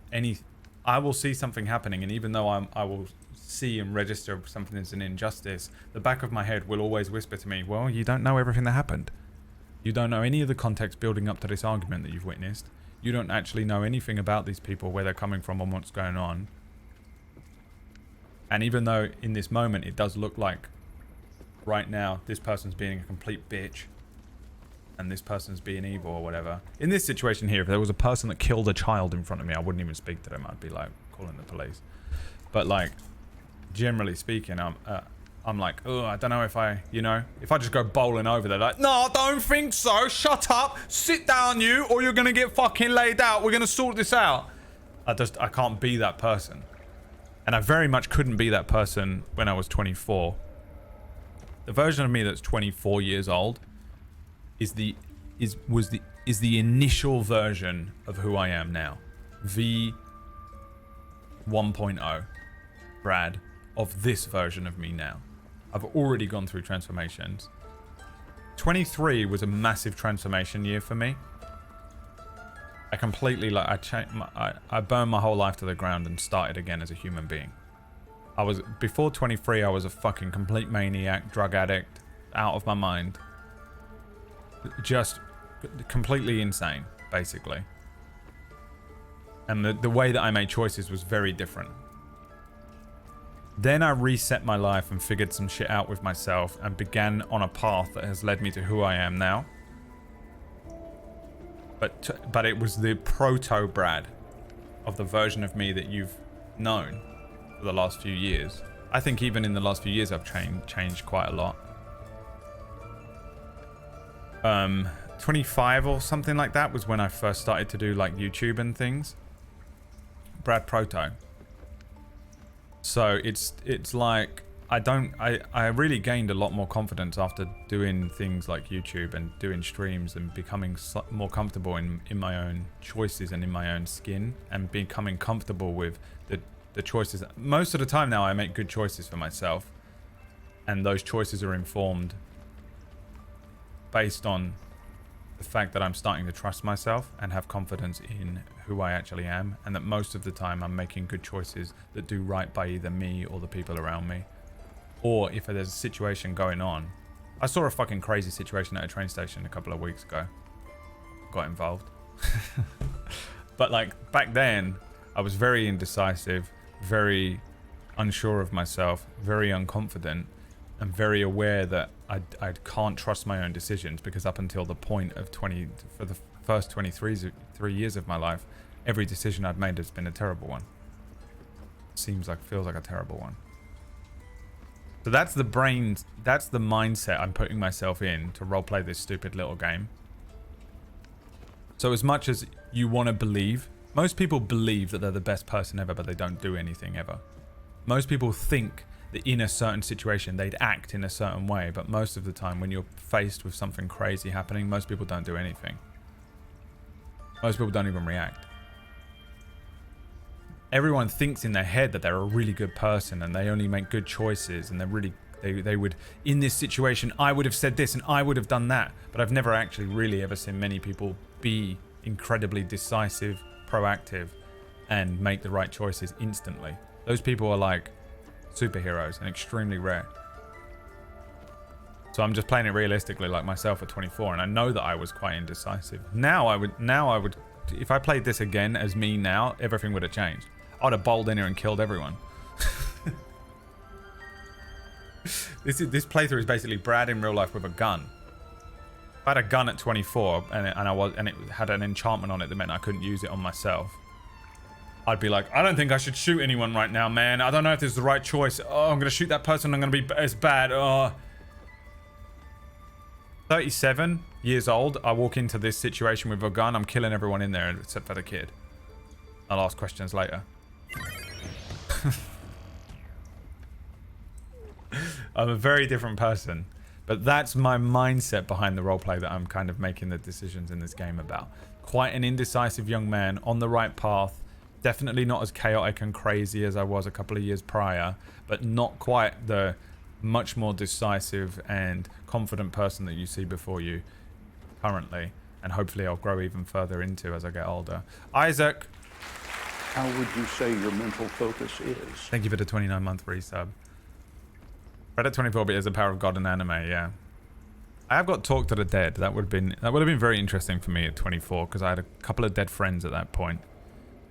I will see something happening, and even though I will see and register something as an injustice, the back of my head will always whisper to me, well, you don't know everything that happened. You don't know any of the context building up to this argument that you've witnessed. You don't actually know anything about these people, where they're coming from and what's going on. And even though in this moment it does look like right now this person's being a complete bitch and this person's being evil or whatever. In this situation here, if there was a person that killed a child in front of me, I wouldn't even speak to them. I'd be like calling the police. But like, generally speaking, I'm like, oh, I don't know if I, you know, if I just go bowling over there, like, no, I don't think so. Shut up. Sit down, you, or you're going to get fucking laid out. We're going to sort this out. I can't be that person. And I very much couldn't be that person when I was 24. The version of me that's 24 years old is the initial version of who I am now. V 1.0 Brad of this version of me now. I've already gone through transformations. 23 was a massive transformation year for me. I completely, like, I burned my whole life to the ground and started again as a human being. Before 23, I was a fucking complete maniac, drug addict, out of my mind. Just completely insane, basically. And the way that I made choices was very different. Then I reset my life and figured some shit out with myself and began on a path that has led me to who I am now. But it was the proto Brad of the version of me that you've known for the last few years. I think even in the last few years I've changed quite a lot. 25 or something like that was when I first started to do like YouTube and things. Brad Proto. So it's like I really gained a lot more confidence after doing things like YouTube and doing streams and becoming more comfortable in my own choices and in my own skin and becoming comfortable with the choices. Most of the time now I make good choices for myself, and those choices are informed based on the fact that I'm starting to trust myself and have confidence in who I actually am, and that most of the time I'm making good choices that do right by either me or the people around me. Or if there's a situation going on. I saw a fucking crazy situation at a train station a couple of weeks ago. Got involved. But like back then, I was very indecisive, very unsure of myself, very unconfident, and very aware that I can't trust my own decisions, because up until the point of for the first 3 years of my life, every decision I've made has been a terrible one. Feels like a terrible one. So that's the mindset I'm putting myself in to roleplay this stupid little game. So as much as you want to believe, most people believe that they're the best person ever, but they don't do anything ever. Most people think that in a certain situation they'd act in a certain way, but most of the time when you're faced with something crazy happening, most people don't do anything. Most people don't even react. Everyone thinks in their head that they're a really good person and they only make good choices, and they would, in this situation, I would have said this and I would have done that. But I've never actually really ever seen many people be incredibly decisive, proactive, and make the right choices instantly. Those people are like superheroes and extremely rare. So I'm just playing it realistically, like myself at 24, and I know that I was quite indecisive. Now I would, if I played this again as me now, everything would have changed. I'd have bowled in here and killed everyone. This playthrough is basically Brad in real life with a gun. If I had a gun at 24 and it had an enchantment on it that meant I couldn't use it on myself, I'd be like, I don't think I should shoot anyone right now, man. I don't know if this is the right choice. Oh, I'm gonna shoot that person. I'm gonna be as bad. Oh. 37 years old. I walk into this situation with a gun. I'm killing everyone in there except for the kid. I'll ask questions later. I'm a very different person, but that's my mindset behind the roleplay that I'm kind of making the decisions in this game about. Quite an indecisive young man on the right path, definitely not as chaotic and crazy as I was a couple of years prior, but not quite the much more decisive and confident person that you see before you currently, and hopefully I'll grow even further into as I get older. Isaac, how would you say your mental focus is? Thank you for the 29-month resub. Reddit 24-bit is the power of God in anime, yeah. I have got Talk to the Dead. That would have been very interesting for me at 24, because I had a couple of dead friends at that point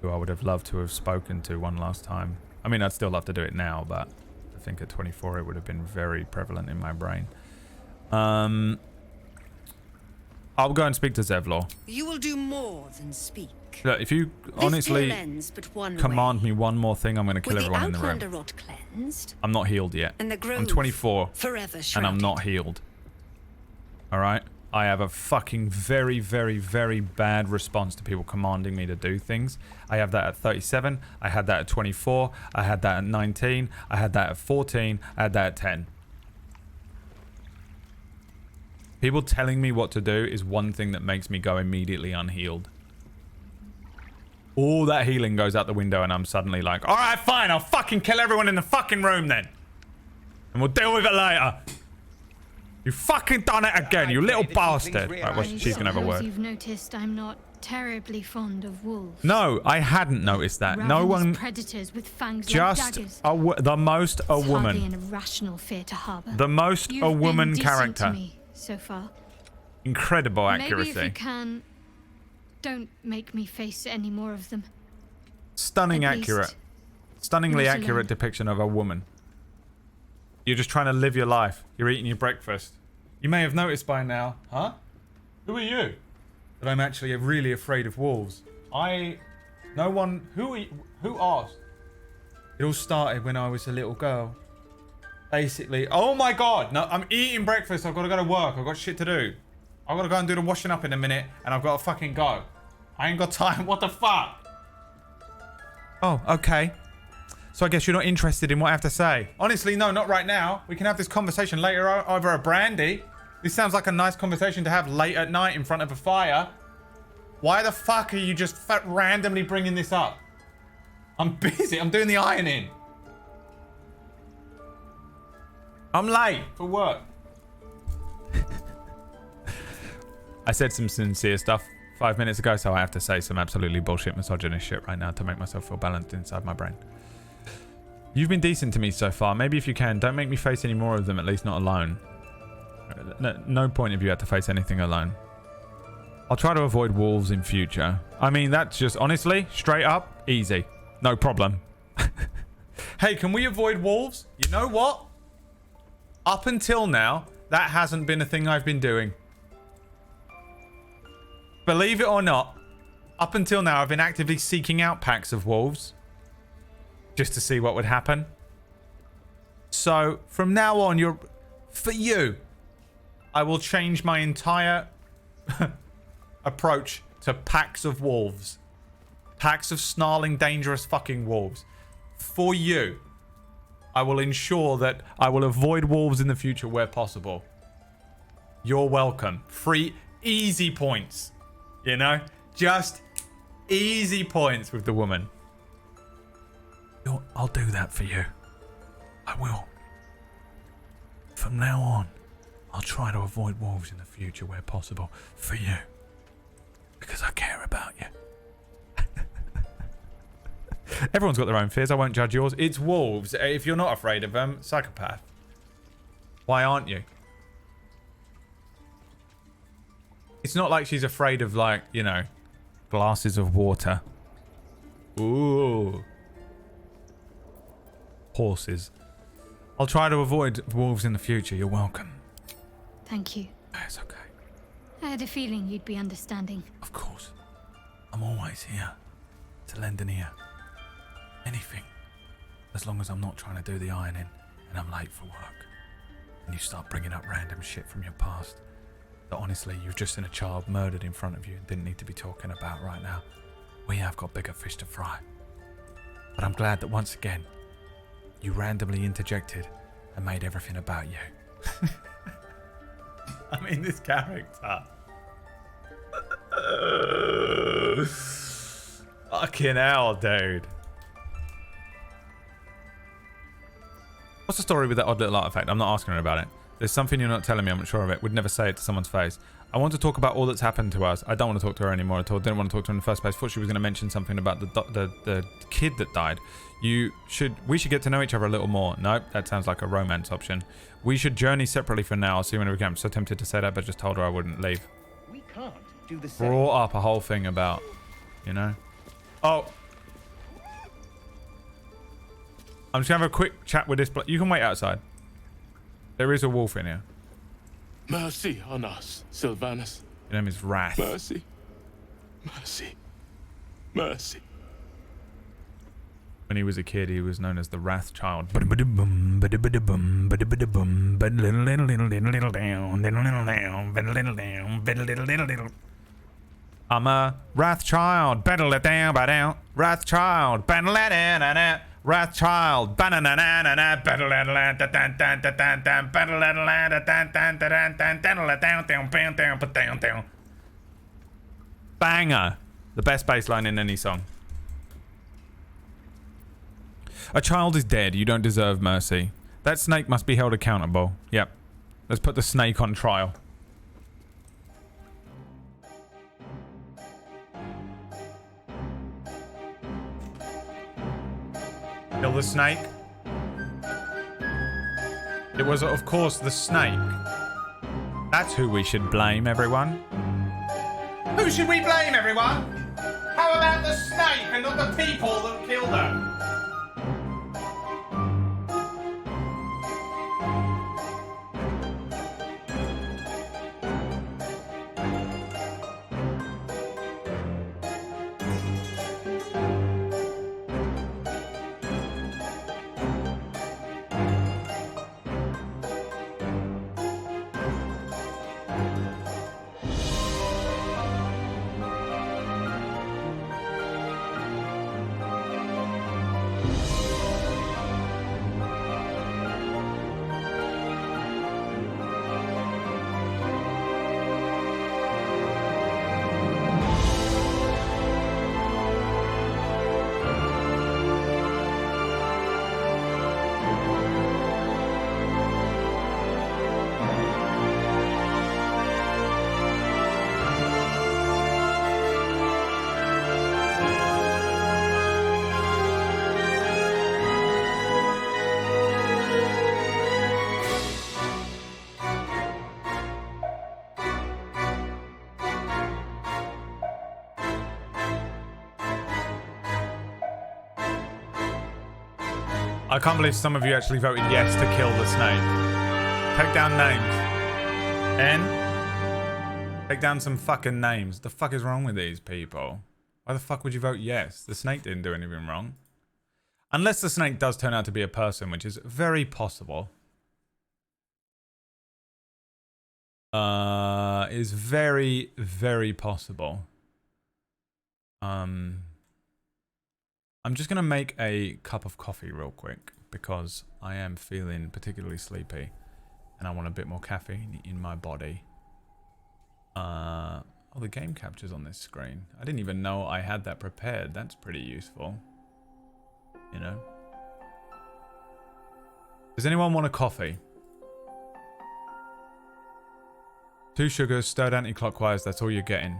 who I would have loved to have spoken to one last time. I mean, I'd still love to do it now, but I think at 24 it would have been very prevalent in my brain. I'll go and speak to Zevlor. You will do more than speak. back. Look, if you This honestly deal ends but one command way. me one more thing, I'm going to kill With everyone in the the room. Outlander rot cleansed, I'm not healed yet. and the I'm grove 24, forever and shrouded. I'm not healed. Alright? I have a fucking very, very, very bad response to people commanding me to do things. I have that at 37, I had that at 24, I had that at 19, I had that at 14, I had that at 10. People telling me what to do is one thing that makes me go immediately unhealed. All that healing goes out the window and I'm suddenly like, alright, fine, I'll fucking kill everyone in the fucking room then. And we'll deal with it later. You fucking done it again, you little bastard. Right, well, she's gonna have a word. You've noticed I'm not terribly fond of wolves. No, I hadn't noticed that. No Ravenous one... predators with fangs Just like daggers. the most a It's hardly woman. an irrational fear to harbor. The most You've a woman been decent character. to me so far. Incredible accuracy. Maybe if you can, don't make me face any more of them. Stunning At accurate. least Stunningly not accurate alone. depiction of a woman. You're just trying to live your life. You're eating your breakfast. You may have noticed by now, huh? Who are you? That I'm actually really afraid of wolves. No one... Who asked? It all started when I was a little girl. Basically... Oh my god! No, I'm eating breakfast. I've got to go to work. I've got shit to do. I've got to go and do the washing up in a minute. And I've got to fucking go. I ain't got time. What the fuck? Oh, okay. So I guess you're not interested in what I have to say. Honestly, no, not right now. We can have this conversation later over a brandy. This sounds like a nice conversation to have late at night in front of a fire. Why the fuck are you just randomly bringing this up? I'm busy. I'm doing the ironing. I'm late for work. I said some sincere stuff 5 minutes ago, so I have to say some absolutely bullshit misogynist shit right now to make myself feel balanced inside my brain. You've been decent to me so far. Maybe if you can, don't make me face any more of them, at least not alone. No point if you had to face anything alone. I'll try to avoid wolves in future. I mean, that's just, honestly, straight up, easy. No problem. Hey, can we avoid wolves? You know what? Up until now, that hasn't been a thing I've been doing. Believe it or not, up until now, I've been actively seeking out packs of wolves. Just to see what would happen. So, from now on, for you, I will change my entire approach to packs of wolves. Packs of snarling, dangerous fucking wolves. For you, I will ensure that I will avoid wolves in the future where possible. You're welcome. Free, easy points. You know? Just easy points with the woman. I'll do that for you. I will. From now on, I'll try to avoid wolves in the future where possible. For you. Because I care about you. Everyone's got their own fears. I won't judge yours. It's wolves. If you're not afraid of them, psychopath. Why aren't you? It's not like she's afraid of, like, you know, glasses of water. Ooh. Horses. I'll try to avoid wolves in the future. You're welcome. Thank you. It's okay. I had a feeling you'd be understanding. Of course. I'm always here to lend an ear. Anything. As long as I'm not trying to do the ironing and I'm late for work. And you start bringing up random shit from your past that honestly you've just seen a child murdered in front of you and didn't need to be talking about right now. We have got bigger fish to fry. But I'm glad that once again you randomly interjected and made everything about you. I mean, this character. Fucking hell, dude. What's the story with that odd little artifact? I'm not asking her about it. There's something you're not telling me. I'm not sure of it. Would never say it to someone's face. I want to talk about all that's happened to us. I don't want to talk to her anymore at all. Didn't want to talk to her in the first place. Thought she was going to mention something about the kid that died. We should get to know each other a little more. Nope, that sounds like a romance option. We should journey separately for now. I'll see you when we can. I'm so tempted to say that, but just told her I wouldn't leave. We can't do the same. Brought up a whole thing about, you know. Oh. I'm just going to have a quick chat with this. You can wait outside. There is a wolf in here. Mercy on us, Sylvanus. Your name is Wrath. Mercy. Mercy. Mercy. When he was a kid, he was known as the Wrath Child. I'm a Wrath Child. Battle it down, down. Wrath Child. Battle it down, Wrath Child. Battle it banger. The best bass line in any song. A child is dead. You don't deserve mercy. That snake must be held accountable. Yep. Let's put the snake on trial. Kill the snake. It was, of course, the snake. That's who we should blame, everyone. Who should we blame, everyone? How about the snake and not the people that killed her? I can't believe some of you actually voted yes to kill the snake. Take down names. N? Take down some fucking names. The fuck is wrong with these people? Why the fuck would you vote yes? The snake didn't do anything wrong. Unless the snake does turn out to be a person, which is very possible. Is very, very possible. I'm just going to make a cup of coffee real quick because I am feeling particularly sleepy and I want a bit more caffeine in my body. Oh, the game capture's on this screen. I didn't even know I had that prepared. That's pretty useful. You know? Does anyone want a coffee? 2 sugars, stirred anti-clockwise. That's all you're getting.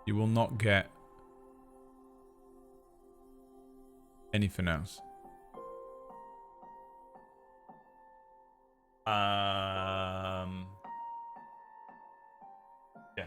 You will not get anything else. Yeah.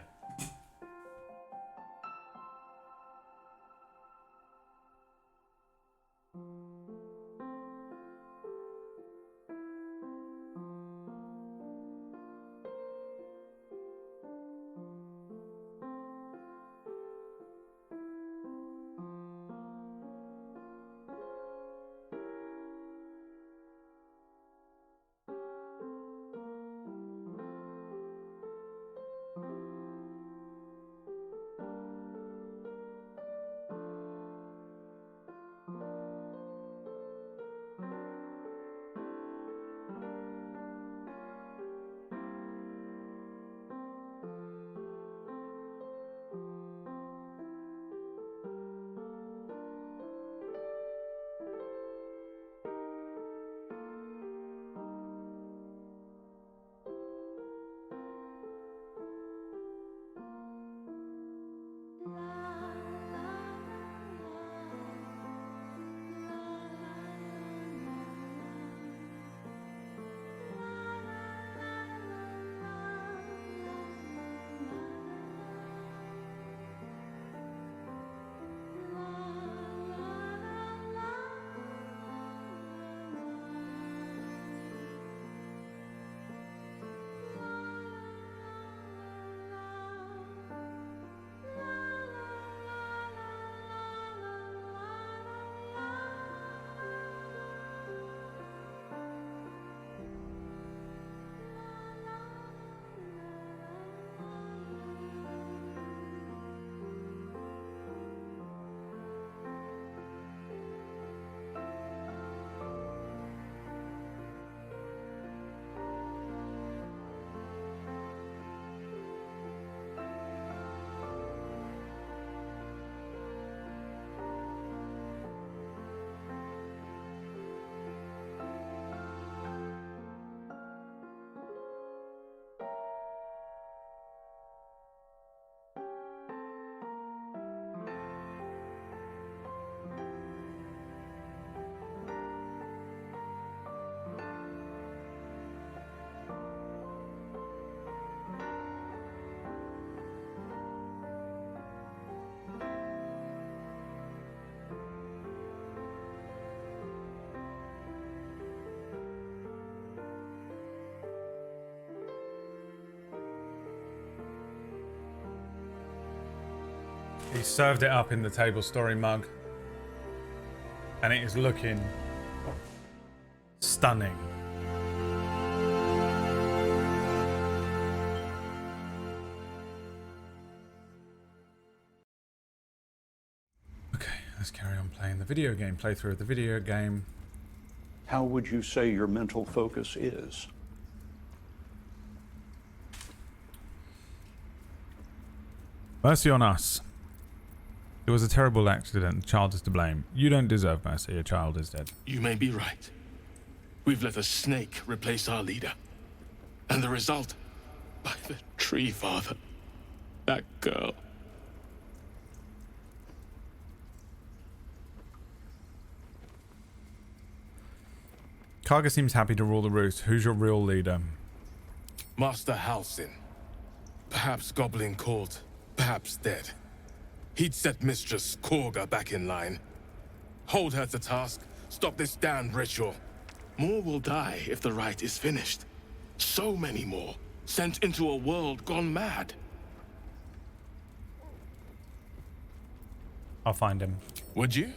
He served it up in the table story mug. And it is looking stunning. Okay, let's carry on playing the video game. Playthrough of the video game. How would you say your mental focus is? Mercy on us. It was a terrible accident. The child is to blame. You don't deserve mercy. Your child is dead. You may be right. We've let a snake replace our leader. And the result? By the tree, Father. That girl. Karga seems happy to rule the roost. Who's your real leader? Master Halsin. Perhaps Goblin Court. Perhaps dead. He'd set Mistress Korga back in line. Hold her to task. Stop this damned ritual. More will die if the rite is finished. So many more. Sent into a world gone mad. I'll find him. Would you?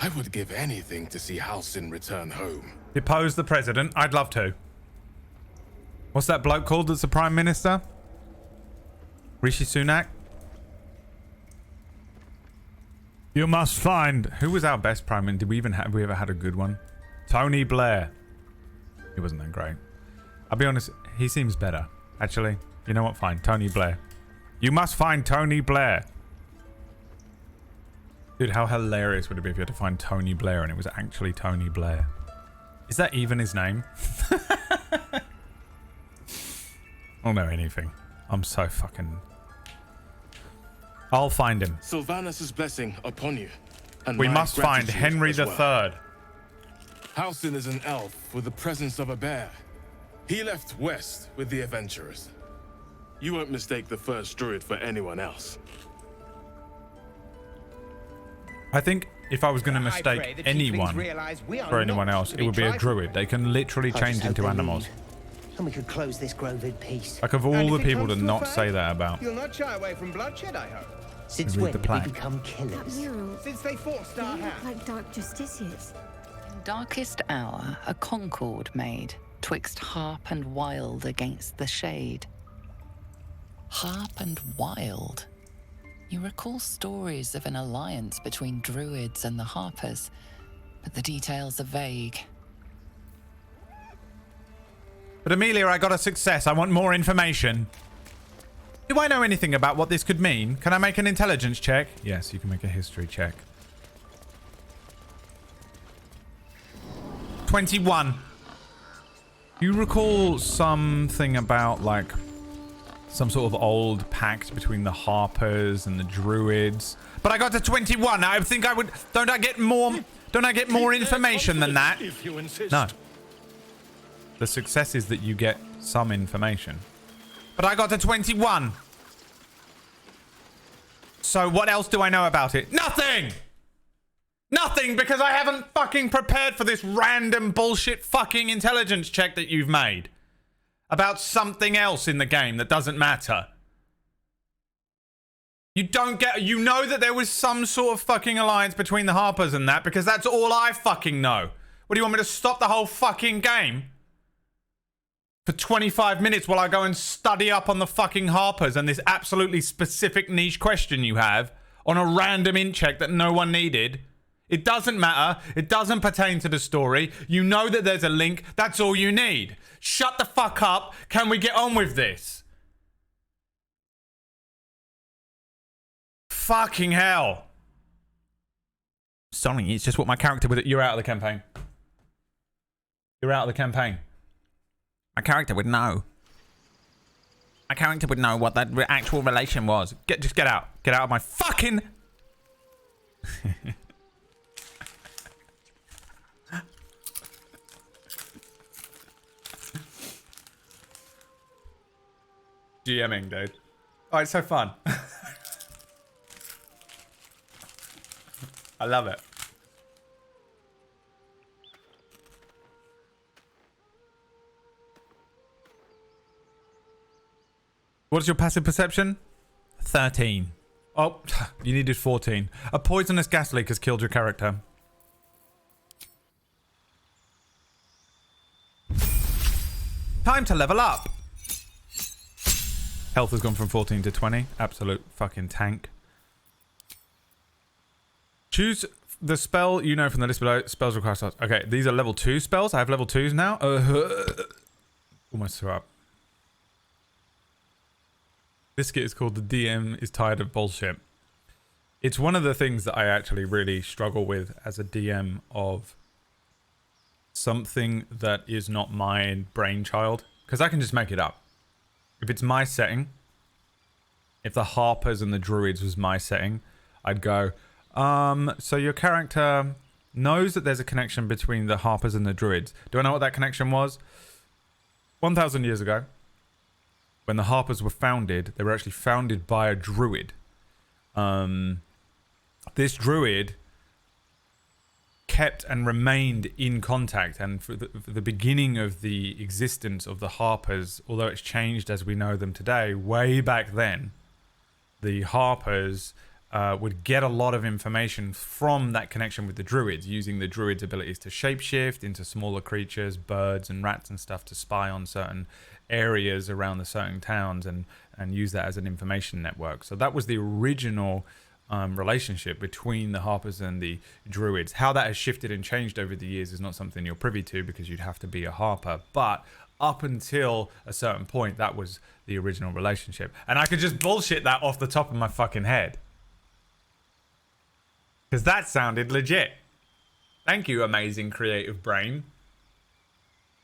I would give anything to see Halsin return home. Depose the president. I'd love to. What's that bloke called that's the prime minister? Rishi Sunak? You must find... Who was our best prime minister? Did we even have... we ever had a good one? Tony Blair. He wasn't that great. I'll be honest, he seems better. Actually, you know what? Fine. Tony Blair. You must find Tony Blair. Dude, how hilarious would it be if you had to find Tony Blair and it was actually Tony Blair? Is that even his name? I don't know anything. I'm so fucking... I'll find him. Sylvanus' blessing upon you. And We my must find gratitude Henry as the well. Third. Halsin is an elf with the presence of a bear. He left west with the adventurers. You won't mistake the first druid for anyone else. I think if I was going to mistake anyone for anyone else, it would be a druid. They can literally change into animals. And we could close this grove in peace. Like, of all the people to not say that about. You'll not shy away from bloodshed, I hope. Since Read when the did we plaque. become killers? Since they forced our hand. Like dark justiciars. In darkest hour, a concord made, twixt harp and wild against the shade. Harp and wild. You recall stories of an alliance between druids and the harpers, but the details are vague. But Amelia, I got a success. I want more information. Do I know anything about what this could mean? Can I make an intelligence check? Yes, you can make a history check. 21. You recall something about, like, some sort of old pact between the Harpers and the Druids? But I got to 21. I think I would... Don't I get more information than that? If you insist. No. The success is that you get some information. But I got to 21. So what else do I know about it? Nothing! Nothing, because I haven't fucking prepared for this random bullshit fucking intelligence check that you've made. About something else in the game that doesn't matter. You don't get... You know that there was some sort of fucking alliance between the Harpers and that, because that's all I fucking know. What, do you want me to stop the whole fucking game? For 25 minutes while I go and study up on the fucking Harpers and this absolutely specific niche question you have on a random int check that no one needed. It doesn't matter. It doesn't pertain to the story. You know that there's a link. That's all you need. Shut the fuck up. Can we get on with this? Fucking hell. Sorry, it's just what my character would... You're out of the campaign. You're out of the campaign. My character would know. My character would know what that actual relation was. Just get out. Get out of my fucking... GMing, dude. Oh, it's so fun. I love it. What's your passive perception? 13. Oh, you needed 14. A poisonous gas leak has killed your character. Time to level up. Health has gone from 14 to 20. Absolute fucking tank. Choose the spell you know from the list below. Spells require slots. Okay, these are level 2 spells. I have level 2s now. Almost threw up. This skit is called The DM is Tired of Bullshit. It's one of the things that I actually really struggle with as a DM of something that is not my brainchild. Because I can just make it up. If it's my setting, if the Harpers and the Druids was my setting, I'd go, so your character knows that there's a connection between the Harpers and the Druids. Do I know what that connection was? 1,000 years ago, when the Harpers were founded, they were actually founded by a Druid. This Druid kept and remained in contact, and for the beginning of the existence of the Harpers, although it's changed as we know them today, way back then, the Harpers would get a lot of information from that connection with the Druids, using the Druids' abilities to shapeshift into smaller creatures, birds and rats and stuff, to spy on certain areas around the certain towns and use that as an information network. So that was the original relationship between the Harpers and the Druids. How that has shifted and changed over the years is not something you're privy to, because you'd have to be a Harper. But up until a certain point, that was the original relationship. And I could just bullshit that off the top of my fucking head, because that sounded legit. Thank you, amazing creative brain.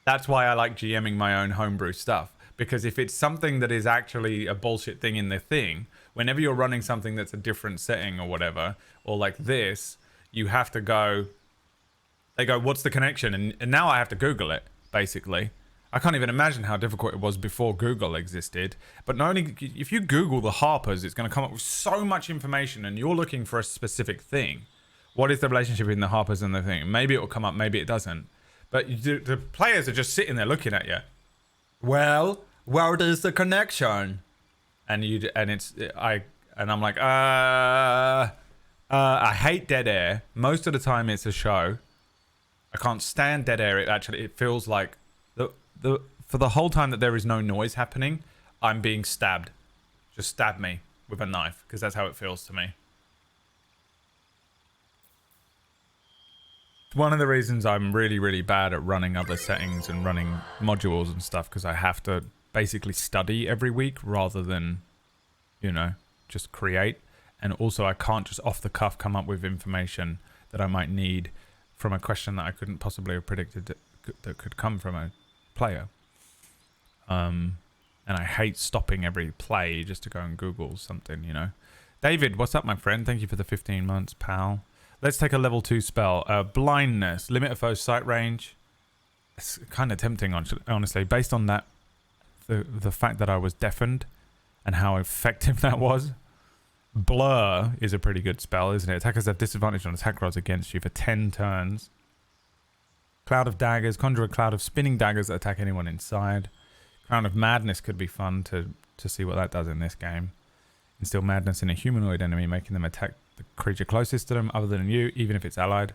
That's why I like GMing my own homebrew stuff. Because if it's something that is actually a bullshit thing in the thing, whenever you're running something that's a different setting or whatever, or like this, you have to go, they go, what's the connection? And now I have to Google it, basically. I can't even imagine how difficult it was before Google existed. But not only, if you Google the Harpers, it's going to come up with so much information, and you're looking for a specific thing. What is the relationship between the Harpers and the thing? Maybe it will come up, maybe it doesn't. But the players are just sitting there looking at you. Well, where is the connection? And I'm like, I hate dead air. Most of the time it's a show. I can't stand dead air. It feels like for the whole time that there is no noise happening, I'm being stabbed. Just stab me with a knife, because that's how it feels to me. One of the reasons I'm really, really bad at running other settings and running modules and stuff, because I have to basically study every week rather than, just create. And also I can't just off the cuff come up with information that I might need from a question that I couldn't possibly have predicted that could come from a player. And I hate stopping every play just to go and Google something, David, what's up, my friend? Thank you for the 15 months, pal. Let's take a level 2 spell. Blindness. Limit a foe's sight range. It's kind of tempting, honestly, based on that, the fact that I was deafened and how effective that was. Blur is a pretty good spell, isn't it? Attackers have disadvantage on attack rolls against you for 10 turns. Cloud of Daggers. Conjure a cloud of spinning daggers that attack anyone inside. Crown of Madness could be fun to see what that does in this game. Instill madness in a humanoid enemy, making them attack the creature closest to them other than you, even if it's allied.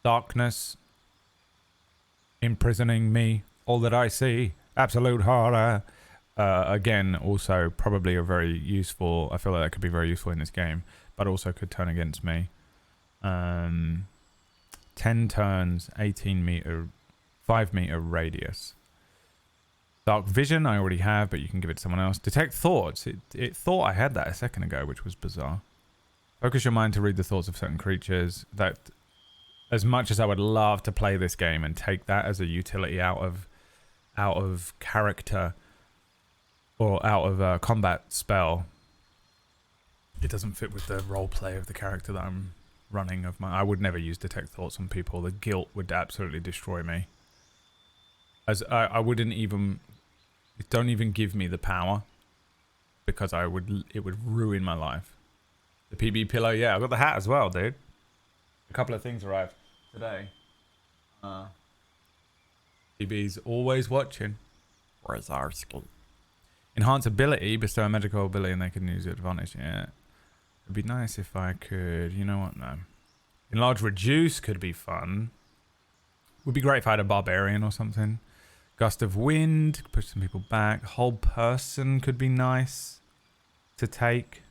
Darkness. Imprisoning me. All that I see. Absolute horror. Again, also probably a very useful... I feel like that could be very useful in this game, but also could turn against me. 10 turns, 18 meter, 5 meter radius. Dark Vision, I already have, but you can give it to someone else. Detect Thoughts. It thought I had that a second ago, which was bizarre. Focus your mind to read the thoughts of certain creatures. That, as much as I would love to play this game and take that as a utility out of character or out of a combat spell, it doesn't fit with the role play of the character that I'm running. I would never use Detect Thoughts on people. The guilt would absolutely destroy me. As I wouldn't even... Don't even give me the power, because it would ruin my life. The PB pillow, yeah, I got the hat as well, dude. A couple of things arrived today. PB's always watching. Where's our skill? Enhance ability, bestow a magical ability, and they can use your advantage. Yeah. It'd be nice if I could, you know what, no. Enlarge Reduce could be fun. Would be great if I had a Barbarian or something. Gust of Wind, push some people back. Hold Person could be nice to take.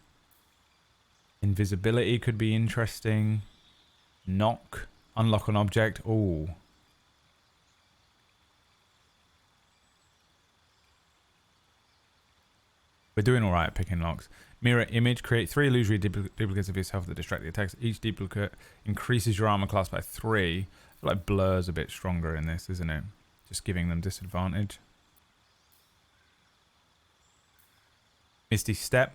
Invisibility could be interesting. Knock, unlock an object. Ooh. We're doing alright at picking locks. Mirror Image, create 3 illusory duplicates of yourself that distract the attacks. Each duplicate increases your armor class by 3. I feel like Blur's a bit stronger in this, isn't it? Just giving them disadvantage. Misty Step,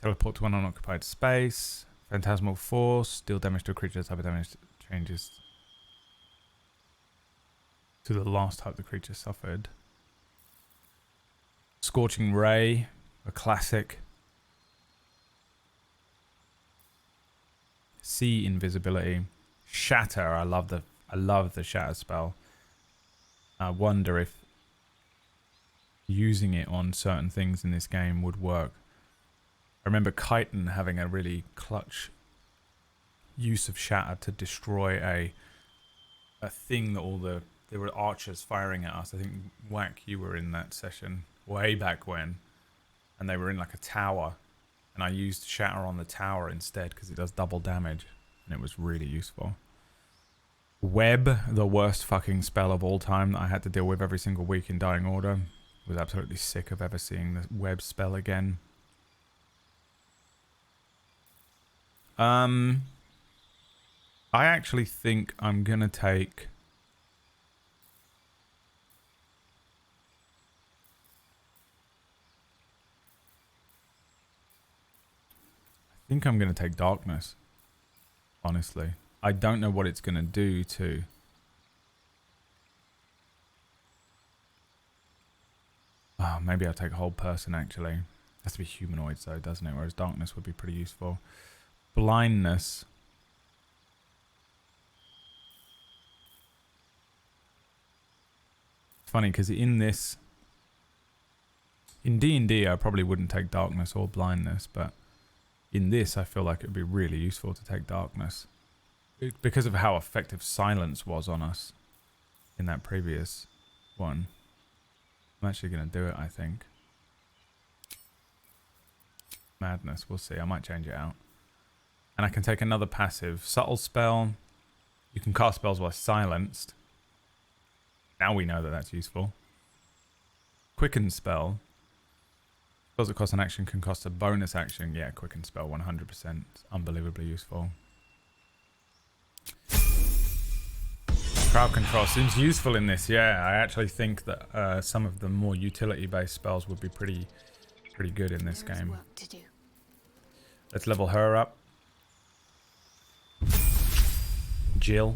teleport to an unoccupied space. Phantasmal Force, deal damage to a creature. Type of damage changes to the last type the creature suffered. Scorching Ray, a classic. See Invisibility. Shatter, I love the Shatter spell. I wonder if using it on certain things in this game would work. I remember Chiton having a really clutch use of Shatter to destroy a thing that there were archers firing at us. I think Whack, you were in that session way back when, and they were in like a tower, and I used Shatter on the tower instead because it does double damage, and it was really useful. Web, the worst fucking spell of all time that I had to deal with every single week in Dying Order. Was absolutely sick of ever seeing the web spell again. I actually think I'm gonna take Darkness. Honestly, I don't know what it's gonna do to. Oh, maybe I'll take Hold Person actually. It has to be humanoids though, doesn't it? Whereas Darkness would be pretty useful. Blindness. It's funny because in D&D I probably wouldn't take Darkness or Blindness, but in this I feel like it would be really useful to take Darkness because of how effective Silence was on us in that previous one. I'm actually going to do it, I think. Madness, we'll see. I might change it out. And I can take another passive. Subtle Spell. You can cast spells while silenced. Now we know that that's useful. Quicken Spell. Spells that cost an action can cost a bonus action. Yeah, Quicken Spell, 100%. It's unbelievably useful. Crowd Control seems useful in this. Yeah, I actually think that some of the more utility-based spells would be pretty good in this game. Let's level her up. Jill.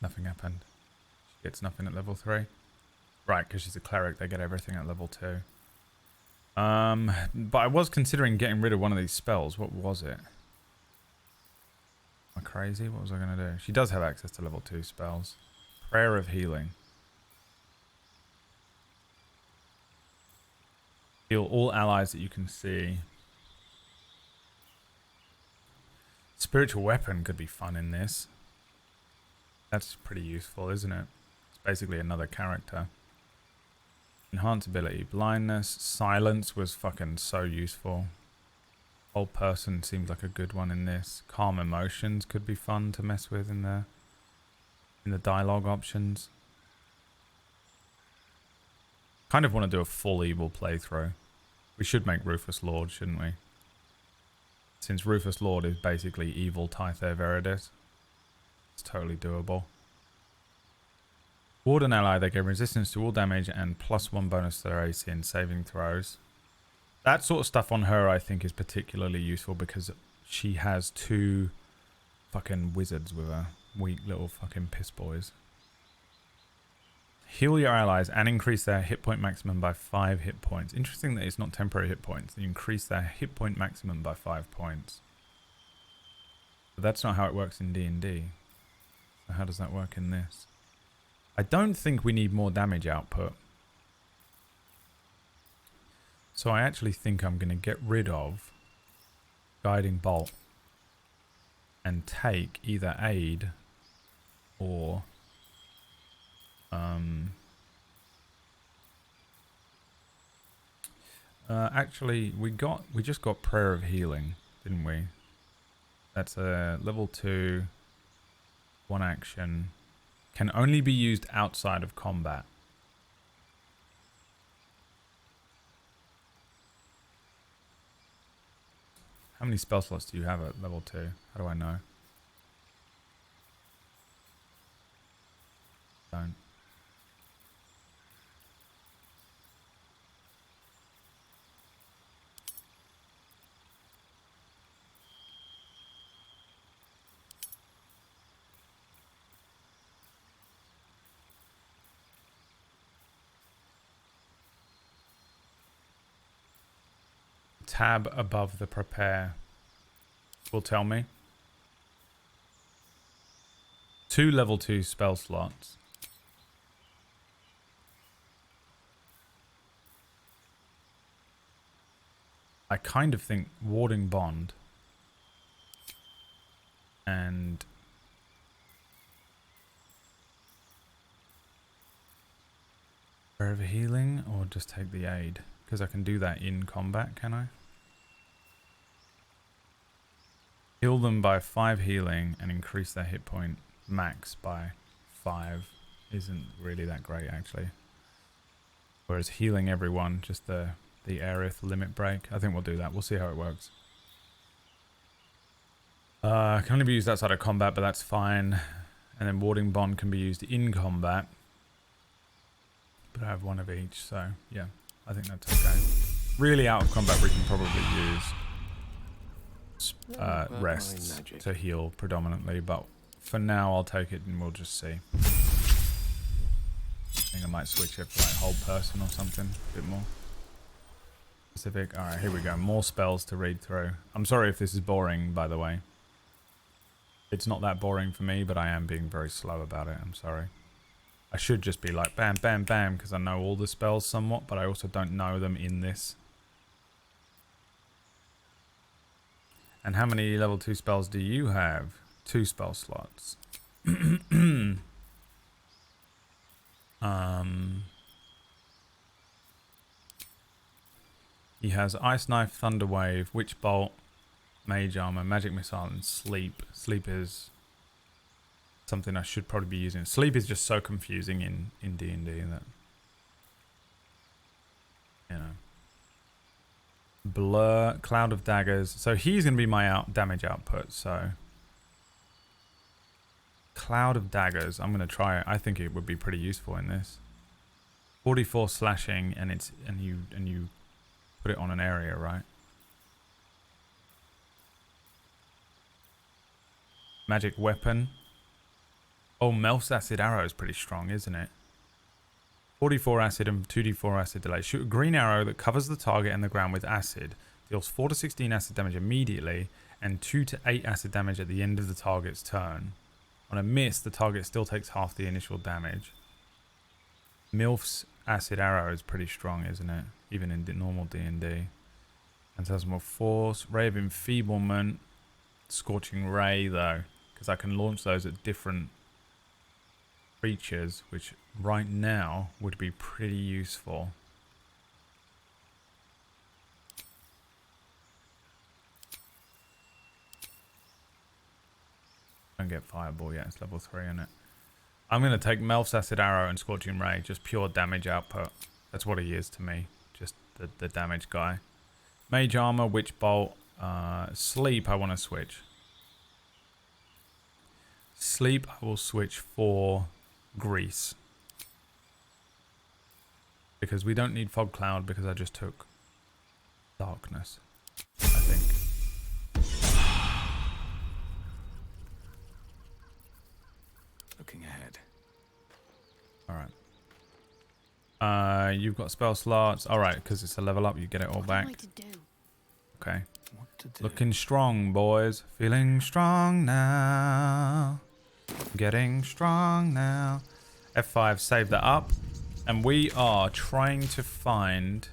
Nothing happened. She gets nothing at level 3. Right, because she's a cleric, they get everything at level 2. But I was considering getting rid of one of these spells. What was it? Am I crazy? What was I going to do? She does have access to level 2 spells. Prayer of Healing. Heal all allies that you can see. Spiritual Weapon could be fun in this. That's pretty useful, isn't it? It's basically another character. Enhance ability. Blindness. Silence was fucking so useful. Old Person seems like a good one in this. Calm Emotions could be fun to mess with in the dialogue options. Kind of want to do a full evil playthrough. We should make Rufus Lord, shouldn't we? Since Rufus Lord is basically evil Tythair Veridis. It's totally doable. Ward an ally, they gain resistance to all damage and +1 bonus to their AC and saving throws. That sort of stuff on her I think is particularly useful because she has 2 fucking wizards with her. Weak little fucking piss boys. Heal your allies and increase their hit point maximum by 5 hit points. Interesting that it's not temporary hit points. You increase their hit point maximum by 5 points. But that's not how it works in D&D. So how does that work in this? I don't think we need more damage output. So I actually think I'm going to get rid of Guiding Bolt and take either Aid or actually we just got Prayer of Healing, didn't we? That's a level 2, 1 action, can only be used outside of combat. How many spell slots do you have at level 2? How do I know? Don't. Tab above the prepare will tell me. 2 level 2 spell slots. I kind of think Warding Bond and Forever Healing, or just take the Aid, because I can do that in combat, can I? Heal them by 5 healing and increase their hit point max by 5 isn't really that great, actually. Whereas healing everyone, just the Aerith limit break, I think we'll do that. We'll see how it works. Can only be used outside of combat, but that's fine. And then Warding Bond can be used in combat. But I have 1 of each, so yeah, I think that's okay. Really out of combat we can probably use rests to heal predominantly, but for now I'll take it and we'll just see. I think I might switch it for like whole person or something, a bit more specific. Alright, here we go. More spells to read through. I'm sorry if this is boring, by the way. It's not that boring for me, but I am being very slow about it. I'm sorry. I should just be like bam, bam, bam, because I know all the spells somewhat, but I also don't know them in this. And how many level 2 spells do you have? 2 spell slots. He has Ice Knife, Thunder Wave, Witch Bolt, Mage Armor, Magic Missile, and Sleep. Sleep is something I should probably be using. Sleep is just so confusing in D&D that, you know. Blur, Cloud of Daggers. So he's going to be my damage output. So Cloud of Daggers, I'm going to try it. I think it would be pretty useful in this. 44 slashing, and you put it on an area, right? Magic weapon. Oh, Melf's acid arrow is pretty strong, isn't it? 44 acid and 2d4 acid delay. Shoot a green arrow that covers the target and the ground with acid. Deals 4 to 16 acid damage immediately and 2 to 8 acid damage at the end of the target's turn. On a miss, the target still takes half the initial damage. Milf's acid arrow is pretty strong, isn't it? Even in normal D&D. Phantasmal Force, Ray of Enfeeblement, Scorching Ray though, because I can launch those at different creatures, which right now would be pretty useful. Don't get Fireball yet, it's level 3 in it. I'm going to take Melf's Acid Arrow and Scorching Ray, just pure damage output. That's what he is to me, just the damage guy. Mage Armor, Witch Bolt, Sleep I want to switch. Sleep I will switch for Grease. Because we don't need Fog Cloud because I just took Darkness, I think. Looking ahead. Alright. You've got spell slots. Alright, because it's a level up, you get it all back. What am I to do? Okay. to do. Looking strong, boys. Feeling strong now. Getting strong now. F5, save that up. And we are trying to find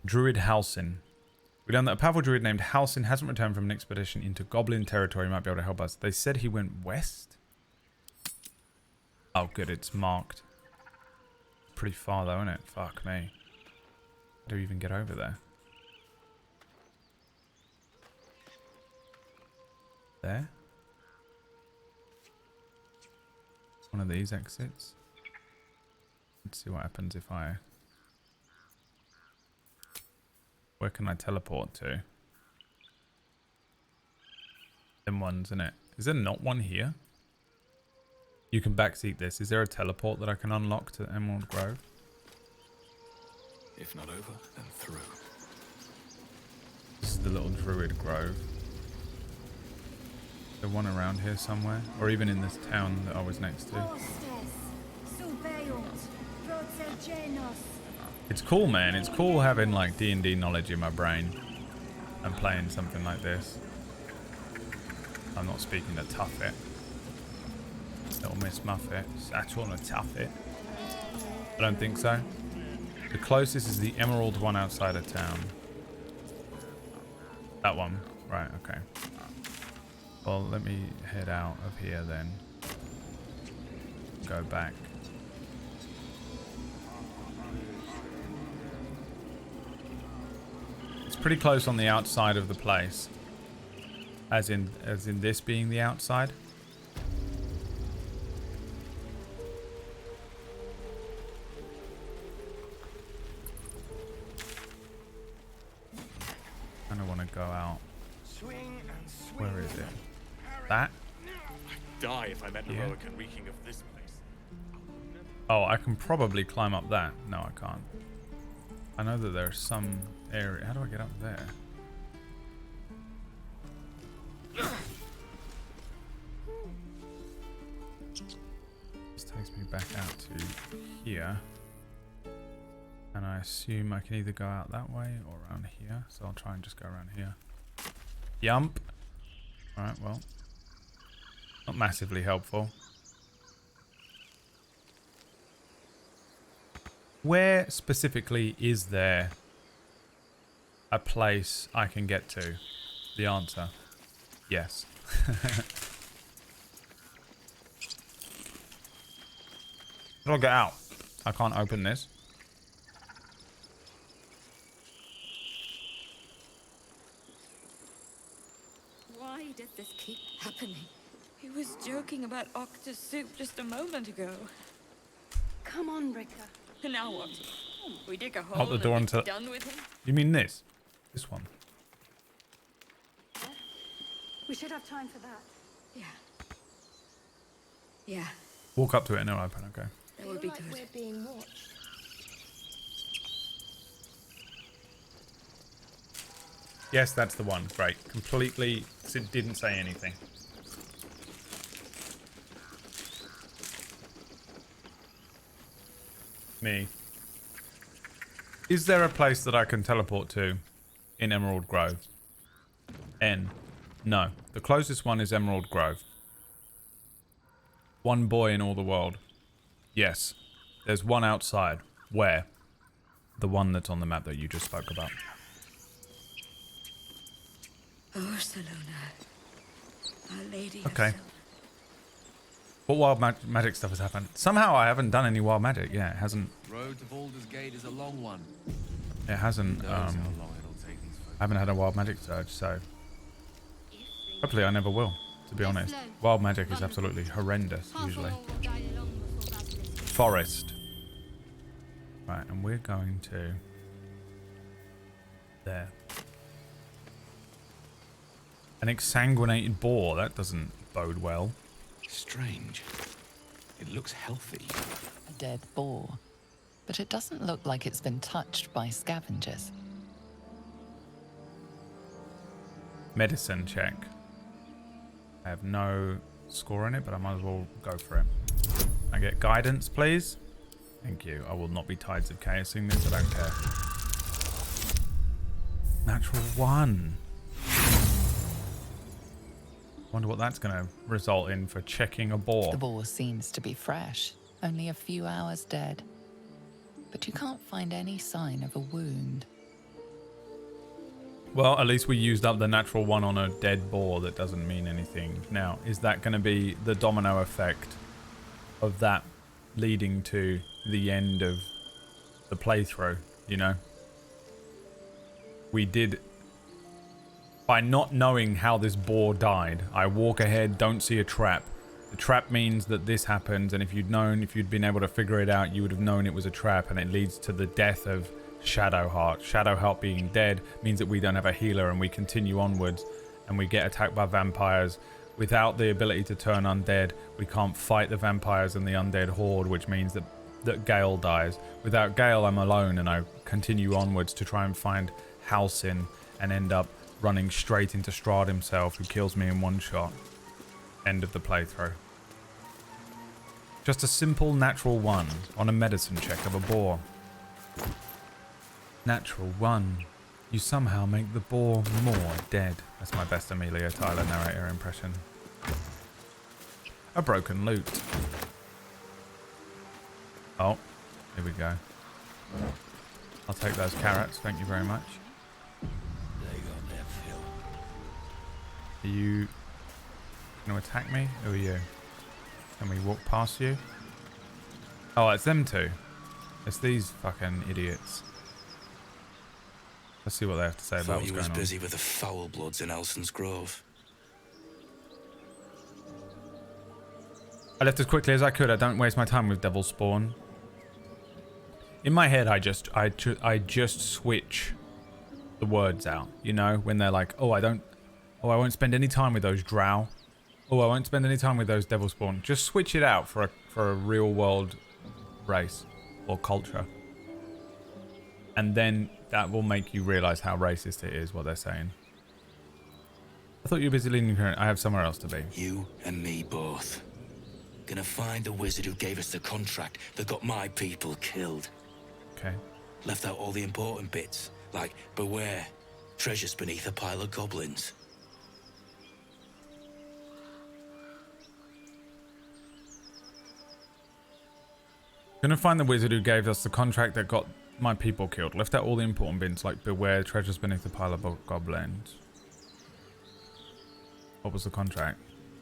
Druid Halsin. We learned that a powerful druid named Halsin hasn't returned from an expedition into Goblin territory. He might be able to help us. They said he went west. Oh, good. It's marked. Pretty far, though, isn't it? Fuck me. How do we even get over there? There? One of these exits. Let's see what happens if I... Where can I teleport to? Them ones, isn't it? Is there not one here? You can backseat this. Is there a teleport that I can unlock to Emerald Grove? If not over, then through. This is the little Druid Grove. Is there one around here somewhere? Or even in this town that I was next to? It's cool, man. It's cool having like D&D knowledge in my brain and playing something like this. I'm not speaking to Tuffet. Little Miss Muffet. Saturn or Tuffet. I don't think so. The closest is the Emerald one outside of town. That one. Right, okay. Well, let me head out of here then. Go back. It's pretty close on the outside of the place. As in this being the outside. I don't want to go out. Where is it? That? I'd die if I met Yeah. heroic and reeking of this place. Oh, I can probably climb up that. No, I can't. I know that there's some area. How do I get up there? This takes me back out to here. And I assume I can either go out that way or around here. So I'll try and just go around here. Yump. Alright, well. Not massively helpful. Where specifically is there a place I can get to? The answer, yes. How do I get out? I can't open this. Why did this keep happening? He was joking about octa soup just a moment ago. Come on, Ricker. And now what? We dig a Out hole the and door be into... done with him? You mean this? This one? We should have time for that. Yeah. Yeah, Walk up to it and it'll open, okay. that would be good. We're being watched. Yes, that's the one. Great. Completely didn't say anything. Me. Is there a place that I can teleport to in Emerald Grove? N. No. The closest one is Emerald Grove. One boy in all the world. Yes. There's one outside. Where? The one that's on the map that you just spoke about. Oh, Salona. Our Lady Okay. of Sil- What wild magic stuff has happened? Somehow I haven't done any wild magic. Yeah, it hasn't. Road to Baldur's Gate is a long one. It hasn't. Who knows how long it'll take these folks. I haven't had a wild magic surge, so hopefully I never will. To be honest, wild magic is absolutely horrendous usually. Forest. Right, and we're going to there. An exsanguinated boar. That doesn't bode well. Strange. It looks healthy. A dead boar. But it doesn't look like it's been touched by scavengers. Medicine check. I have no score on it, but I might as well go for it. I get guidance, please. Thank you. I will not be Tides of Chaosing this. I don't care. Natural 1. Wonder what that's going to result in for checking a boar. The boar seems to be fresh, only a few hours dead. But you can't find any sign of a wound. Well, at least we used up the natural 1 on a dead boar. That doesn't mean anything. Now, is that going to be the domino effect of that leading to the end of the playthrough, you know? We did... By not knowing how this boar died, I walk ahead, don't see a trap. The trap means that this happens, and if you'd been able to figure it out, you would have known it was a trap, and it leads to the death of Shadowheart. Shadowheart being dead means that we don't have a healer, and we continue onwards, and we get attacked by vampires. Without the ability to turn undead, we can't fight the vampires and the undead horde, which means that Gale dies. Without Gale, I'm alone, and I continue onwards to try and find Halsin, and end up running straight into Strahd himself, who kills me in one shot. End of the playthrough. Just a simple natural 1 on a medicine check of a boar. Natural 1. You somehow make the boar more dead. That's my best Amelia Tyler narrator impression. A broken lute. Oh, here we go. I'll take those carrots, thank you very much. Are you going to attack me? Who are you? Can we walk past you? Oh, it's them two. It's these fucking idiots. Let's see what they have to say about what's going on. Thought you was busy with the foul bloods in Elson's Grove. I left as quickly as I could. I don't waste my time with Devil Spawn. In my head, I just switch the words out. You know, when they're like, oh, I won't spend any time with those drow. Oh, I won't spend any time with those Devil Spawn. Just switch it out for a real world race or culture. And then that will make you realize how racist it is, what they're saying. I thought you were busy leading current. I have somewhere else to be. You and me both. Gonna find the wizard who gave us the contract that got my people killed. Okay. Left out all the important bits, like beware, treasures beneath a pile of goblins. Gonna find the wizard who gave us the contract that got my people killed. Left out all the important bits like beware, treasures beneath the pile of goblins. What was the contract?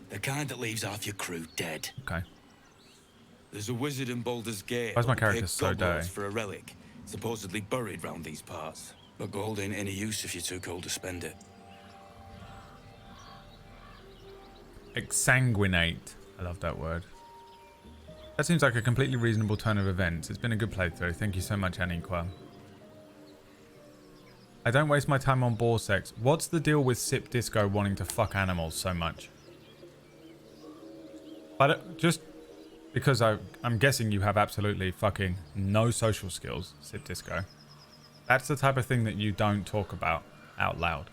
The kind that leaves half your crew dead. Okay. There's a wizard in Baldur's Gate. Why's my who'll character pick so goblins dirty? for a relic, supposedly buried round these parts. But gold ain't any use if you're too cold to spend it. Exsanguinate. I love that word. That seems like a completely reasonable turn of events. It's been a good playthrough. Thank you so much, Aniqua. I don't waste my time on boar sex. What's the deal with Sip Disco wanting to fuck animals so much? But just because I'm guessing you have absolutely fucking no social skills, Sip Disco. That's the type of thing that you don't talk about out loud.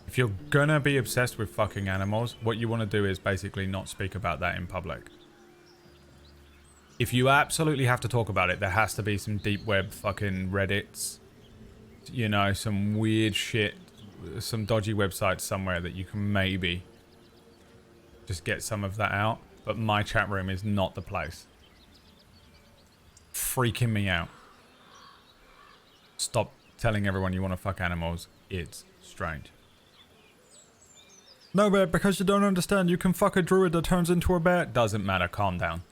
If you're gonna be obsessed with fucking animals, what you want to do is basically not speak about that in public. If you absolutely have to talk about it, there has to be some deep web fucking Reddits, you know, some weird shit, some dodgy websites somewhere that you can maybe just get some of that out. But my chat room is not the place. Freaking me out. Stop telling everyone you want to fuck animals. It's strange. No, but because you don't understand, you can fuck a druid that turns into a bear. Doesn't matter, calm down.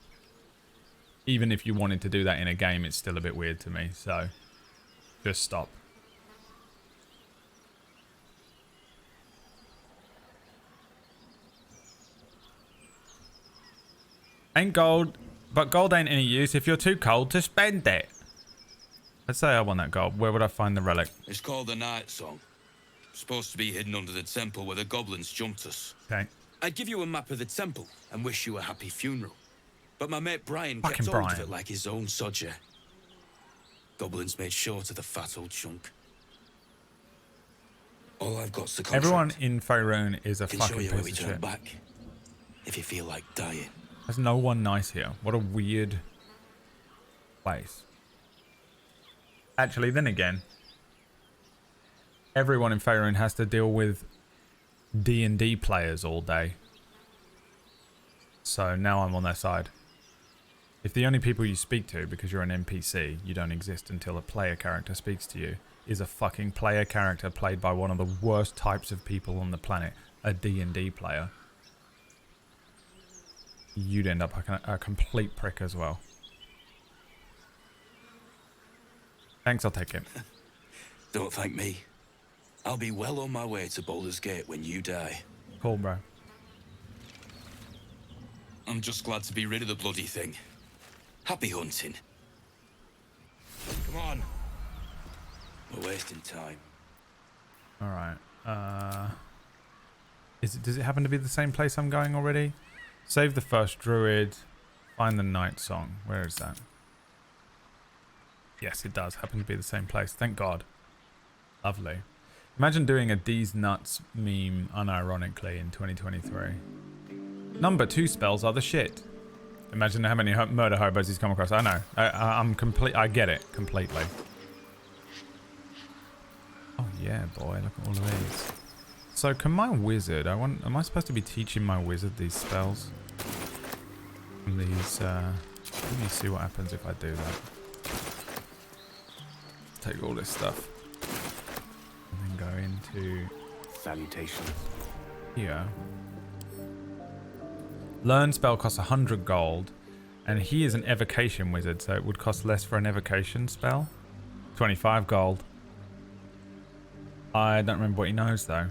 Even if you wanted to do that in a game, it's still a bit weird to me, so just stop. Ain't gold, but gold ain't any use if you're too cold to spend it. Let's say I want that gold. Where would I find the relic? It's called the Night Song. Supposed to be hidden under the temple where the goblins jumped us. Okay. I'd give you a map of the temple and wish you a happy funeral. But my mate Brian Fucking kept hold of Brian. it like his own sodger. Goblins made short of the fat old chunk. All I've got's the contract. Everyone in Faerun is a Can show fucking you where we piece of turn shit. back if you feel like dying. There's no one nice here. What a weird place. Actually, then again, everyone in Faerun has to deal with D&D players all day. So now I'm on their side. If the only people you speak to, because you're an NPC, you don't exist until a player character speaks to you, is a fucking player character played by one of the worst types of people on the planet, a D&D player, you'd end up a complete prick as well. Thanks, I'll take it. Don't thank me. I'll be well on my way to Baldur's Gate when you die. Cool, bro. I'm just glad to be rid of the bloody thing. Happy hunting. Come on. We're wasting time. Alright. Does it happen to be the same place I'm going already? Save the first druid. Find the night song. Where is that? Yes, it does happen to be the same place. Thank God. Lovely. Imagine doing a D's Nuts meme unironically in 2023. Number 2 spells are the shit. Imagine how many murder hobos he's come across. I know. I get it completely. Oh yeah, boy. Look at all of these. So can my wizard... am I supposed to be teaching my wizard these spells? These... let me see what happens if I do that. Take all this stuff. And then go into... Salutations. Here. Learn spell costs 100 gold. And he is an evocation wizard, so it would cost less for an evocation spell. 25 gold. I don't remember what he knows, though.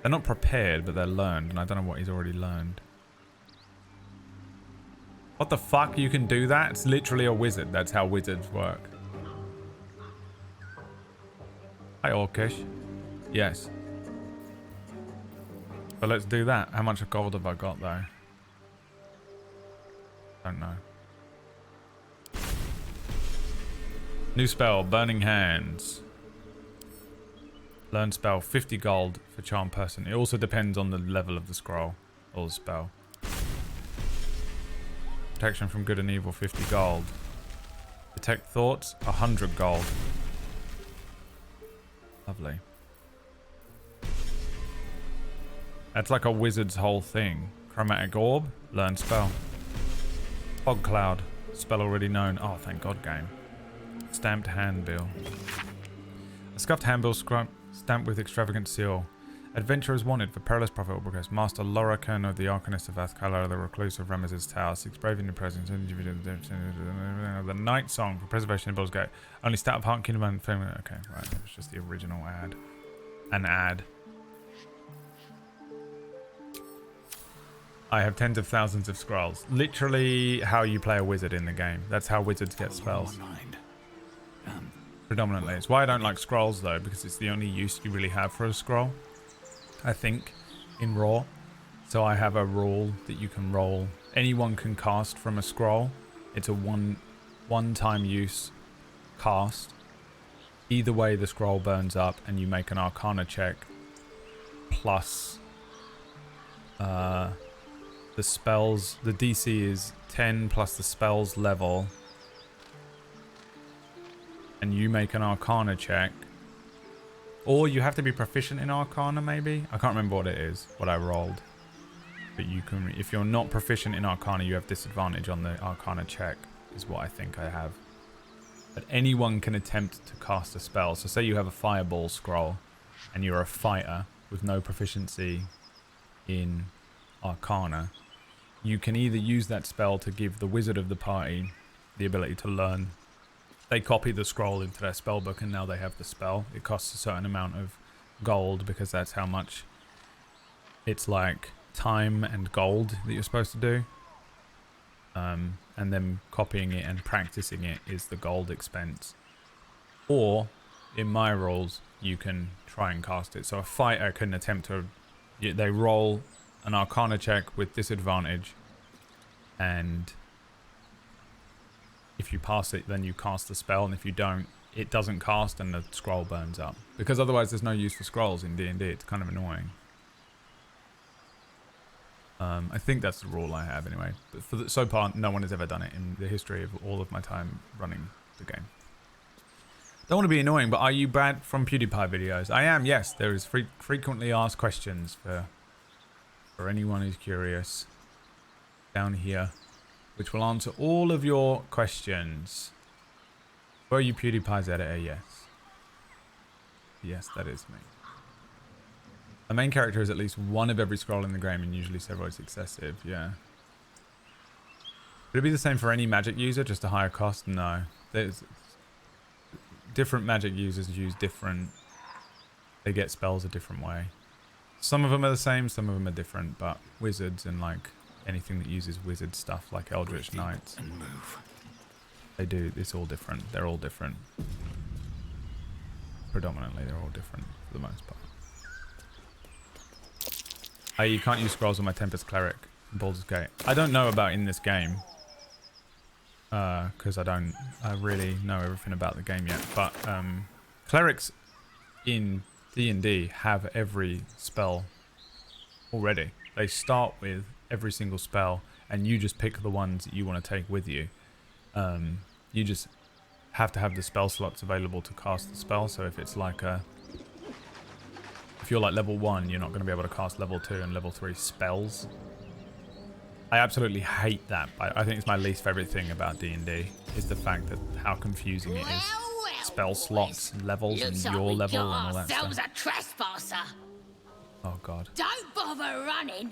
They're not prepared, but they're learned, and I don't know what he's already learned. What the fuck? You can do that? It's literally a wizard. That's how wizards work. Hi, Orcish. Yes. But let's do that. How much gold have I got, though? Don't know. New spell, Burning Hands. Learn spell, 50 gold for charm person. It also depends on the level of the scroll or the spell. Protection from good and evil, 50 gold. Detect thoughts, 100 gold. Lovely. That's like a wizard's whole thing. Chromatic orb, learn spell. Fog cloud, spell already known. Oh, thank God, game. Stamped handbill. A scuffed handbill stamped with extravagant seal. Adventurers wanted for perilous profitable progress. Master Lorakan of the Arcanist of Athkala, the Recluse of Ramesses Tower, seeks brave in the presence. The Night Song for preservation in Baldur's Gate. Only stat of Heart Kingdom and Fame. Okay, right. It was just the original ad. An ad. I have tens of thousands of scrolls. Literally how you play a wizard in the game. That's how wizards get spells. Predominantly. It's why I don't like scrolls though, because it's the only use you really have for a scroll, I think, in Raw. So I have a rule that you can roll. Anyone can cast from a scroll. It's a one-time use cast. Either way the scroll burns up and you make an Arcana check plus the spells. The DC is 10 plus the spells level. And you make an Arcana check. Or you have to be proficient in Arcana, maybe? I can't remember what it is, what I rolled. But you can, if you're not proficient in Arcana, you have disadvantage on the Arcana check, is what I think I have. But anyone can attempt to cast a spell. So say you have a fireball scroll, and you're a fighter with no proficiency in Arcana. You can either use that spell to give the wizard of the party the ability to learn. They copy the scroll into their spell book and now they have the spell. It costs a certain amount of gold because that's how much it's like time and gold that you're supposed to do. And then copying it and practicing it is the gold expense. Or, in my rules, you can try and cast it. So a fighter can attempt to... They roll an Arcana check with disadvantage and... if you pass it, then you cast the spell, and if you don't, it doesn't cast and the scroll burns up. Because otherwise there's no use for scrolls in D&D. It's kind of annoying. I think that's the rule I have anyway. But so far, no one has ever done it in the history of all of my time running the game. Don't want to be annoying, but are you Brad from PewDiePie videos? I am, yes. There is frequently asked questions for anyone who's curious down here, which will answer all of your questions. Were you PewDiePie's editor? Yes. Yes, that is me. The main character is at least one of every scroll in the game and usually several successive, yeah. Would it be the same for any magic user, just a higher cost? No. There's different magic users use different... They get spells a different way. Some of them are the same, some of them are different, but wizards and like anything that uses wizard stuff like Eldritch Knights. And move. They do, it's all different. They're all different. Predominantly, they're all different for the most part. You can't use scrolls on my Tempest Cleric in Baldur's Gate. I don't know about in this game. Because I really know everything about the game yet. But clerics in D&D have every spell already. They start with every single spell, and you just pick the ones that you want to take with you. You just have to have the spell slots available to cast the spell. So if it's like if you're like level 1, you're not going to be able to cast level 2 and level 3 spells. I absolutely hate that. I think it's my least favorite thing about D&D is the fact that how confusing it is. Spell slots, levels, and your level and all that stuff. A trespasser. Oh god. Don't bother running.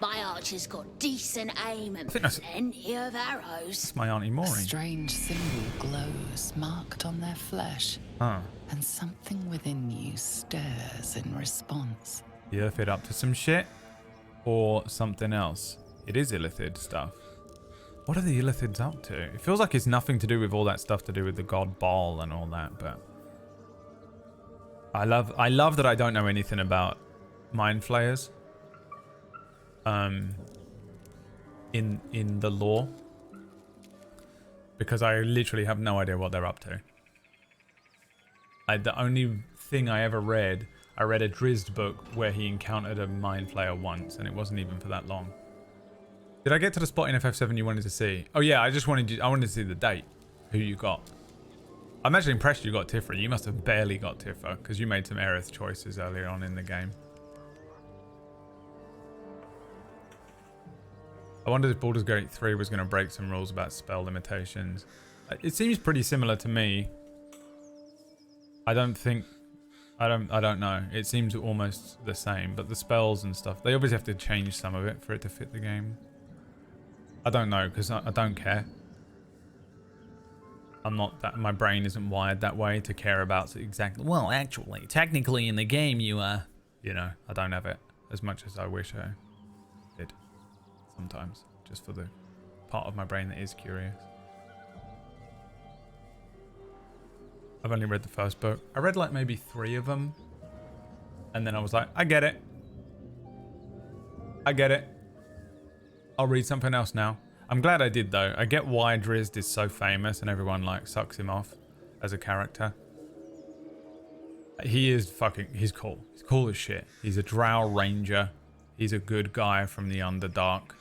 My archer's got decent aim and that's plenty of arrows. It's my Auntie A Maureen. strange symbol glows, marked on their flesh. Huh. And something within you stirs in response. The Illithid up to some shit? Or something else? It is Illithid stuff. What are the Illithids up to? It feels like it's nothing to do with all that stuff to do with the god Baal and all that, but... I love that I don't know anything about Mind Flayers. In the lore. Because I literally have no idea what they're up to. The only thing I ever read, I read a Drizzt book where he encountered a Mind Flayer once, and it wasn't even for that long. Did I get to the spot in FF7 you wanted to see? Oh yeah, I wanted to see the date. Who you got. I'm actually impressed you got Tifa. You must have barely got Tifa, because you made some Aerith choices earlier on in the game. I wondered if Baldur's Gate 3 was going to break some rules about spell limitations. It seems pretty similar to me. I don't know. It seems almost the same, but the spells and stuff, they obviously have to change some of it for it to fit the game. I don't know, because I don't care. I'm not that, my brain isn't wired that way to care about exactly, well, actually, technically in the game you you know, I don't have it as much as I wish I did. Sometimes, just for the part of my brain that is curious. I've only read the first book. I read like maybe 3 of them. And then I was like, I get it. I get it. I'll read something else now. I'm glad I did though. I get why Drizzt is so famous and everyone like sucks him off as a character. He is he's cool. He's cool as shit. He's a drow ranger. He's a good guy from the Underdark.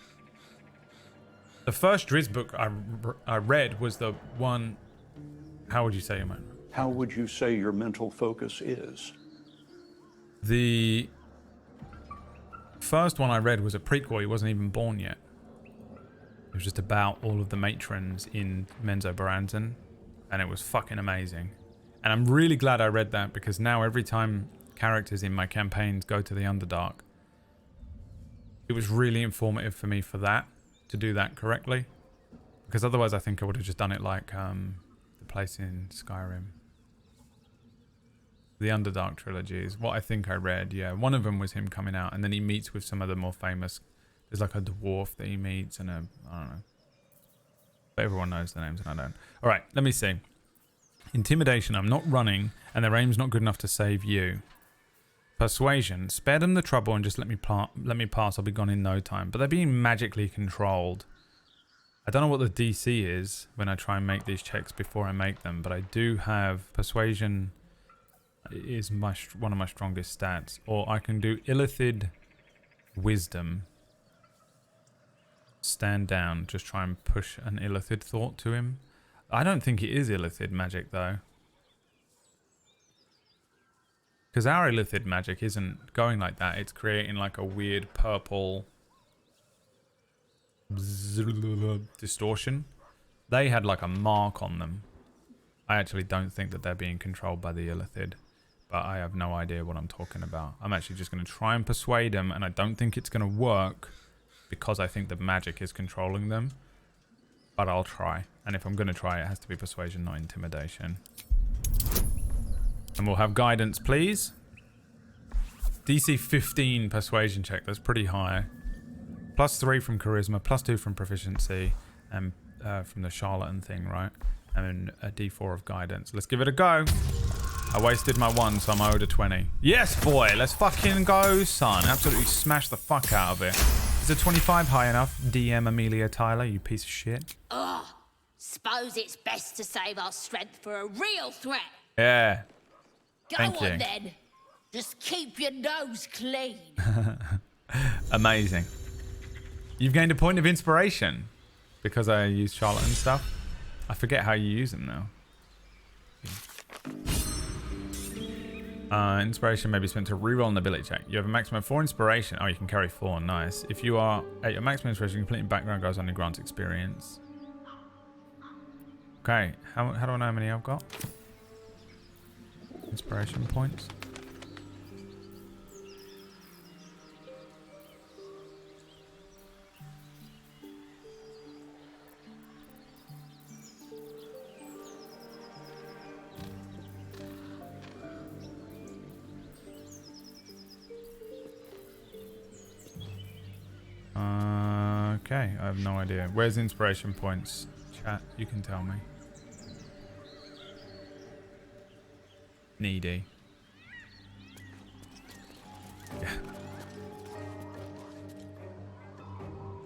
The first Drizzt book I read was the one... How would you say, man? How would you say your mental focus is? The first one I read was a prequel. He wasn't even born yet. It was just about all of the matrons in Menzoberranzan, and it was fucking amazing. And I'm really glad I read that, because now every time characters in my campaigns go to the Underdark, it was really informative for me for that, to do that correctly. Because otherwise I think I would have just done it like the place in Skyrim. The Underdark trilogy is what I think I read, yeah. One of them was him coming out, and then he meets with some of the more famous... There's like a dwarf that he meets, and I don't know. But everyone knows the names, and I don't. Alright, let me see. Intimidation, I'm not running, and their aim's not good enough to save you. Persuasion, spare them the trouble and just let me pass, I'll be gone in no time. But they're being magically controlled. I don't know what the DC is when I try and make these checks before I make them, but I do have persuasion is one of my strongest stats. Or I can do Illithid wisdom. Stand down, just try and push an Illithid thought to him. I don't think it is Illithid magic though. Because our illithid magic isn't going like that. It's creating like a weird purple distortion. They had like a mark on them. I actually don't think that they're being controlled by the illithid. But I have no idea what I'm talking about. I'm actually just going to try and persuade them. And I don't think it's going to work. Because I think the magic is controlling them. But I'll try. And if I'm going to try, it has to be persuasion, not intimidation. And we'll have guidance, please. DC 15 persuasion check. That's pretty high. +3 from charisma, +2 from proficiency, and from the charlatan thing, right? And a D4 of guidance. Let's give it a go. I wasted my 1, so I'm owed a 20. Yes, boy. Let's fucking go, son. Absolutely smash the fuck out of it. Is a 25 high enough? DM Amelia Tyler, you piece of shit. Ugh. Suppose it's best to save our strength for a real threat. Yeah. Go Thank on you. then. Just keep your nose clean. Amazing. You've gained a point of inspiration because I use charlatan stuff. I forget how you use them now. Inspiration may be spent to reroll an ability check. You have a maximum of 4 inspiration. Oh, you can carry 4. Nice. If you are at your maximum inspiration, completing background goes on your grant experience. Okay. How do I know how many I've got? Inspiration points. Okay, I have no idea. Where's the inspiration points? Chat, you can tell me. Needy. Yeah.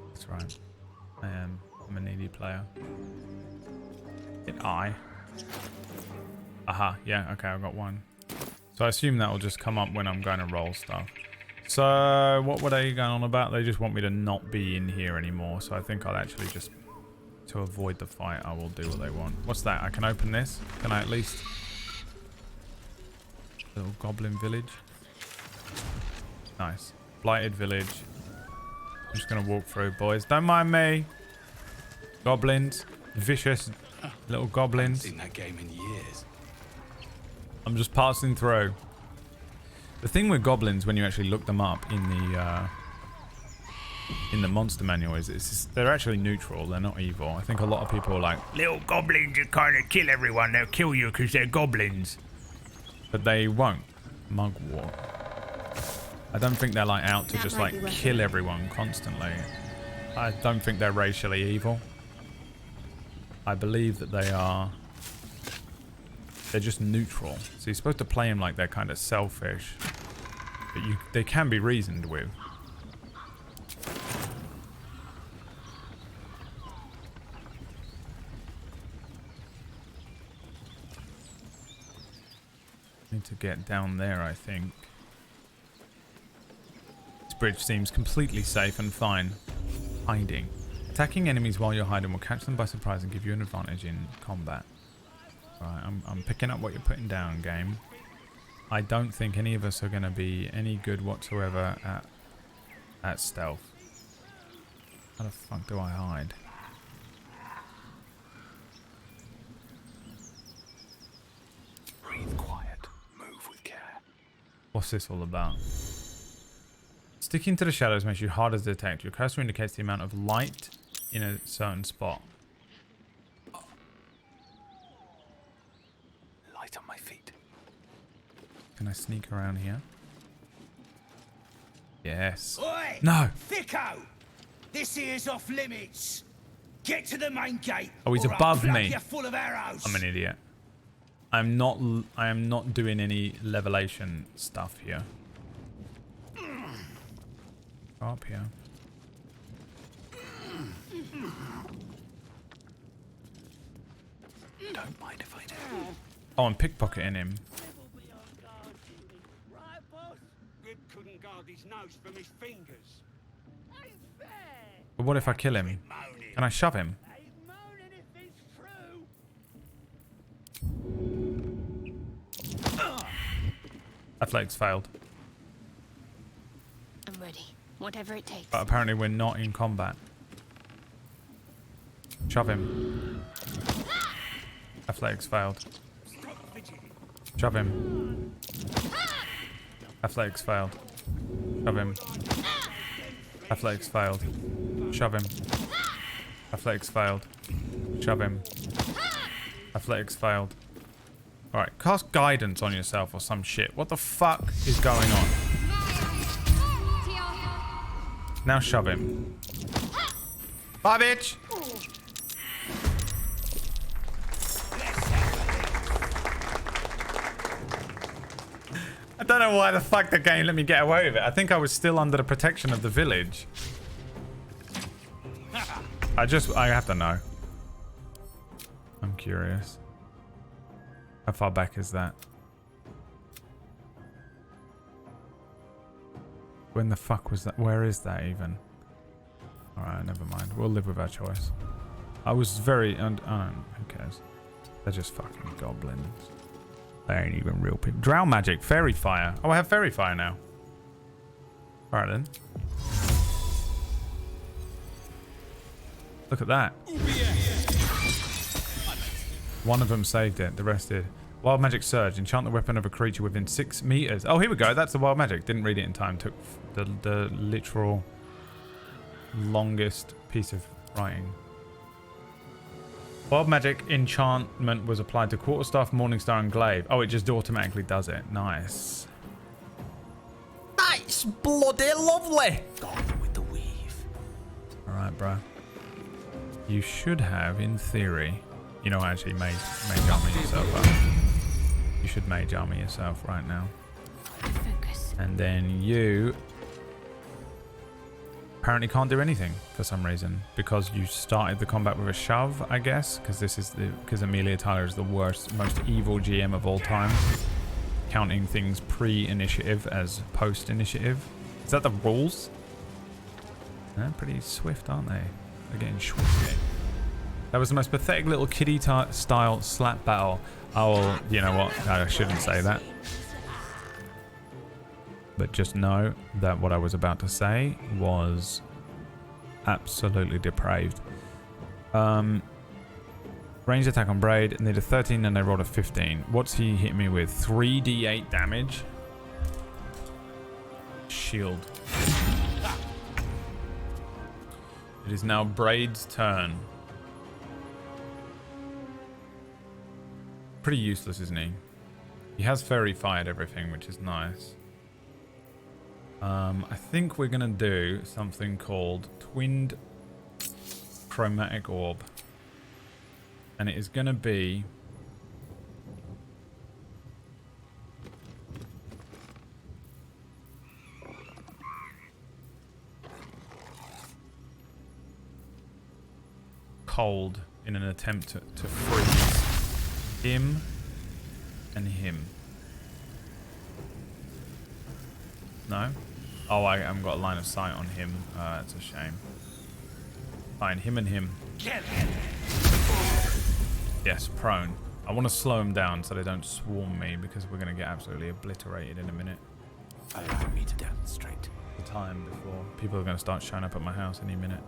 That's right. I'm a needy player. Hit I. Aha, yeah, okay, I've got 1. So I assume that will just come up when I'm going to roll stuff. So, what were they going on about? They just want me to not be in here anymore. So I think I'll actually just, to avoid the fight, I will do what they want. What's that? I can open this? Can I at least? Little goblin village. Nice. Blighted village. I'm just going to walk through, boys. Don't mind me. Goblins. Vicious little goblins. I haven't seen that game in years. I'm just passing through. The thing with goblins, when you actually look them up in the monster manual, is they're actually neutral. They're not evil. I think a lot of people are like, little goblins that kind of kill everyone. They'll kill you because they're goblins. But they won't. Mugwort. I don't think they're like out to just like kill everyone constantly. I don't think they're racially evil. I believe that they are... They're just neutral. So you're supposed to play them like they're kind of selfish. But they can be reasoned with. Need to get down there, I think. This bridge seems completely safe and fine. Hiding. Attacking enemies while you're hiding will catch them by surprise and give you an advantage in combat. Right, I'm picking up what you're putting down, game. I don't think any of us are going to be any good whatsoever at stealth. How the fuck do I hide? Breathe quiet. Move with care. What's this all about? Sticking to the shadows makes you harder to detect. Your cursor indicates the amount of light in a certain spot. Light on my feet. Can I sneak around here? Yes. Oi! No! Thicko! This here's off limits. Get to the main gate. Oh, he's or I'll above plug me. you full of arrows. I'm an idiot. I am not doing any levelation stuff here. Go up here. Don't mind if I do. Oh, I'm pickpocketing him. Rib couldn't guard his nose from his fingers. But what if I kill him? Can I shove him? Athletics failed. I'm ready. Whatever it takes. But apparently we're not in combat. Shove him. Athletics failed. Shove him. Athletics failed. Shove him. Athletics failed. Shove him. Athletics failed. Shove him. Athletics failed. Alright, cast guidance on yourself or some shit. What the fuck is going on? Now shove him. Bye, bitch! I don't know why the fuck the game let me get away with it. I think I was still under the protection of the village. I have to know. I'm curious. How far back is that? When the fuck was that? Where is that even? Alright, never mind. We'll live with our choice. I was very... who cares? They're just fucking goblins. They ain't even real people. Drow magic. Fairy fire. Oh, I have fairy fire now. Alright then. Look at that. One of them saved it. The rest did. Wild magic surge. Enchant the weapon of a creature within 6 meters. Oh, here we go. That's the wild magic. Didn't read it in time. Took the literal longest piece of writing. Wild magic enchantment was applied to Quarterstaff, Morningstar, and Glaive. Oh, it just automatically does it. Nice. Nice. Bloody lovely. Gone with the weave. Alright, bro. You should have, in theory... You know, actually, mage armor yourself up. You should mage armor yourself right now. Focus. And then you... apparently can't do anything for some reason. Because you started the combat with a shove, I guess. Because Amelia Tyler is the worst, most evil GM of all time. Counting things pre-initiative as post-initiative. Is that the rules? They're pretty swift, aren't they? They're getting swifty. That was the most pathetic little kiddie-style slap battle. Oh, you know what? I shouldn't say that. But just know that what I was about to say was absolutely depraved. Ranged attack on Braid. They did a 13 and they rolled a 15. What's he hitting me with? 3d8 damage. Shield. It is now Braid's turn. Pretty useless, isn't he? He has fairy fired everything, which is nice. I think we're gonna do something called Twinned Chromatic Orb. And it is gonna be... cold in an attempt to freeze him and him. No? Oh, I haven't got a line of sight on him. That's a shame. Fine, him and him. Yes, prone. I want to slow them down so they don't swarm me because we're going to get absolutely obliterated in a minute. Allow me to demonstrate. The time before people are going to start showing up at my house any minute.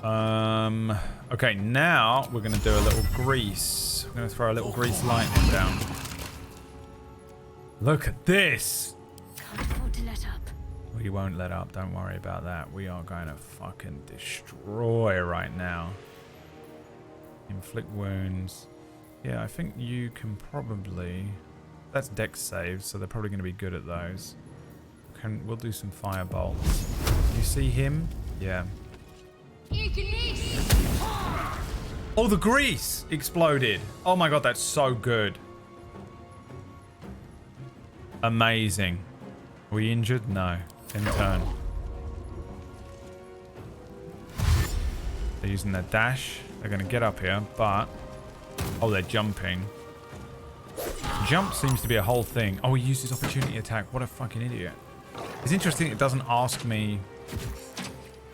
Okay, now we're going to do a little grease. We're going to throw a little grease lightning down. Look at this. Can't afford to let up. We won't let up. Don't worry about that. We are going to fucking destroy right now. Inflict wounds. Yeah, I think you can probably... That's dex saves, so they're probably going to be good at those. We'll do some firebolts. You see him? Yeah. Oh, the grease exploded. Oh my god, that's so good. Amazing. Are we injured? No. In turn. They're using their dash. They're going to get up here, but... Oh, they're jumping. Jump seems to be a whole thing. Oh, he used his opportunity attack. What a fucking idiot. It's interesting it doesn't ask me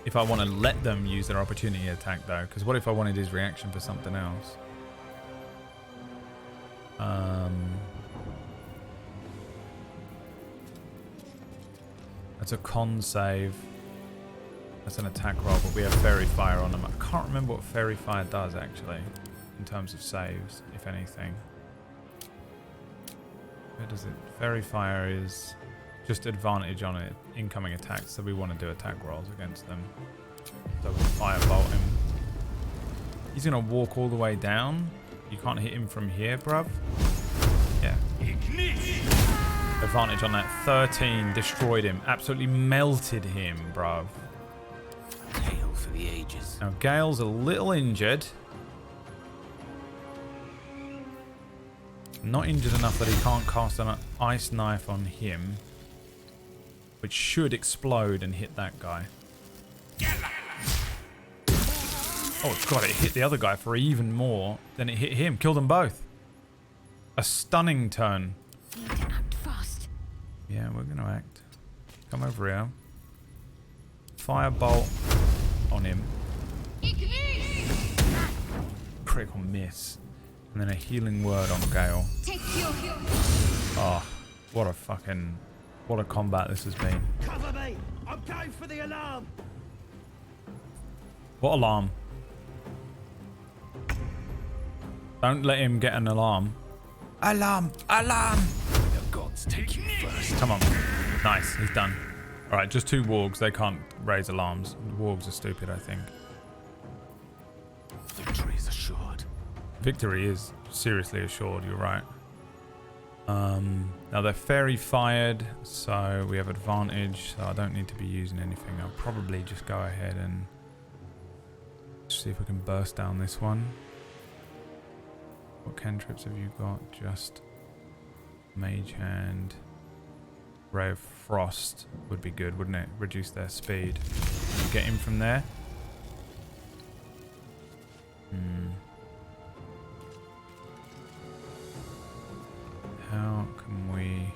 if I want to let them use their opportunity attack, though. Because what if I wanted his reaction for something else? That's a con save. That's an attack roll, but we have Fairy Fire on them. I can't remember what Fairy Fire does, actually, in terms of saves, if anything. Where does it? Fairy Fire is just advantage on it, incoming attacks, so we want to do attack rolls against them. So we'll Firebolt him. He's going to walk all the way down. You can't hit him from here, bruv. Yeah. Advantage on that. 13 destroyed him. Absolutely melted him, bruv. Tale for the ages. Now, Gale's a little injured. Not injured enough that he can't cast an ice knife on him, which should explode and hit that guy. Oh god, it hit the other guy for even more than it hit him. Killed them both. A stunning turn. Need to act fast. Yeah, we're gonna act. Come over here. Firebolt on him. Critical miss. And then a healing word on Gale. Oh, what a combat this has been. Cover me! I'm going for the alarm! What alarm? Don't let him get an alarm. Alarm! Alarm! The gods take you first. Come on. Nice, he's done. Alright, just 2 wargs. They can't raise alarms. Wargs are stupid, I think. Victory is assured. Victory is seriously assured, you're right. Now they're fairy fired, so we have advantage, so I don't need to be using anything. I'll probably just go ahead and see if we can burst down this one. What cantrips have you got? Just Mage Hand. Ray of Frost would be good, wouldn't it? Reduce their speed. Get him from there. How can we...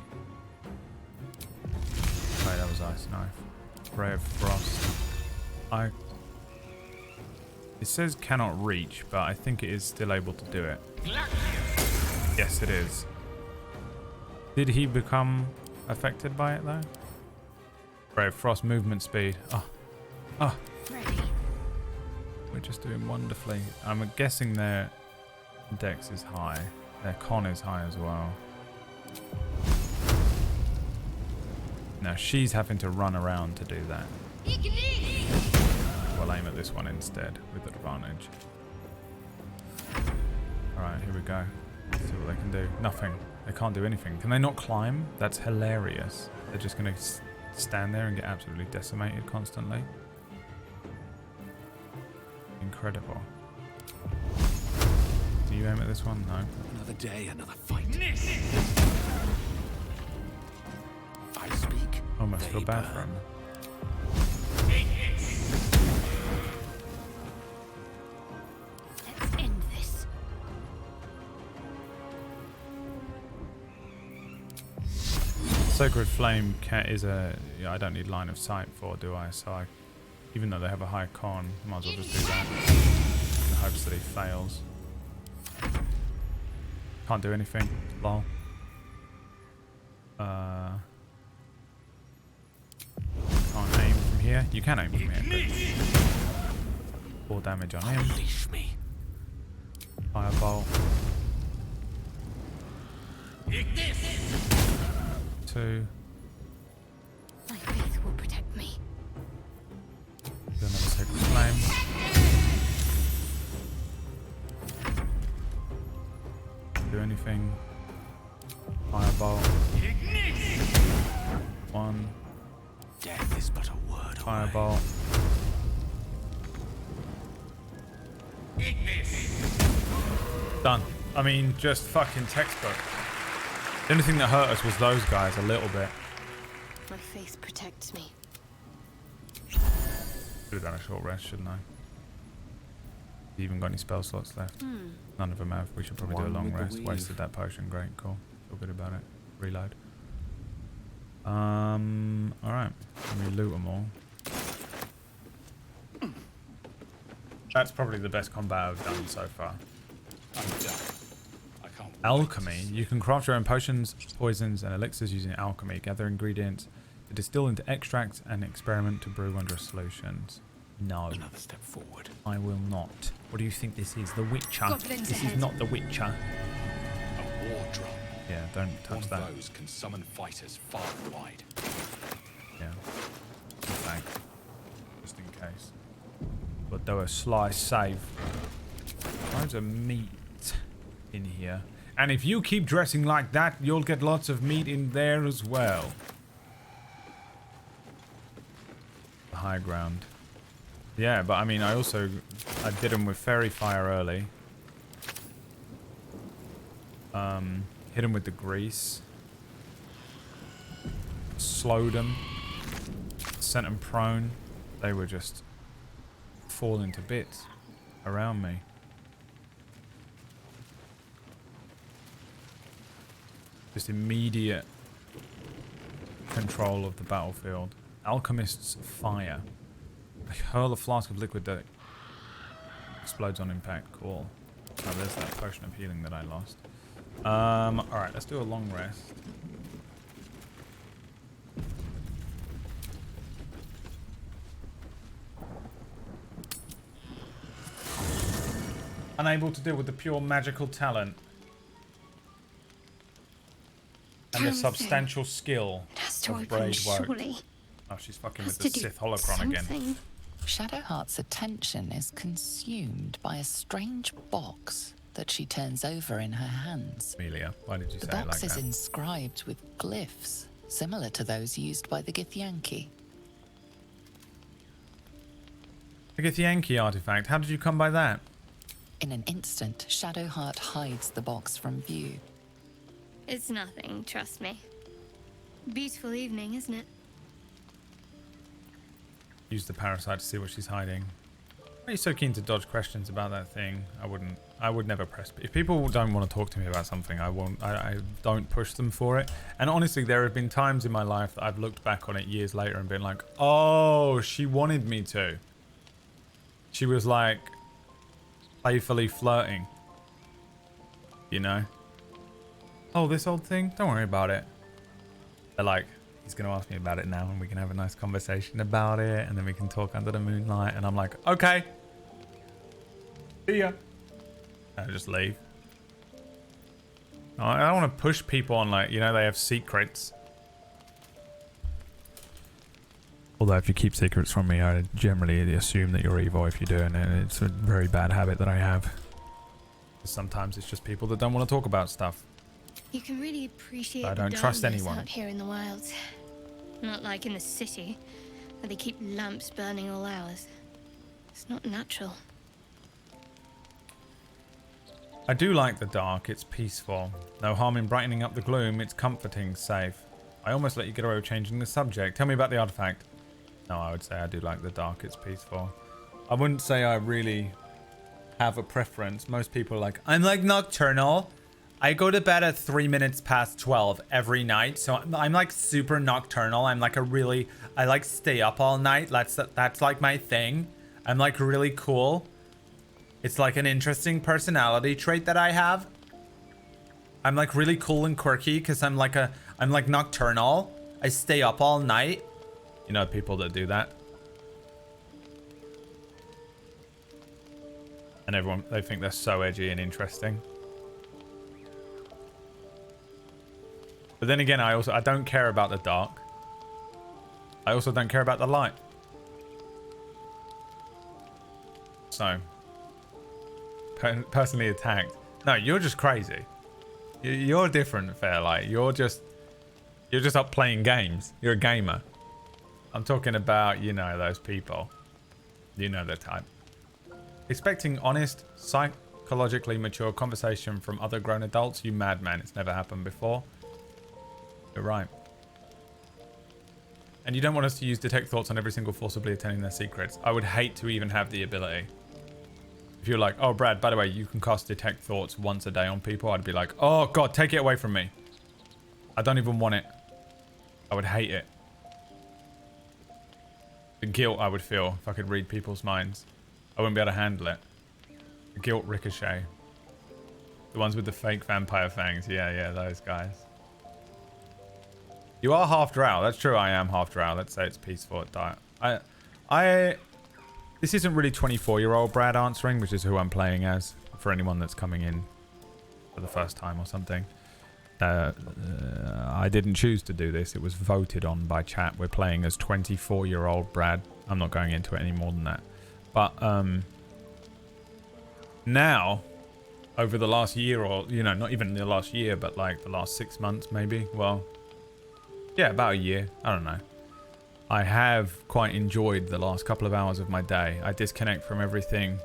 Wait, that was Ice Knife. Ray of Frost. It says cannot reach, but I think it is still able to do it. Yes, it is. Did he become affected by it, though? Ray of Frost movement speed. Oh. Ready. We're just doing wonderfully. I'm guessing their dex is high. Their con is high as well. Now she's having to run around to do that. We'll aim at this one instead with advantage. Alright, here we go. Let's see what they can do. Nothing. They can't do anything. Can they not climb? That's hilarious. They're just going to stand there and get absolutely decimated constantly. Incredible. Do you aim at this one? No. Another day, another fight. I speak. Almost feel bad for him. Let's end this. Sacred Flame is a... Yeah, I don't need line of sight for, do I? So even though they have a high con, might as well just do that. In the hopes that he fails. Can't do anything. Lol. Can't aim from here. You can aim from here. 4 damage on him. Unleash me. Firebolt. 2. My faith will protect me. Do another Sacred Flame. Do anything. Firebolt. 1. Death is but a word Firebolt. Done. I mean, just fucking textbook. The only thing that hurt us was those guys a little bit. My faith protects me. Should have done a short rest, shouldn't I? You even got any spell slots left? None of them have. We should probably do a long rest. Wasted that potion. Great, cool. Feel good about it. Reload. Alright. Let me loot them all. That's probably the best combat I've done so far. I'm done. I can't. Alchemy. You can craft your own potions, poisons, and elixirs using alchemy. Gather ingredients To distill into extracts and experiment to brew wondrous solutions. No. Another step forward. I will not. What do you think this is? The Witcher? Goblins This ahead. is not The Witcher. A war drum. Yeah, don't touch One that. of those can summon fighters far and wide. Yeah. Thanks. Just in case. We'll do a slice save. Loads of meat in here. And if you keep dressing like that, you'll get lots of meat in there as well. The high ground. Yeah, but I mean, I did them with fairy fire early. Hit them with the grease. Slowed them. Sent them prone. They were just falling to bits around me. Just immediate control of the battlefield. Alchemist's fire. I hurl a flask of liquid that explodes on impact. Cool. Oh, there's that potion of healing that I lost. Alright, let's do a long rest. Unable to deal with the pure magical talent. And the substantial skill of braid work. Surely. Oh, she's fucking with the Sith holocron again. Shadowheart's attention is consumed by a strange box that she turns over in her hands. Amelia, why did you The say it like box is that? inscribed with glyphs similar to those used by the Githyanki. The Githyanki artifact. How did you come by that? In an instant, Shadowheart hides the box from view. It's nothing, trust me. Beautiful evening, isn't it? Use the parasite to see what she's hiding. Why are you so keen to dodge questions about that thing? I would never press. If people don't want to talk to me about something, I don't push them for it. And honestly, there have been times in my life that I've looked back on it years later and been like, oh, she wanted me to. She was like playfully flirting. You know? Oh, this old thing? Don't worry about it. They're like, he's going to ask me about it now and we can have a nice conversation about it and then we can talk under the moonlight. And I'm like, okay. See ya. And I just leave. I don't want to push people on, like, you know, they have secrets. Although if you keep secrets from me, I generally assume that you're evil if you do, and it's a very bad habit that I have. Sometimes it's just people that don't want to talk about stuff. You can really appreciate I the don't trust darkness anyone. out here in the wilds. Not like in the city, where they keep lamps burning all hours. It's not natural. I do like the dark, it's peaceful. No harm in brightening up the gloom, it's comforting, safe. I almost let you get away with changing the subject. Tell me about the artifact. No, I would say I do like the dark, it's peaceful. I wouldn't say I really have a preference. Most people are like, I'm like nocturnal. I go to bed at 3 minutes past 12 every night. So I'm like super nocturnal. I'm like I like stay up all night. That's like my thing. I'm like really cool. It's like an interesting personality trait that I have. I'm like really cool and quirky because I'm like nocturnal. I stay up all night. You know, people that do that. And everyone, they think they're so edgy and interesting. But then again, I don't care about the dark. I also don't care about the light. So, personally attacked. No, you're just crazy. You're different, Fairlight. You're just up playing games. You're a gamer. I'm talking about, you know, those people. You know the type. Expecting honest, psychologically mature conversation from other grown adults, you madman. It's never happened before. You're right. And you don't want us to use detect thoughts on every single forcibly attending their secrets. I would hate to even have the ability. If you're like, oh, Brad, by the way, you can cast detect thoughts once a day on people, I'd be like, oh, God, take it away from me. I don't even want it. I would hate it. The guilt I would feel if I could read people's minds. I wouldn't be able to handle it. The guilt ricochet. The ones with the fake vampire fangs. Yeah, those guys. You are half drow. That's true. I am half drow. Let's say it's peaceful at diet. This isn't really 24-year-old Brad answering, which is who I'm playing as for anyone that's coming in for the first time or something. I didn't choose to do this. It was voted on by chat. We're playing as 24-year-old Brad. I'm not going into it any more than that. But now, over the last year, or you know, not even the last year, but like the last 6 months maybe. Well, yeah, about a year. I don't know. I have quite enjoyed the last couple of hours of my day. I disconnect from everything.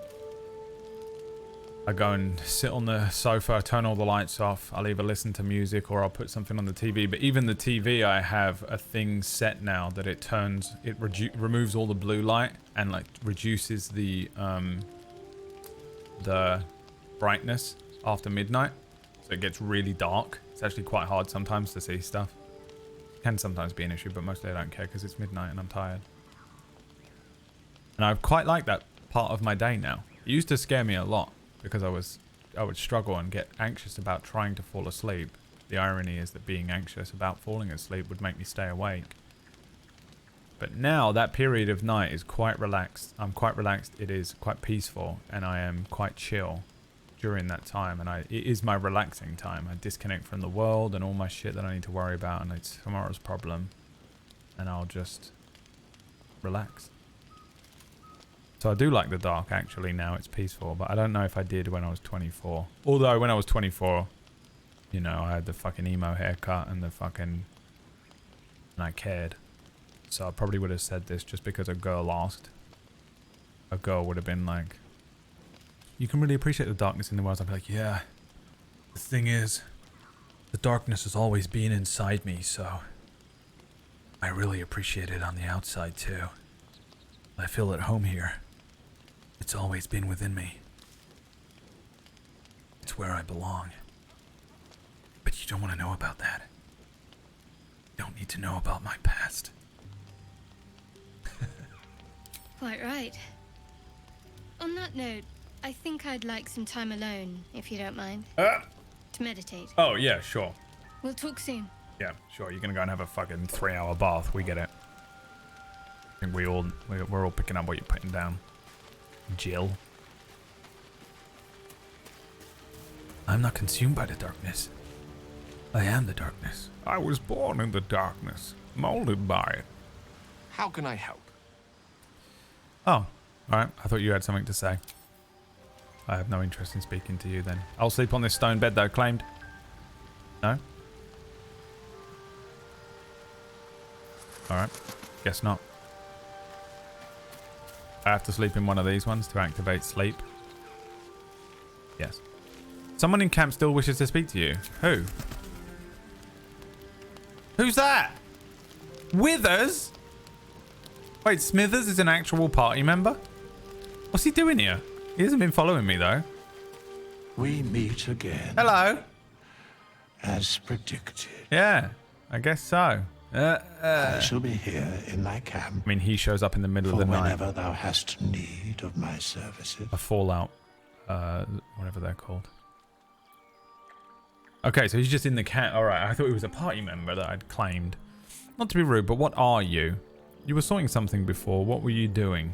I go and sit on the sofa, turn all the lights off. I'll either listen to music or I'll put something on the TV. But even the TV, I have a thing set now that it turns, it removes all the blue light and like reduces the brightness after midnight. So it gets really dark. It's actually quite hard sometimes to see stuff. Can sometimes be an issue, but mostly I don't care because it's midnight and I'm tired. And I quite like that part of my day now. It used to scare me a lot because I would struggle and get anxious about trying to fall asleep. The irony is that being anxious about falling asleep would make me stay awake. But now that period of night is quite relaxed. I'm quite relaxed. It is quite peaceful and I am quite chill during that time, and it is my relaxing time. I disconnect from the world and all my shit that I need to worry about, and it's tomorrow's problem, and I'll just relax. So I do like the dark actually now. It's peaceful, but I don't know if I did when I was 24. Although when I was 24, you know, I had the fucking emo haircut and and I cared. So I probably would have said this just because a girl asked. A girl would have been like, you can really appreciate the darkness in the world. I'd be like, yeah. The thing is, the darkness has always been inside me, so I really appreciate it on the outside too. I feel at home here. It's always been within me. It's where I belong. But you don't want to know about that. You don't need to know about my past. Quite right. On that note, I think I'd like some time alone, if you don't mind. To meditate. Oh, yeah, sure. We'll talk soon. Yeah, sure. You're gonna go and have a fucking 3-hour bath. We get it. I think we're all picking up what you're putting down. Jill. I'm not consumed by the darkness. I am the darkness. I was born in the darkness, molded by it. How can I help? Oh, alright. I thought you had something to say. I have no interest in speaking to you then. I'll sleep on this stone bed though, claimed. No? Alright. Guess not. I have to sleep in one of these ones to activate sleep. Yes. Someone in camp still wishes to speak to you. Who? Who's that? Withers? Wait, Smithers is an actual party member? What's he doing here? He hasn't been following me though. We meet again. Hello. As predicted. Yeah, I guess so. I shall be here in my camp. I mean, he shows up in the middle of the night. Whenever thou hast need of my services. A Fallout, whatever they're called. Okay, so he's just in the camp. All right, I thought he was a party member that I'd claimed. Not to be rude, but what are you? You were sorting something before. What were you doing?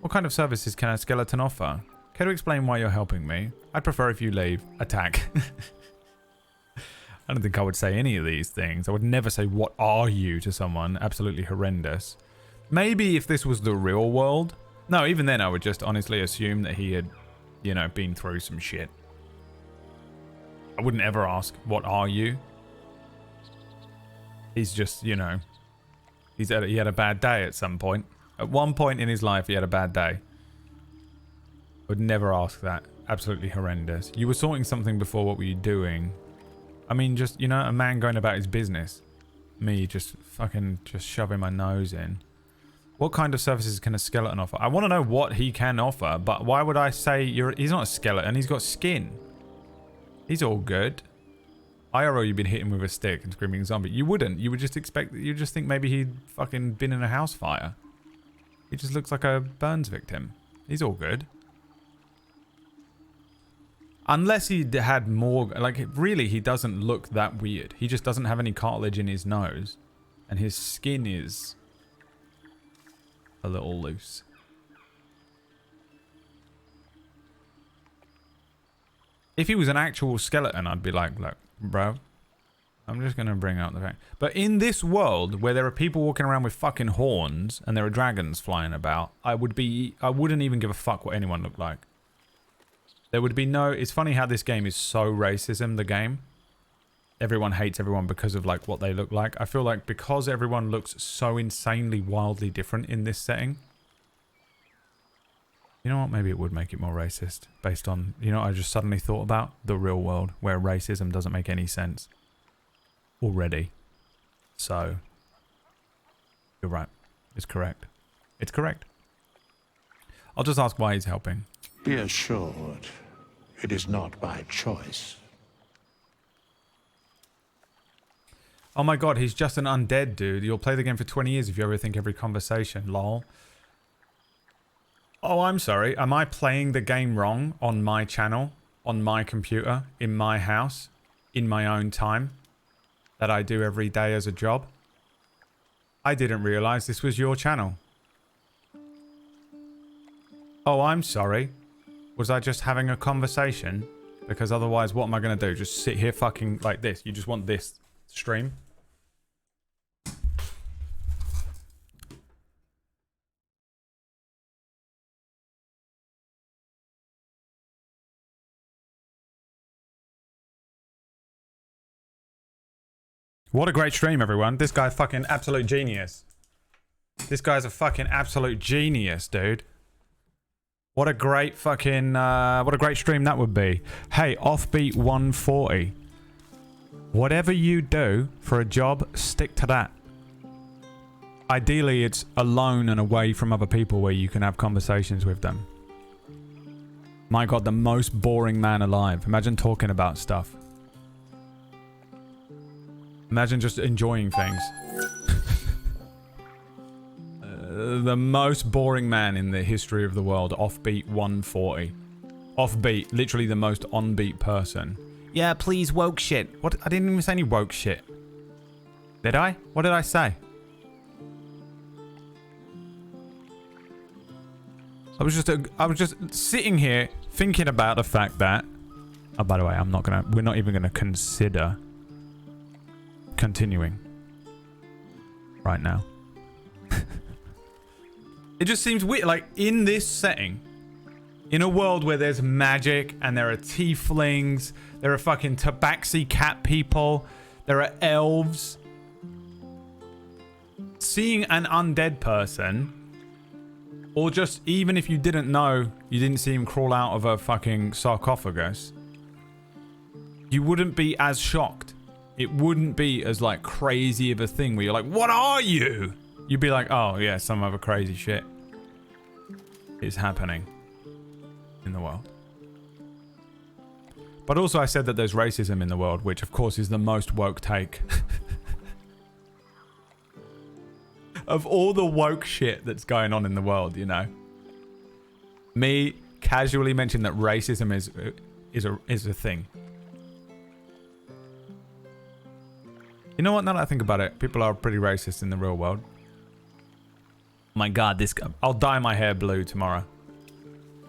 What kind of services can a skeleton offer? Care to explain why you're helping me? I'd prefer if you leave. Attack. I don't think I would say any of these things. I would never say, what are you to someone. Absolutely horrendous. Maybe if this was the real world. No, even then I would just honestly assume that he had, you know, been through some shit. I wouldn't ever ask, what are you? He's just, you know, he had a bad day at some point. At one point in his life, he had a bad day. I would never ask that. Absolutely horrendous. You were sorting something before. What were you doing? I mean, just, you know, a man going about his business. Me just fucking just shoving my nose in. What kind of services can a skeleton offer? I want to know what he can offer, but why would I say he's not a skeleton, he's got skin. He's all good. IRL, you've been hitting with a stick and screaming zombie. You wouldn't. You would just expect, you just think maybe he'd fucking been in a house fire. He just looks like a burns victim. He's all good. Unless he had more, like, really, he doesn't look that weird. He just doesn't have any cartilage in his nose. And his skin is a little loose. If he was an actual skeleton, I'd be like, look, bro, I'm just going to bring up the fact. But in this world where there are people walking around with fucking horns and there are dragons flying about, I wouldn't even give a fuck what anyone looked like. There would be no... It's funny how this game is so racism, the game. Everyone hates everyone because of like what they look like. I feel like because everyone looks so insanely wildly different in this setting, you know what? Maybe it would make it more racist based on, you know what I just suddenly thought about? The real world where racism doesn't make any sense already. So, you're right. It's correct. It's correct. I'll just ask why he's helping. Be assured, it is not by choice. Oh my god, he's just an undead dude. You'll play the game for 20 years if you overthink every conversation. Lol. Oh, I'm sorry. Am I playing the game wrong on my channel, on my computer, in my house, in my own time, that I do every day as a job? I didn't realize this was your channel. Oh, I'm sorry. Was I just having a conversation? Because otherwise, what am I going to do? Just sit here fucking like this? You just want this stream? What a great stream, everyone. This guy's fucking absolute genius. This guy's a fucking absolute genius, dude. What a great fucking, what a great stream that would be. Hey, Offbeat 140. Whatever you do for a job, stick to that. Ideally, it's alone and away from other people where you can have conversations with them. My god, the most boring man alive. Imagine talking about stuff. Imagine just enjoying things. The most boring man in the history of the world. Offbeat 140. Offbeat, literally the most on-beat person. Yeah, please, woke shit. What? I didn't even say any woke shit. Did I? What did I say? I was just sitting here thinking about the fact that... Oh, by the way, we're not even gonna consider continuing right now. It just seems weird, like in this setting, in a world where there's magic and there are tieflings, there are fucking tabaxi cat people, there are elves. Seeing an undead person, or just even if you didn't know, you didn't see him crawl out of a fucking sarcophagus, you wouldn't be as shocked. It wouldn't be as like crazy of a thing where you're like, what are you? You'd be like, oh yeah, some other crazy shit is happening in the world. But also I said that there's racism in the world, which of course is the most woke take. Of all the woke shit that's going on in the world, you know. Me casually mentioned that racism is a thing. You know what? Now that I think about it, people are pretty racist in the real world. My god, I'll dye my hair blue tomorrow.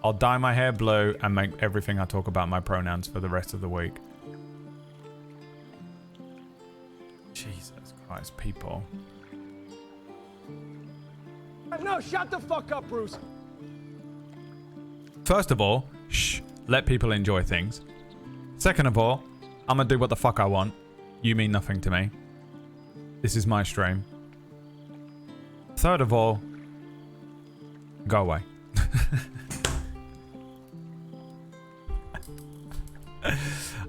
I'll dye my hair blue and make everything I talk about my pronouns for the rest of the week. Jesus Christ, people. No, shut the fuck up, Bruce. First of all, shh, let people enjoy things. Second of all, I'm gonna do what the fuck I want. You mean nothing to me. This is my stream. Third of all, go away.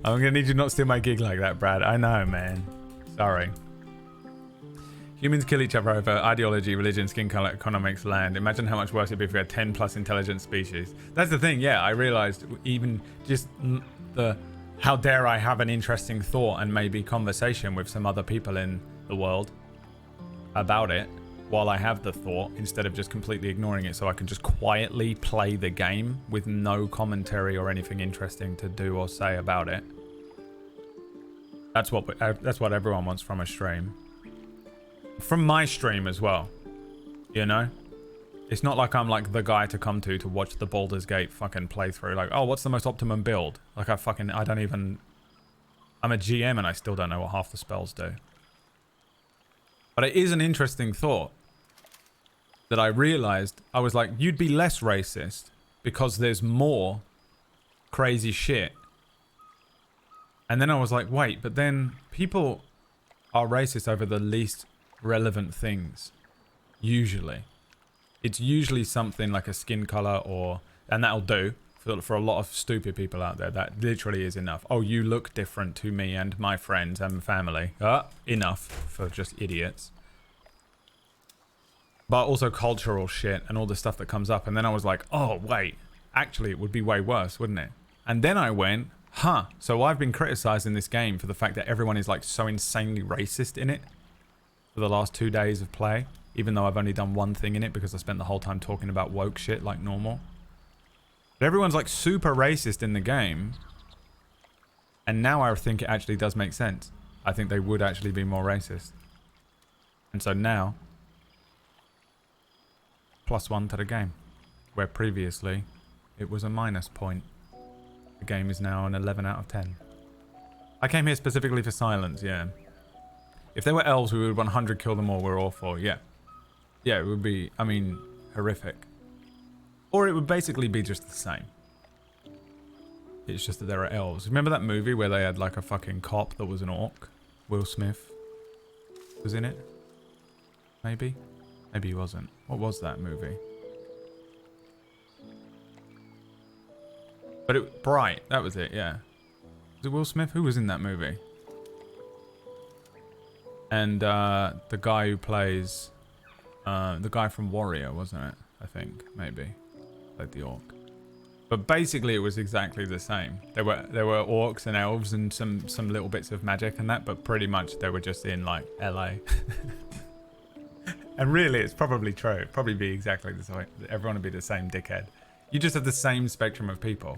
I'm gonna need you not steal my gig like that, Brad. I know, man. Sorry. Humans kill each other over ideology, religion, skin color, economics, land. Imagine how much worse it'd be if we had 10 plus intelligent species. That's the thing, yeah, I realized even just the how dare I have an interesting thought and maybe conversation with some other people in the world about it while I have the thought, instead of just completely ignoring it so I can just quietly play the game with no commentary or anything interesting to do or say about it. That's what everyone wants from a stream. from my stream as well. You know? It's not like I'm like the guy to come to watch the Baldur's Gate fucking playthrough. Like, oh, what's the most optimum build? Like I don't even... I'm a GM and I still don't know what half the spells do. But it is an interesting thought that I realized. I was like, you'd be less racist because there's more crazy shit. And then I was like, wait, but then people are racist over the least relevant things. Usually. It's usually something like a skin color or... And that'll do for a lot of stupid people out there. That literally is enough. Oh, you look different to me and my friends and family. Enough for just idiots. But also cultural shit and all the stuff that comes up. And then I was like, oh, wait. Actually, it would be way worse, wouldn't it? And then I went, huh. So I've been criticizing this game for the fact that everyone is like so insanely racist in it for the last 2 days of play. Even though I've only done one thing in it because I spent the whole time talking about woke shit like normal. But everyone's like super racist in the game. And now I think it actually does make sense. I think they would actually be more racist. And so now, +1 to the game. Where previously, it was a minus point. The game is now an 11 out of 10. I came here specifically for silence, yeah. If there were elves, we would 100 kill them all, we're all for, yeah. Yeah, it would be, I mean, horrific. Or it would basically be just the same. It's just that there are elves. Remember that movie where they had like a fucking cop that was an orc? Will Smith was in it? Maybe? Maybe he wasn't. What was that movie? But it, Bright, that was it, yeah. Was it Will Smith? Who was in that movie? And the guy who plays... the guy from Warrior, wasn't it? I think, maybe. Played the orc. But basically it was exactly the same. There were orcs and elves and some little bits of magic and that, but pretty much they were just in like LA. And really it's probably true. It'd probably be exactly the same. Everyone would be the same dickhead. You just have the same spectrum of people.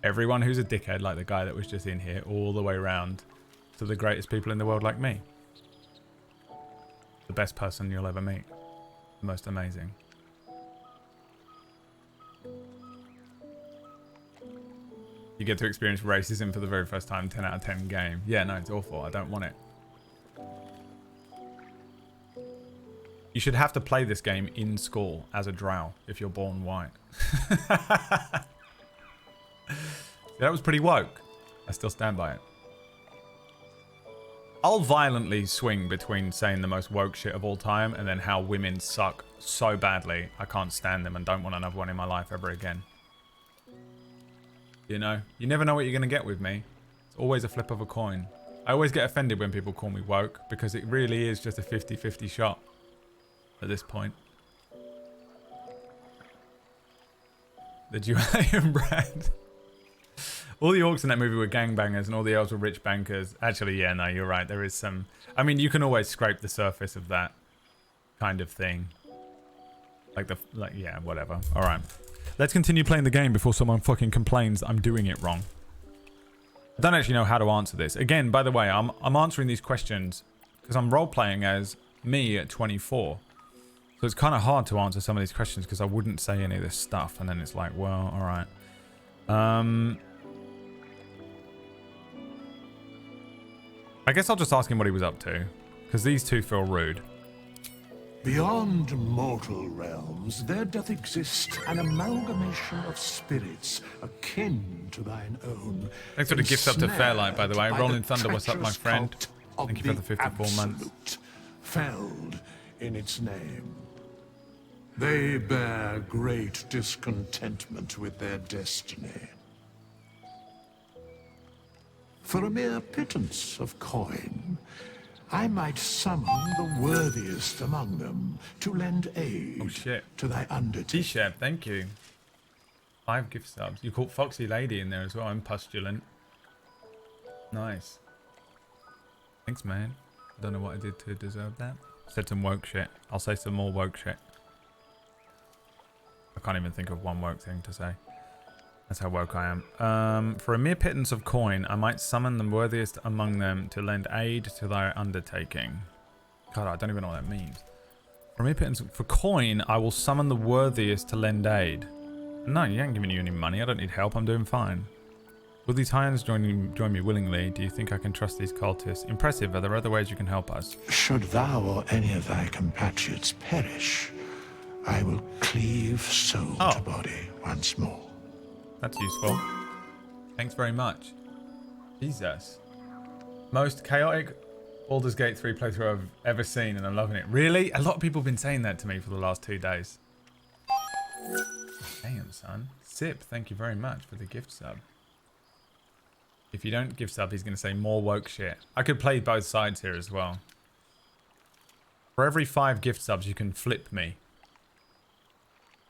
Everyone who's a dickhead, like the guy that was just in here, all the way around to the greatest people in the world like me. The best person you'll ever meet. The most amazing. You get to experience racism for the very first time, 10 out of 10 game. Yeah, no, it's awful. I don't want it. You should have to play this game in school as a drow if you're born white. That was pretty woke. I still stand by it. I'll violently swing between saying the most woke shit of all time and then how women suck so badly I can't stand them and don't want another one in my life ever again. You know? You never know what you're going to get with me. It's always a flip of a coin. I always get offended when people call me woke because it really is just a 50-50 shot at this point. The Julian Brad. All the orcs in that movie were gangbangers and all the elves were rich bankers. Actually, yeah, no, you're right. There is some... I mean, you can always scrape the surface of that kind of thing. Yeah, whatever. All right. Let's continue playing the game before someone fucking complains I'm doing it wrong. I don't actually know how to answer this. Again, by the way, I'm answering these questions because I'm role-playing as me at 24. So it's kind of hard to answer some of these questions because I wouldn't say any of this stuff. And then it's like, well, all right. I guess I'll just ask him what he was up to, because these two feel rude. Beyond mortal realms, there doth exist an amalgamation of spirits akin to thine own. Thanks for the gifts up to Fairlight, by the way. Rolling Thunder, what's up, my friend? Thank you for the 54 months. Felled in its name. They bear great discontentment with their destiny. For a mere pittance of coin, I might summon the worthiest among them to lend aid to thy undertaking. T-Shep, thank you. 5 gift subs. You caught Foxy Lady in there as well. I'm Pustulant. Nice. Thanks, man. I don't know what I did to deserve that. Said some woke shit. I'll say some more woke shit. I can't even think of one woke thing to say. That's how woke I am. For a mere pittance of coin, I might summon the worthiest among them to lend aid to thy undertaking. God, I don't even know what that means. For pittance, for coin, I will summon the worthiest to lend aid. No, you ain't giving you any money. I don't need help. I'm doing fine. Will these Hyans join me willingly? Do you think I can trust these cultists? Impressive. Are there other ways you can help us? Should thou or any of thy compatriots perish, I will cleave soul to body once more. That's useful. Thanks very much. Jesus. Most chaotic Baldur's Gate 3 playthrough I've ever seen, and I'm loving it. Really? A lot of people have been saying that to me for the last 2 days. Damn, son. Sip, thank you very much for the gift sub. If you don't give sub, he's going to say more woke shit. I could play both sides here as well. For every 5 gift subs, you can flip me.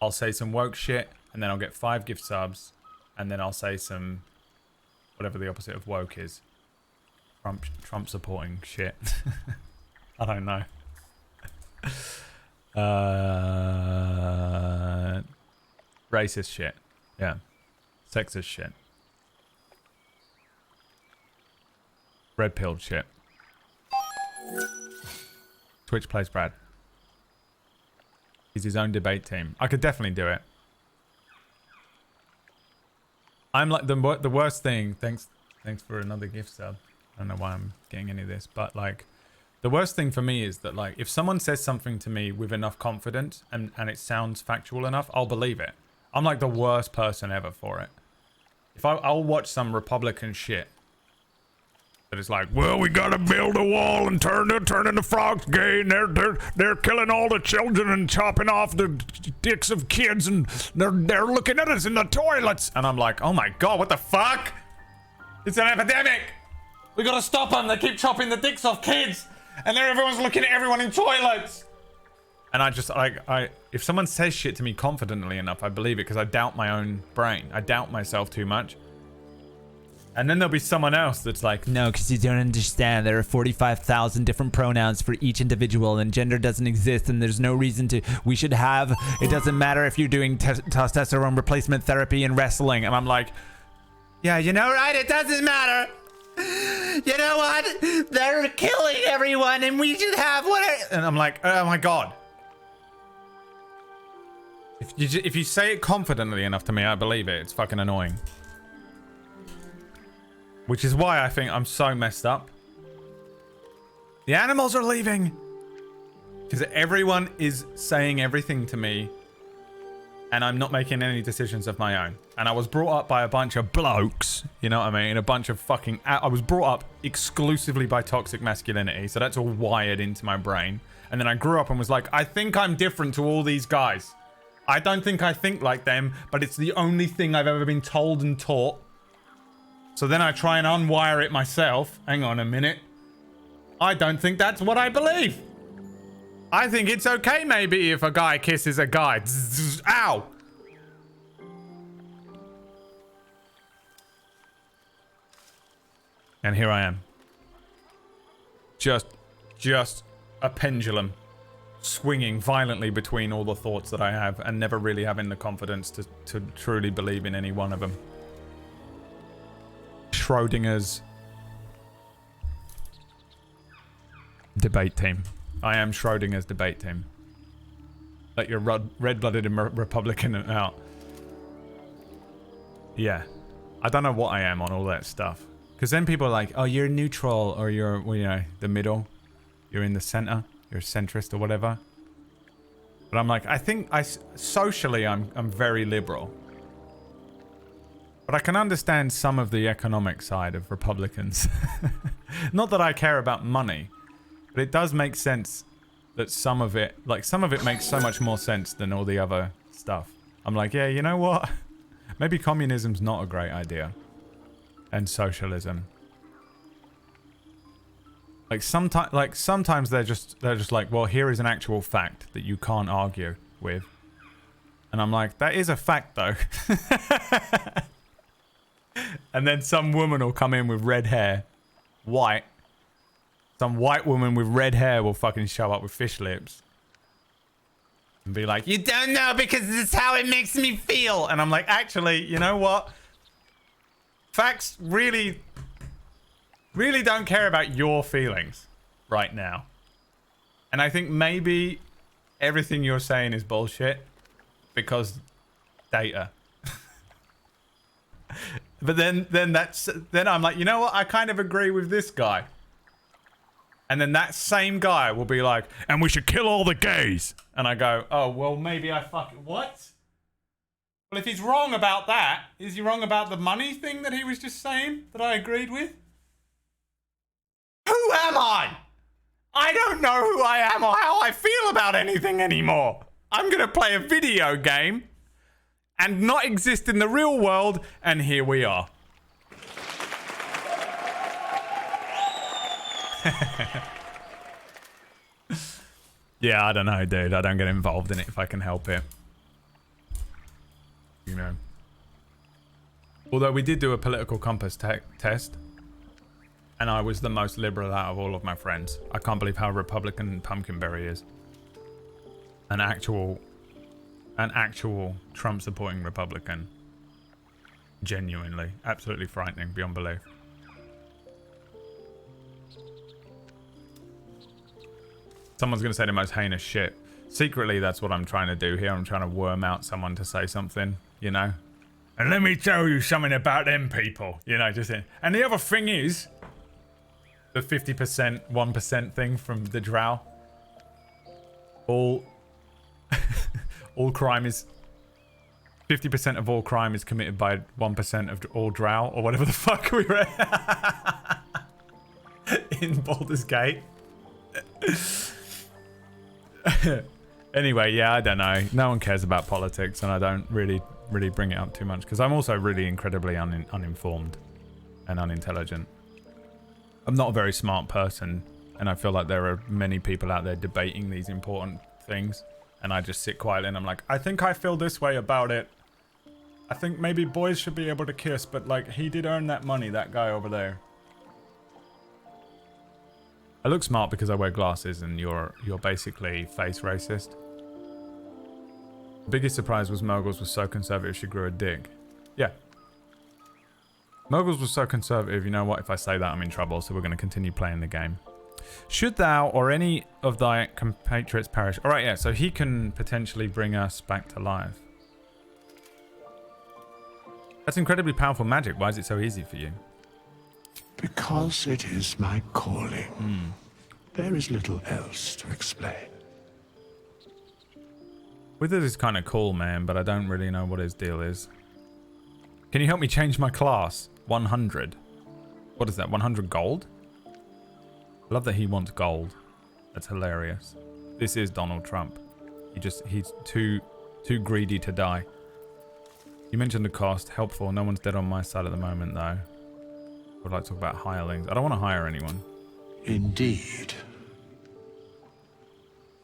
I'll say some woke shit, and then I'll get 5 gift subs, and then I'll say some whatever the opposite of woke is. Trump supporting shit. I don't know. Racist shit. Yeah. Sexist shit. Red pilled shit. Twitch plays Brad. He's his own debate team. I could definitely do it. I'm like the worst thing. Thanks for another gift sub. I don't know why I'm getting any of this, but like the worst thing for me is that like if someone says something to me with enough confidence and it sounds factual enough, I'll believe it. I'm like the worst person ever for it. If I'll watch some Republican shit that is like, well, we gotta build a wall and turning the frogs gay, and they're killing all the children and chopping off the dicks of kids, and they're looking at us in the toilets, and I'm like, oh my god, what the fuck? It's an epidemic. We gotta stop them. They keep chopping the dicks off kids, and then everyone's looking at everyone in toilets. And I just if someone says shit to me confidently enough, I believe it because I doubt my own brain. I doubt myself too much. And then there'll be someone else that's like, no, because you don't understand. There are 45,000 different pronouns for each individual, and gender doesn't exist, and there's no reason to. We should have. It doesn't matter if you're doing testosterone replacement therapy in wrestling. And I'm like, yeah, you know, right? It doesn't matter. You know what? They're killing everyone, and we should have what? And I'm like, oh my god. If you say it confidently enough to me, I believe it. It's fucking annoying. Which is why I think I'm so messed up. The animals are leaving. Because everyone is saying everything to me. And I'm not making any decisions of my own. And I was brought up by a bunch of blokes. You know what I mean? A bunch of fucking... I was brought up exclusively by toxic masculinity. So that's all wired into my brain. And then I grew up and was like, I think I'm different to all these guys. I don't think I think like them. But it's the only thing I've ever been told and taught. So then I try and unwire it myself. Hang on a minute. I don't think that's what I believe. I think it's okay maybe if a guy kisses a guy. Ow! And here I am. Just a pendulum. Swinging violently between all the thoughts that I have and never really having the confidence to truly believe in any one of them. Schrodinger's debate team. I am Schrodinger's debate team. Let your red-blooded Republican out. Yeah. I don't know what I am on all that stuff. Because then people are like, oh, you're neutral, or you're, well, you know, the middle. You're in the center. You're a centrist or whatever. But I'm like, I think socially I'm very liberal. But I can understand some of the economic side of Republicans. Not that I care about money, but it does make sense that some of it makes so much more sense than all the other stuff. I'm like, yeah, you know what? Maybe communism's not a great idea. And socialism. Like sometimes they're just like, well, here is an actual fact that you can't argue with. And I'm like, that is a fact though. And then some woman will come in with red hair, white. Some white woman with red hair will fucking show up with fish lips. And be like, you don't know because this is how it makes me feel. And I'm like, actually, you know what? Facts really don't care about your feelings right now. And I think maybe everything you're saying is bullshit because data. But then I'm like, you know what? I kind of agree with this guy. And then that same guy will be like, and we should kill all the gays. And I go, oh, well, maybe I fucking... What? Well, if he's wrong about that, is he wrong about the money thing that he was just saying that I agreed with? Who am I? I don't know who I am or how I feel about anything anymore. I'm going to play a video game and not exist in the real world, and here we are. Yeah, I don't know, dude. I don't get involved in it if I can help it. You know. Although we did do a political compass test, and I was the most liberal out of all of my friends. I can't believe how Republican Pumpkinberry is. An actual Trump supporting Republican. Genuinely. Absolutely frightening beyond belief. Someone's going to say the most heinous shit. Secretly, that's what I'm trying to do here. I'm trying to worm out someone to say something, you know? And let me tell you something about them people, you know, just in. And the other thing is, the 50%, 1% thing from the Drow. All crime is... 50% of all crime is committed by 1% of all Drow, or whatever the fuck we read. In Baldur's Gate. Anyway, yeah, I don't know. No one cares about politics, and I don't really bring it up too much, because I'm also really incredibly uninformed and unintelligent. I'm not a very smart person, and I feel like there are many people out there debating these important things, and I just sit quietly and I'm like, I think I feel this way about it. I think maybe boys should be able to kiss, but like, he did earn that money, that guy over there. I look smart because I wear glasses, and you're basically face racist. The biggest surprise was Moguls was so conservative she grew a dick. Yeah. Moguls was so conservative, you know what? If I say that, I'm in trouble, so we're going to continue playing the game. Should thou or any of thy compatriots perish? Alright, yeah, so he can potentially bring us back to life. That's incredibly powerful magic. Why is it so easy for you? Because it is my calling. There is little else to explain. Withers is kind of cool, man, but I don't really know what his deal is. Can you help me change my class? 100. What is that? 100 gold? I love that he wants gold. That's hilarious. This is Donald Trump. He's too greedy to die. You mentioned the cost. Helpful. No one's dead on my side at the moment, though. I'd like to talk about hirelings. I don't want to hire anyone. Indeed.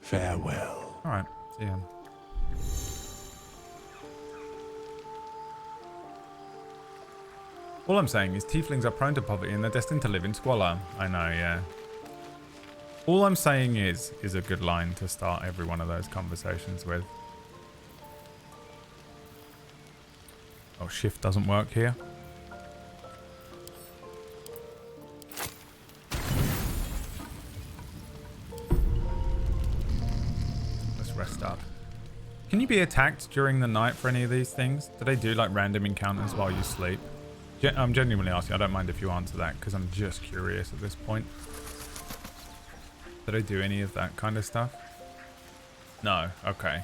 Farewell. Alright, see ya. All I'm saying is tieflings are prone to poverty and they're destined to live in squalor. I know, yeah. All I'm saying is a good line to start every one of those conversations with. Oh, shift doesn't work here. Let's rest up. Can you be attacked during the night for any of these things? Do they do like random encounters while you sleep? I'm genuinely asking. I don't mind if you answer that, because I'm just curious at this point. Do they do any of that kind of stuff? No. Okay.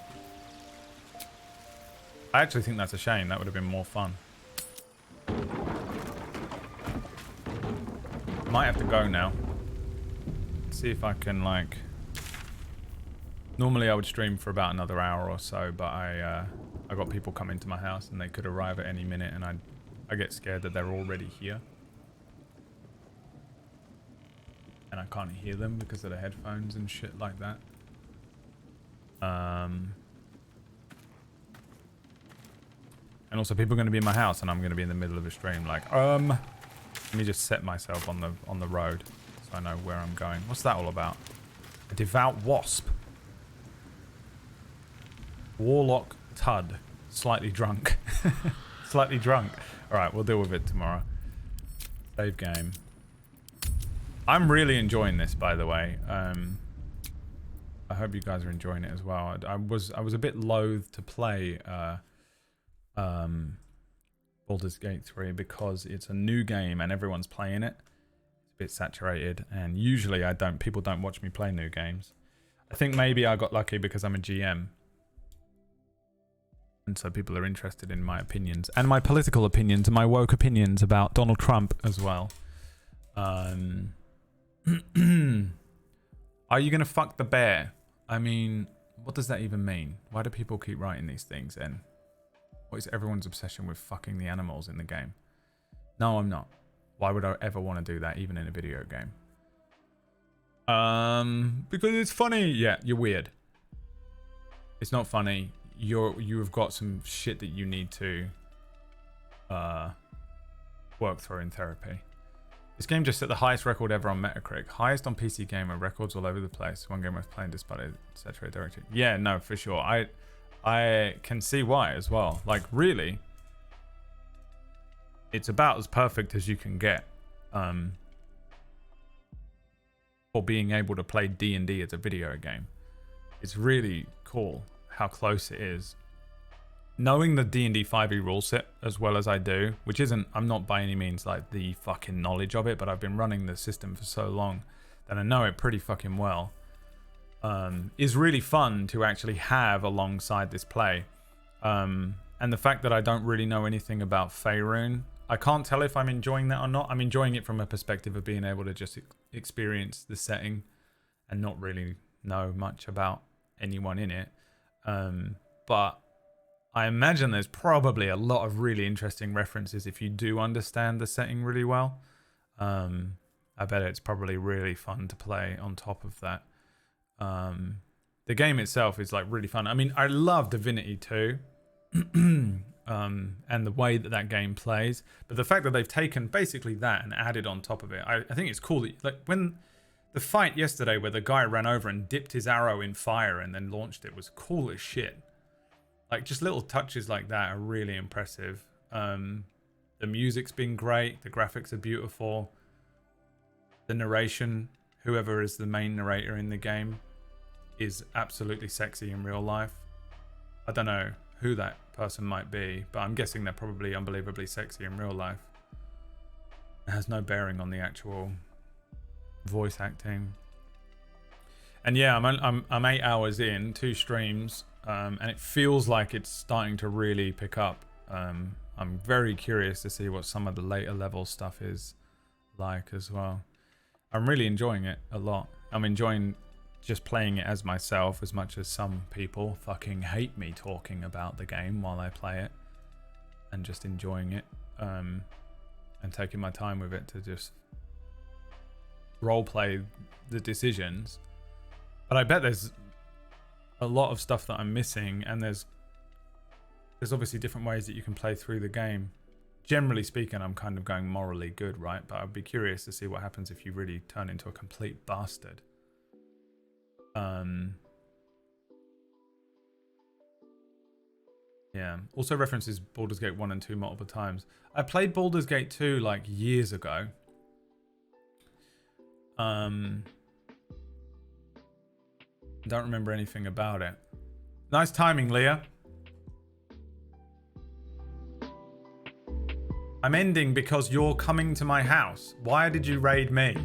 I actually think that's a shame. That would have been more fun. Might have to go now. See if I can, like... Normally I would stream for about another hour or so, but I got people coming to my house and they could arrive at any minute, and I get scared that they're already here. And I can't hear them because of the headphones and shit like that. And also people are going to be in my house and I'm going to be in the middle of a stream. Like, let me just set myself on the road so I know where I'm going. What's that all about? A devout wasp. Warlock Tud. Slightly drunk. Slightly drunk. Alright, we'll deal with it tomorrow. Save game. I'm really enjoying this, by the way. I hope you guys are enjoying it as well. I was a bit loath to play Baldur's Gate 3 because it's a new game and everyone's playing it. It's a bit saturated, and usually people don't watch me play new games. I think maybe I got lucky because I'm a GM. And so people are interested in my opinions and my political opinions and my woke opinions about Donald Trump as well. Are you going to fuck the bear? I mean, what does that even mean? Why do people keep writing these things in? What is everyone's obsession with fucking the animals in the game? No, I'm not. Why would I ever want to do that, even in a video game? Because it's funny. Yeah, you're weird. It's not funny. You have got some shit that you need to work through in therapy. This game just set the highest record ever on Metacritic. Highest on PC Gamer, records all over the place. One game worth playing despite its saturated directory. Yeah, no, for sure. I can see why as well. Like, really, it's about as perfect as you can get for being able to play D&D as a video game. It's really cool how close it is. Knowing the D&D 5e rule set as well as I do, which isn't, I'm not by any means like the fucking knowledge of it, but I've been running the system for so long that I know it pretty fucking well, is really fun to actually have alongside this play. And the fact that I don't really know anything about Faerun, I can't tell if I'm enjoying that or not. I'm enjoying it from a perspective of being able to just experience the setting and not really know much about anyone in it. But I imagine there's probably a lot of really interesting references if you do understand the setting really well. I bet it's probably really fun to play on top of that. The game itself is like really fun. I mean, I love Divinity 2 and the way that game plays. But the fact that they've taken basically that and added on top of it, I think it's cool that, like, when the fight yesterday where the guy ran over and dipped his arrow in fire and then launched it was cool as shit. Like, just little touches like that are really impressive. The music's been great. The graphics are beautiful. The narration, whoever is the main narrator in the game, is absolutely sexy in real life. I don't know who that person might be, but I'm guessing they're probably unbelievably sexy in real life. It has no bearing on the actual voice acting. And yeah, I'm 8 hours in, 2 streams. And it feels like it's starting to really pick up. I'm very curious to see what some of the later level stuff is like as well. I'm really enjoying it a lot. I'm enjoying just playing it as myself as much as some people fucking hate me talking about the game while I play it. And just enjoying it. And taking my time with it to just roleplay the decisions. But I bet there's a lot of stuff that I'm missing, and there's obviously different ways that you can play through the game. Generally speaking, I'm kind of going morally good, right? But I'd be curious to see what happens if you really turn into a complete bastard. Yeah. Also references Baldur's Gate 1 and 2 multiple times. I played Baldur's Gate 2 like years ago. Don't remember anything about it. Nice timing, Leah. I'm ending because you're coming to my house. Why did you raid me?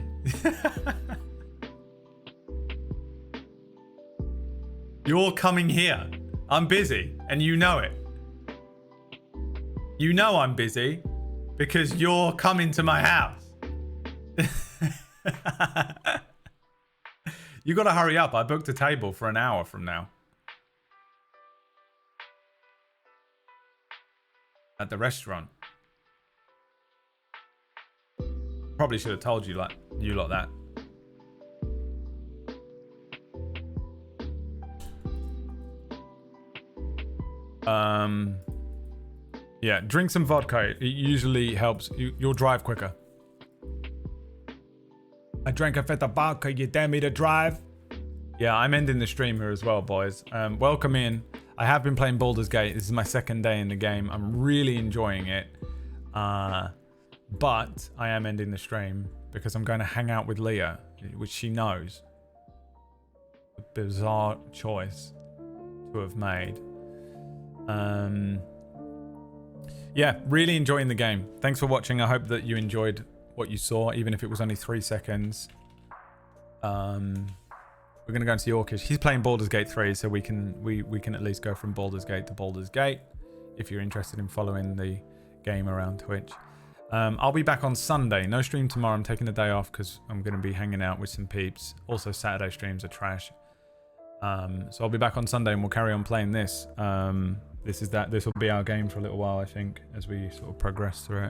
You're coming here. I'm busy, and you know it. You know I'm busy because you're coming to my house. You gotta hurry up. I booked a table for an hour from now. At the restaurant. Probably should have told you lot that. Yeah, drink some vodka. It usually helps. You'll drive quicker. I drank a feta vodka, you dare me to drive? Yeah, I'm ending the stream here as well, boys. Welcome in. I have been playing Baldur's Gate. This is my second day in the game. I'm really enjoying it. But I am ending the stream because I'm going to hang out with Leah, which she knows. bizarre choice to have made. Yeah, really enjoying the game. Thanks for watching. I hope that you enjoyed what you saw, even if it was only 3 seconds. We're gonna go and see Orcish. He's playing Baldur's Gate 3, so we can at least go from Baldur's Gate to Baldur's Gate if you're interested in following the game around Twitch. I'll be back on Sunday. No stream tomorrow. I'm taking the day off because I'm going to be hanging out with some peeps. Also, Saturday streams are trash. So I'll be back on Sunday and we'll carry on playing this. This will be our game for a little while, I think, as we sort of progress through it.